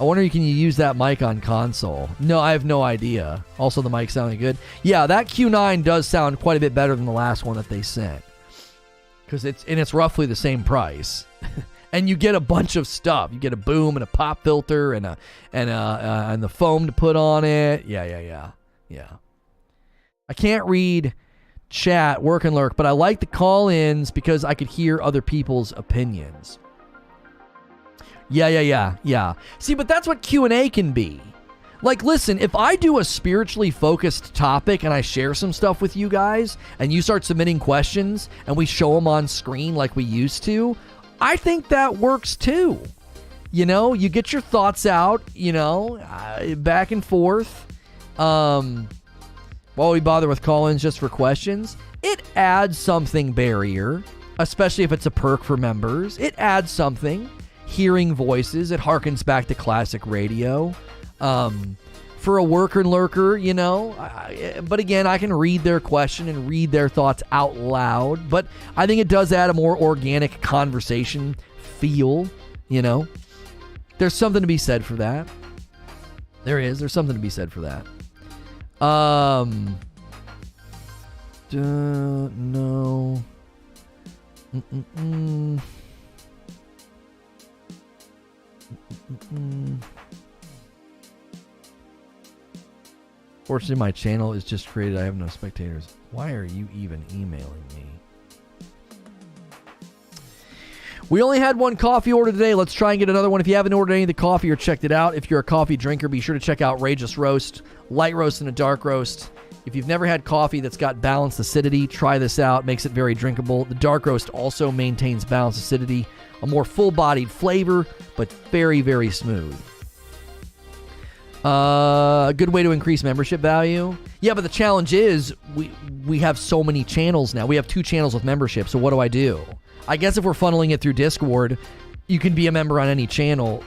Speaker 1: I wonder, can you use that mic on console? No, I have no idea. Also, the mic sounding good. Yeah, that Q9 does sound quite a bit better than the last one that they sent. Because it's roughly the same price. And you get a bunch of stuff. You get a boom and a pop filter and the foam to put on it. Yeah. I can't read chat, work and lurk, but I like the call-ins because I could hear other people's opinions. Yeah. See, but that's what Q&A can be. Like, listen, if I do a spiritually focused topic and I share some stuff with you guys and you start submitting questions and we show them on screen like we used to, I think that works too. You get your thoughts out, back and forth. While we bother with call-ins just for questions, it adds something barrier, especially if it's a perk for members. It adds something. Hearing voices, it harkens back to classic radio. For a worker and lurker, but again, I can read their question and read their thoughts out loud, but I think it does add a more organic conversation feel, There's something to be said for that. There's something to be said for that. No. Fortunately, my channel is just created. I have no spectators. Why are you even emailing me? We only had one coffee order today. Let's try and get another one. If you haven't ordered any of the coffee or checked it out, if you're a coffee drinker, be sure to check out Rageous Roast, light roast and a dark roast. If you've never had coffee that's got balanced acidity, try this out. Makes it very drinkable. The dark roast also maintains balanced acidity, a more full-bodied flavor, but very, very smooth. A good way to increase membership value. Yeah, but the challenge is we have so many channels now. We have 2 channels with membership, so what do I do? I guess if we're funneling it through Discord, you can be a member on any channel.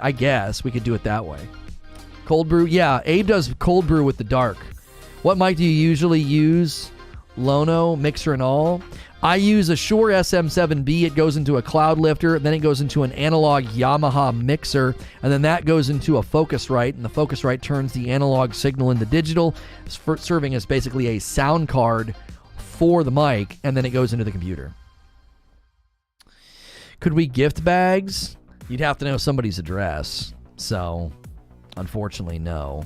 Speaker 1: I guess we could do it that way. Cold brew? Yeah, Abe does cold brew with the dark. What mic do you usually use? Lono, mixer and all? I use a Shure SM7B. It goes into a cloud lifter, then it goes into an analog Yamaha mixer, and then that goes into a Focusrite, and the Focusrite turns the analog signal into digital, serving as basically a sound card for the mic, and then it goes into the computer. Could we gift bags? You'd have to know somebody's address, so unfortunately, no.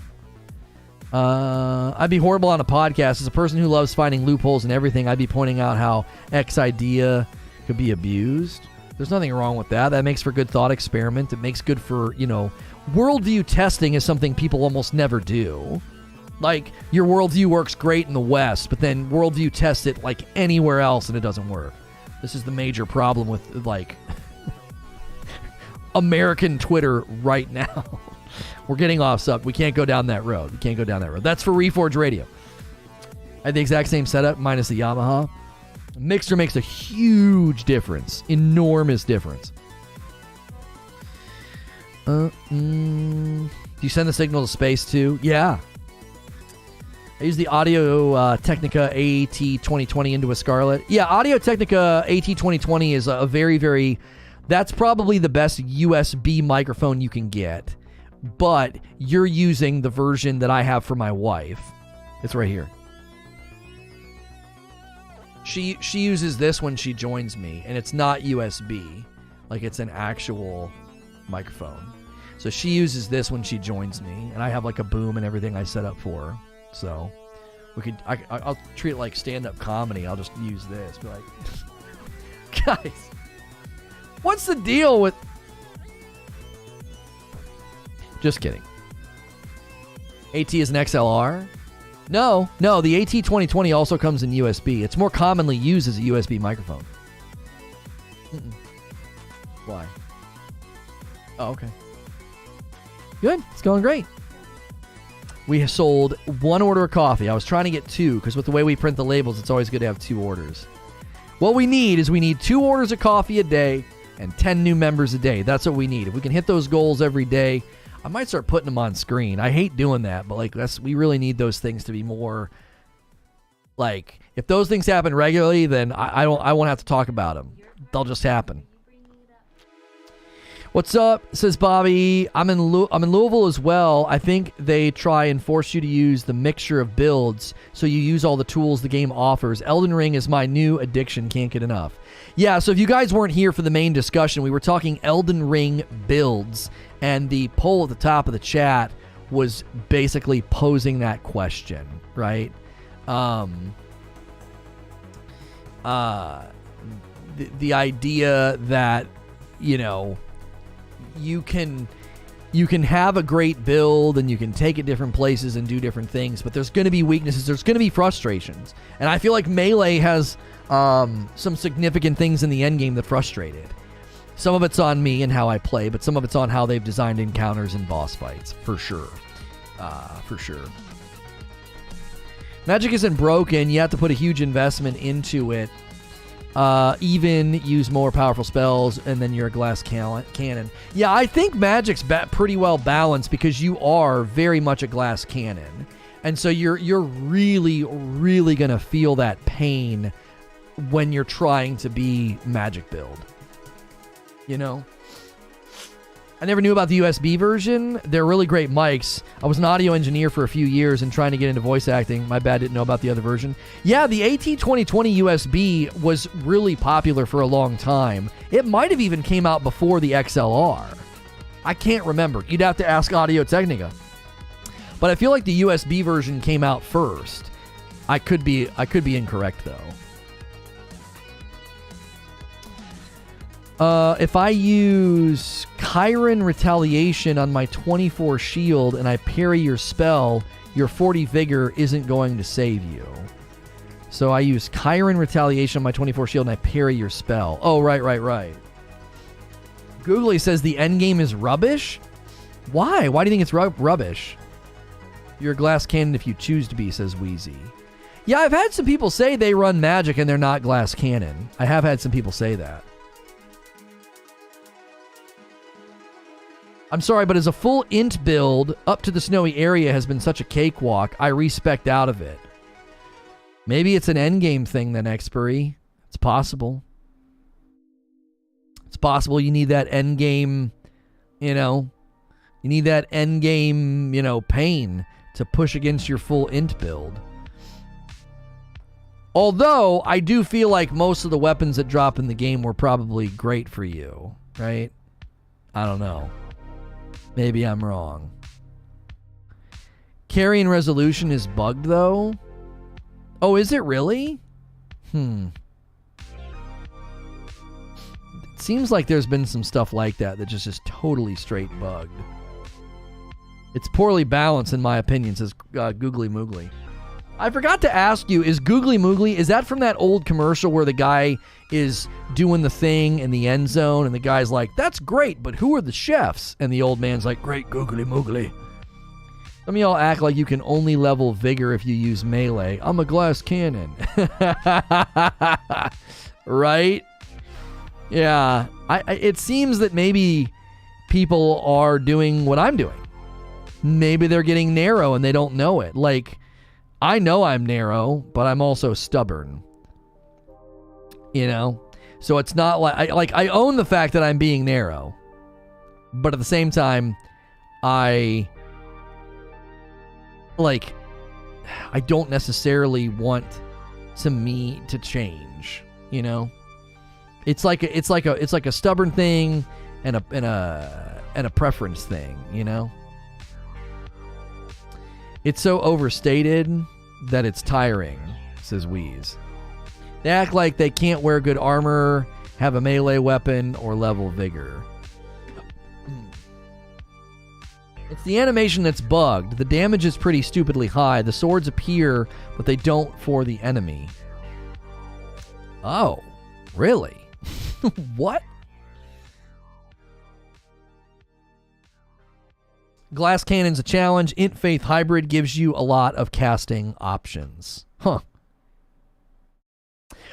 Speaker 1: I'd be horrible on a podcast. As a person who loves finding loopholes in everything, I'd be pointing out how X idea could be abused. There's nothing wrong with that. That makes for good thought experiment. It makes good for, worldview testing is something people almost never do. Like, your worldview works great in the West, but then worldview test it like anywhere else and it doesn't work. This is the major problem with, like, American Twitter right now. We're getting off sub. We can't go down that road. That's for Reforge Radio. I had the exact same setup, minus the Yamaha. Mixer makes a huge difference. Enormous difference. Do you send the signal to space too? Yeah. I use the Audio Technica AT 2020 into a Scarlett. Yeah, Audio Technica AT 2020 is a very, very... That's probably the best USB microphone you can get. But you're using the version that I have for my wife. It's right here. She uses this when she joins me, and it's not USB. Like, it's an actual microphone. So she uses this when she joins me, and I have like a boom and everything I set up for her. So I'll treat it like stand-up comedy. I'll just use this. Be like, guys, what's the deal with... Just kidding. AT is an XLR? No, the AT 2020 also comes in USB. It's more commonly used as a USB microphone. Why? Oh, okay. Good. It's going great. We have sold 1 order of coffee. I was trying to get 2 because with the way we print the labels, it's always good to have 2 orders. What we need is 2 orders of coffee a day and 10 new members a day. That's what we need. If we can hit those goals every day, I might start putting them on screen. I hate doing that, but we really need those things to be more like, if those things happen regularly, then I won't have to talk about them. They'll just happen. What's up? Says Bobby. I'm in Louisville as well. I think they try and force you to use the mixture of builds, so you use all the tools the game offers. Elden Ring is my new addiction. Can't get enough. Yeah, so if you guys weren't here for the main discussion, we were talking Elden Ring builds, and the poll at the top of the chat was basically posing that question, right? The idea that, you can have a great build and you can take it different places and do different things, but there's going to be weaknesses. There's going to be frustrations. And I feel like Melee has some significant things in the endgame that frustrated. Some of it's on me and how I play, but some of it's on how they've designed encounters and boss fights, for sure. Magic isn't broken. You have to put a huge investment into it. Even use more powerful spells, and then you're a glass cannon. Yeah, I think Magic's pretty well balanced because you are very much a glass cannon. And so you're really, really going to feel that pain when you're trying to be Magic build. I never knew about the USB version. They're really great mics. I was an audio engineer for a few years and trying to get into voice acting. My bad, didn't know about the other version. Yeah, the AT 2020 USB was really popular for a long time. It might have even came out before the XLR. I can't remember. You'd have to ask Audio Technica. But I feel like the USB version came out first. I could be incorrect though. If I use Chiron Retaliation on my 24 shield and I parry your spell, your 40 vigor isn't going to save you. So I use Chiron Retaliation on my 24 shield and I parry your spell. Oh, right. Googly says the endgame is rubbish? Why? Why do you think it's rubbish? You're a glass cannon if you choose to be, says Wheezy. Yeah, I've had some people say they run magic and they're not glass cannon. I have had some people say that. I'm sorry, but as a full int build, up to the snowy area has been such a cakewalk, I respect out of it. Maybe it's an endgame thing then, Expiry. It's possible. It's possible you need that endgame, you need that endgame, pain to push against your full int build. Although, I do feel like most of the weapons that drop in the game were probably great for you, right? I don't know. Maybe I'm wrong. Carrying resolution is bugged, though? Oh, is it really? It seems like there's been some stuff like that just is totally straight bugged. It's poorly balanced, in my opinion, says Googly Moogly. I forgot to ask you, is Googly Moogly, is that from that old commercial where the guy is doing the thing in the end zone and the guy's like, that's great, but who are the chefs? And the old man's like, great Googly Moogly. Some of y'all act like you can only level vigor if you use melee. I'm a glass cannon. Right? Yeah. It seems that maybe people are doing what I'm doing. Maybe they're getting narrow and they don't know it. Like, I know I'm narrow, but I'm also stubborn. So it's not like I own the fact that I'm being narrow, but at the same time, I don't necessarily want me to change. It's like a stubborn thing and a preference thing. It's so overstated that it's tiring, says Wheeze. They act like they can't wear good armor, have a melee weapon, or level vigor. It's the animation that's bugged. The damage is pretty stupidly high. The swords appear, but they don't for the enemy. Oh, really? What? Glass Cannon's a challenge. Int Faith Hybrid gives you a lot of casting options. Huh.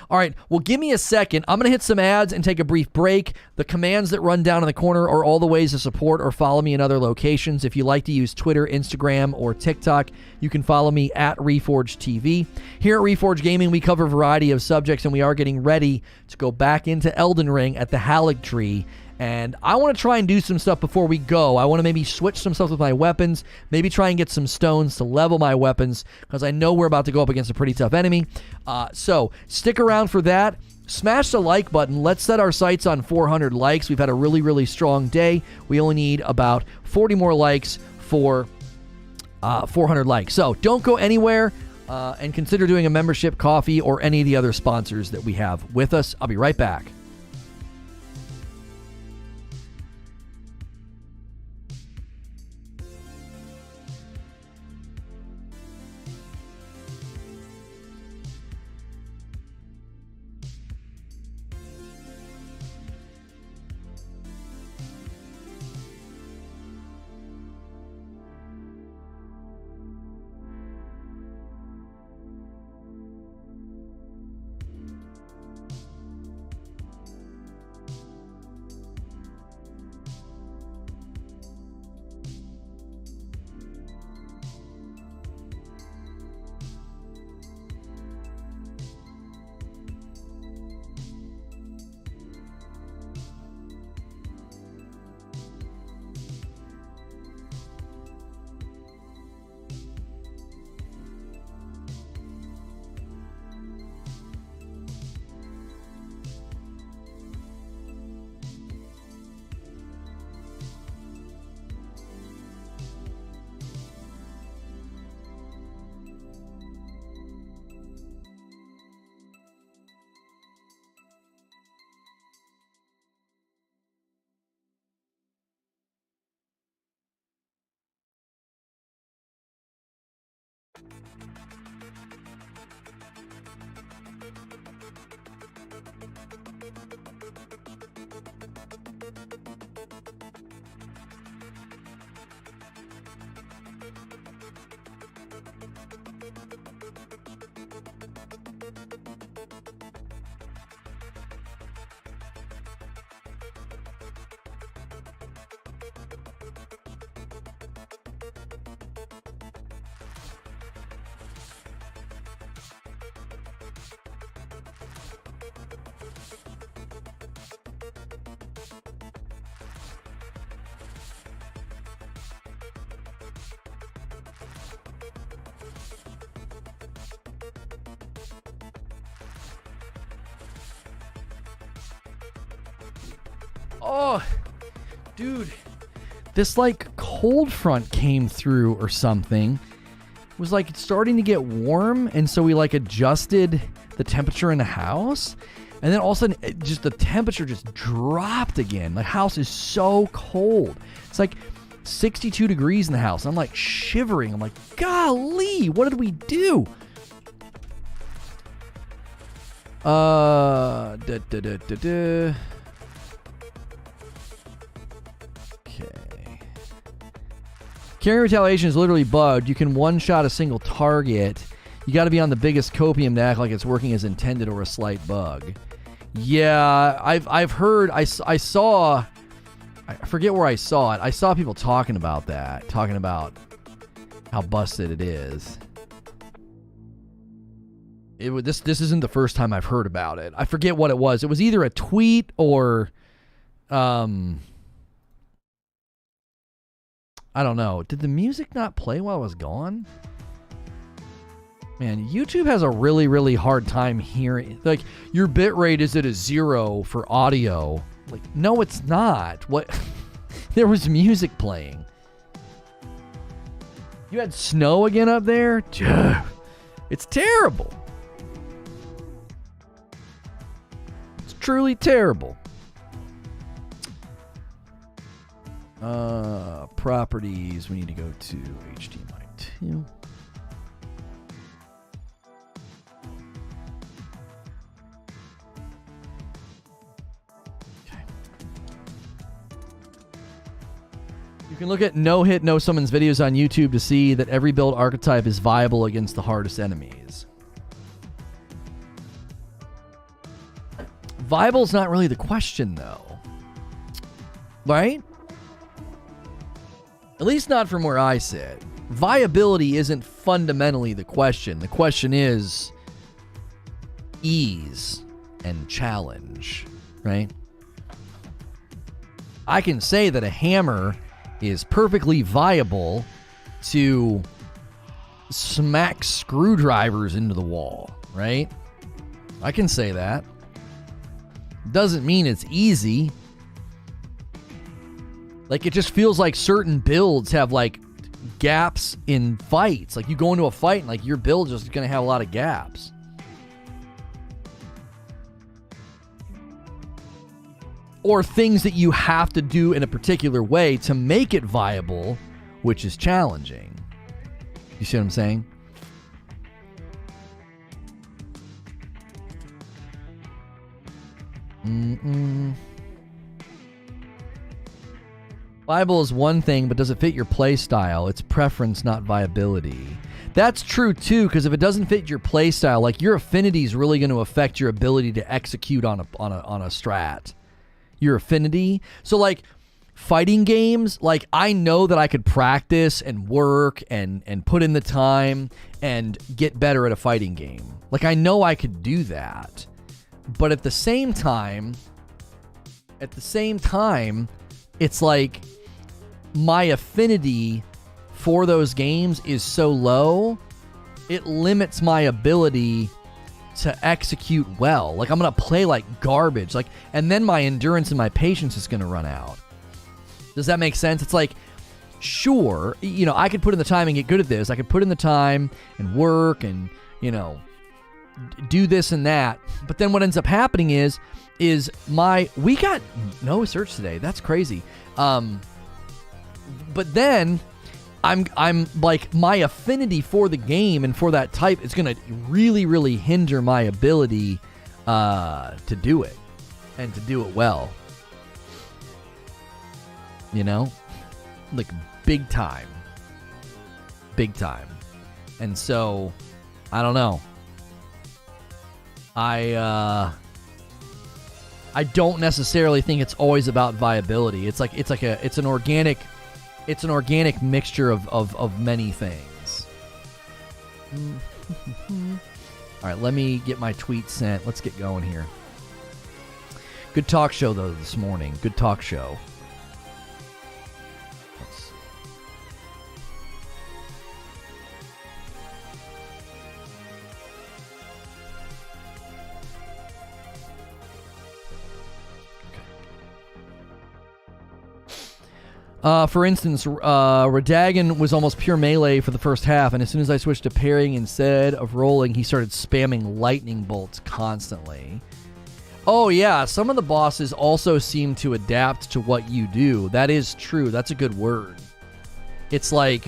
Speaker 1: All right, well, give me a second. I'm going to hit some ads and take a brief break. The commands that run down in the corner are all the ways to support or follow me in other locations. If you like to use Twitter, Instagram, or TikTok, you can follow me at Reforge TV. Here at Reforge Gaming, we cover a variety of subjects, and we are getting ready to go back into Elden Ring at the Hallig Tree. And I want to try and do some stuff before we go. I want to maybe switch some stuff with my weapons, maybe try and get some stones to level my weapons, because I know we're about to go up against a pretty tough enemy. So stick around for that. Smash the like button. Let's set our sights on 400 likes. We've had a really, really strong day. We only need about 40 more likes for 400 likes. So don't go anywhere, and consider doing a membership, coffee, or any of the other sponsors that we have with us. I'll be right back. Oh, dude. This like cold front came through or something. It was like starting to get warm, and so we like adjusted the temperature in the house, and then all of a sudden the temperature just dropped again. The house is so cold. It's like 62 degrees in the house. I'm like shivering. I'm like, golly, what did we do? Okay. Carrying retaliation is literally bugged. You can one-shot a single target. You got to be on the biggest copium to act like it's working as intended or a slight bug. Yeah, I've heard. I saw. I forget where I saw it. I saw people talking about that, talking about how busted it is. This isn't the first time I've heard about it. I forget what it was. It was either a tweet or, I don't know. Did the music not play while I was gone? Man, YouTube has a really, really hard time hearing. Like, your bitrate is at a 0 for audio. Like, no, it's not. What? There was music playing. You had snow again up there? It's terrible. It's truly terrible. Properties. We need to go to HDMI 2. Okay. You can look at no hit, no summons videos on YouTube to see that every build archetype is viable against the hardest enemies. Viable's not really the question, though. Right? At least not from where I sit. Viability isn't fundamentally the question. The question is ease and challenge, right? I can say that a hammer is perfectly viable to smack screwdrivers into the wall, right? I can say that. Doesn't mean it's easy. Like, it just feels like certain builds have, like, gaps in fights. Like, you go into a fight and, like, your build just going to have a lot of gaps. Or things that you have to do in a particular way to make it viable, which is challenging. You see what I'm saying? Viable is one thing, but does it fit your play style? It's preference, not viability. That's true too, because if it doesn't fit your play style, like, your affinity is really going to affect your ability to execute on a strat. Your affinity. So, like, fighting games, like, I know that I could practice and work and put in the time and get better at a fighting game. Like, I know I could do that. But at the same time, it's like my affinity for those games is so low, it limits my ability to execute well. Like, I'm going to play like garbage. Like, and then my endurance and my patience is going to run out. Does that make sense? It's like, sure, you know, I could put in the time and get good at this. I could put in the time and work and, you know, do this and that. But then what ends up happening is we got no search today. That's crazy. But then I'm like, my affinity for the game and for that type is going to really, really hinder my ability to do it and to do it well. You know? Like, big time. Big time. And so, I don't know. I don't necessarily think it's always about viability. It's an organic mixture of many things. All right, let me get my tweet sent. Let's get going here. Good talk show though this morning. Good talk show. Let's see. For instance, Radagon was almost pure melee for the first half, and as soon as I switched to parrying instead of rolling, he started spamming lightning bolts constantly. Oh yeah, some of the bosses also seem to adapt to what you do. That is true. That's a good word. It's like,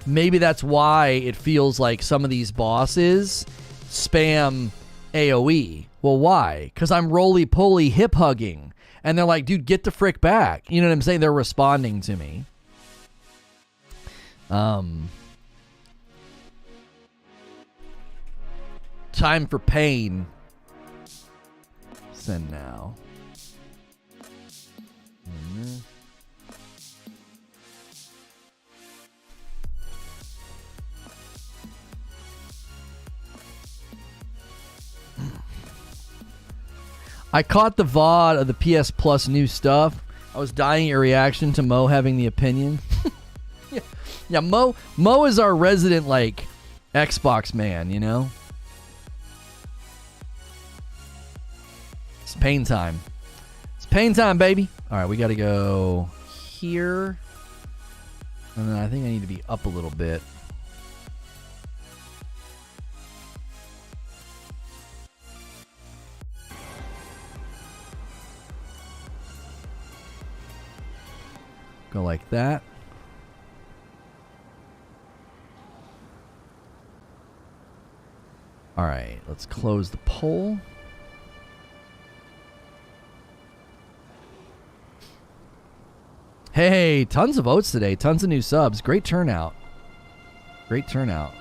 Speaker 1: maybe that's why it feels like some of these bosses spam AoE. Well, why? Because I'm roly-poly hip-hugging. And they're like, dude, get the frick back. You know what I'm saying? They're responding to me. Time for pain. Send now. I caught the VOD of the PS Plus new stuff. I was dying at your reaction to Mo having the opinion. yeah, Mo is our resident, like, Xbox man, you know? It's pain time. It's pain time, baby. All right, we got to go here. And then I think I need to be up a little bit. Go like that. All right, let's close the poll. Hey, tons of votes today. Tons of new subs. Great turnout. Great turnout.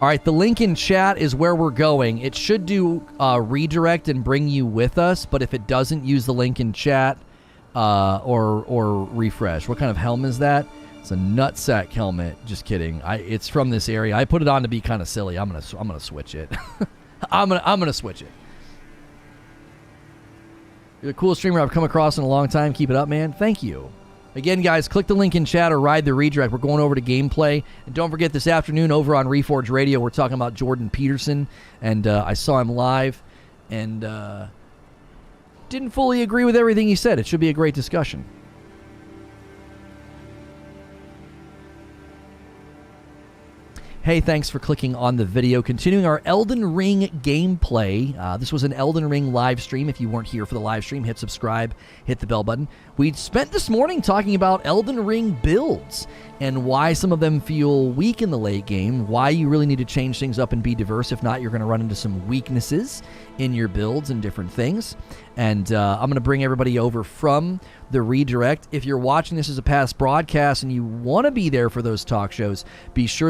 Speaker 1: All right, the link in chat is where we're going. It should do redirect and bring you with us, but if it doesn't, use the link in chat or refresh. What kind of helmet is that? It's a nutsack helmet. Just kidding. It's from this area. I put it on to be kind of silly. I'm gonna switch it. I'm gonna switch it. You're the coolest streamer I've come across in a long time. Keep it up, man. Thank you. Again, guys, click the link in chat or ride the redirect. We're going over to gameplay. And don't forget, this afternoon over on Reforge Radio, we're talking about Jordan Peterson. And I saw him live and didn't fully agree with everything he said. It should be a great discussion. Hey, thanks for clicking on the video. Continuing our Elden Ring gameplay. This was an Elden Ring live stream. If you weren't here for the live stream, hit subscribe, hit the bell button. We spent this morning talking about Elden Ring builds and why some of them feel weak in the late game, why you really need to change things up and be diverse. If not, you're going to run into some weaknesses in your builds and different things. And I'm going to bring everybody over from the redirect. If you're watching this as a past broadcast and you want to be there for those talk shows, be sure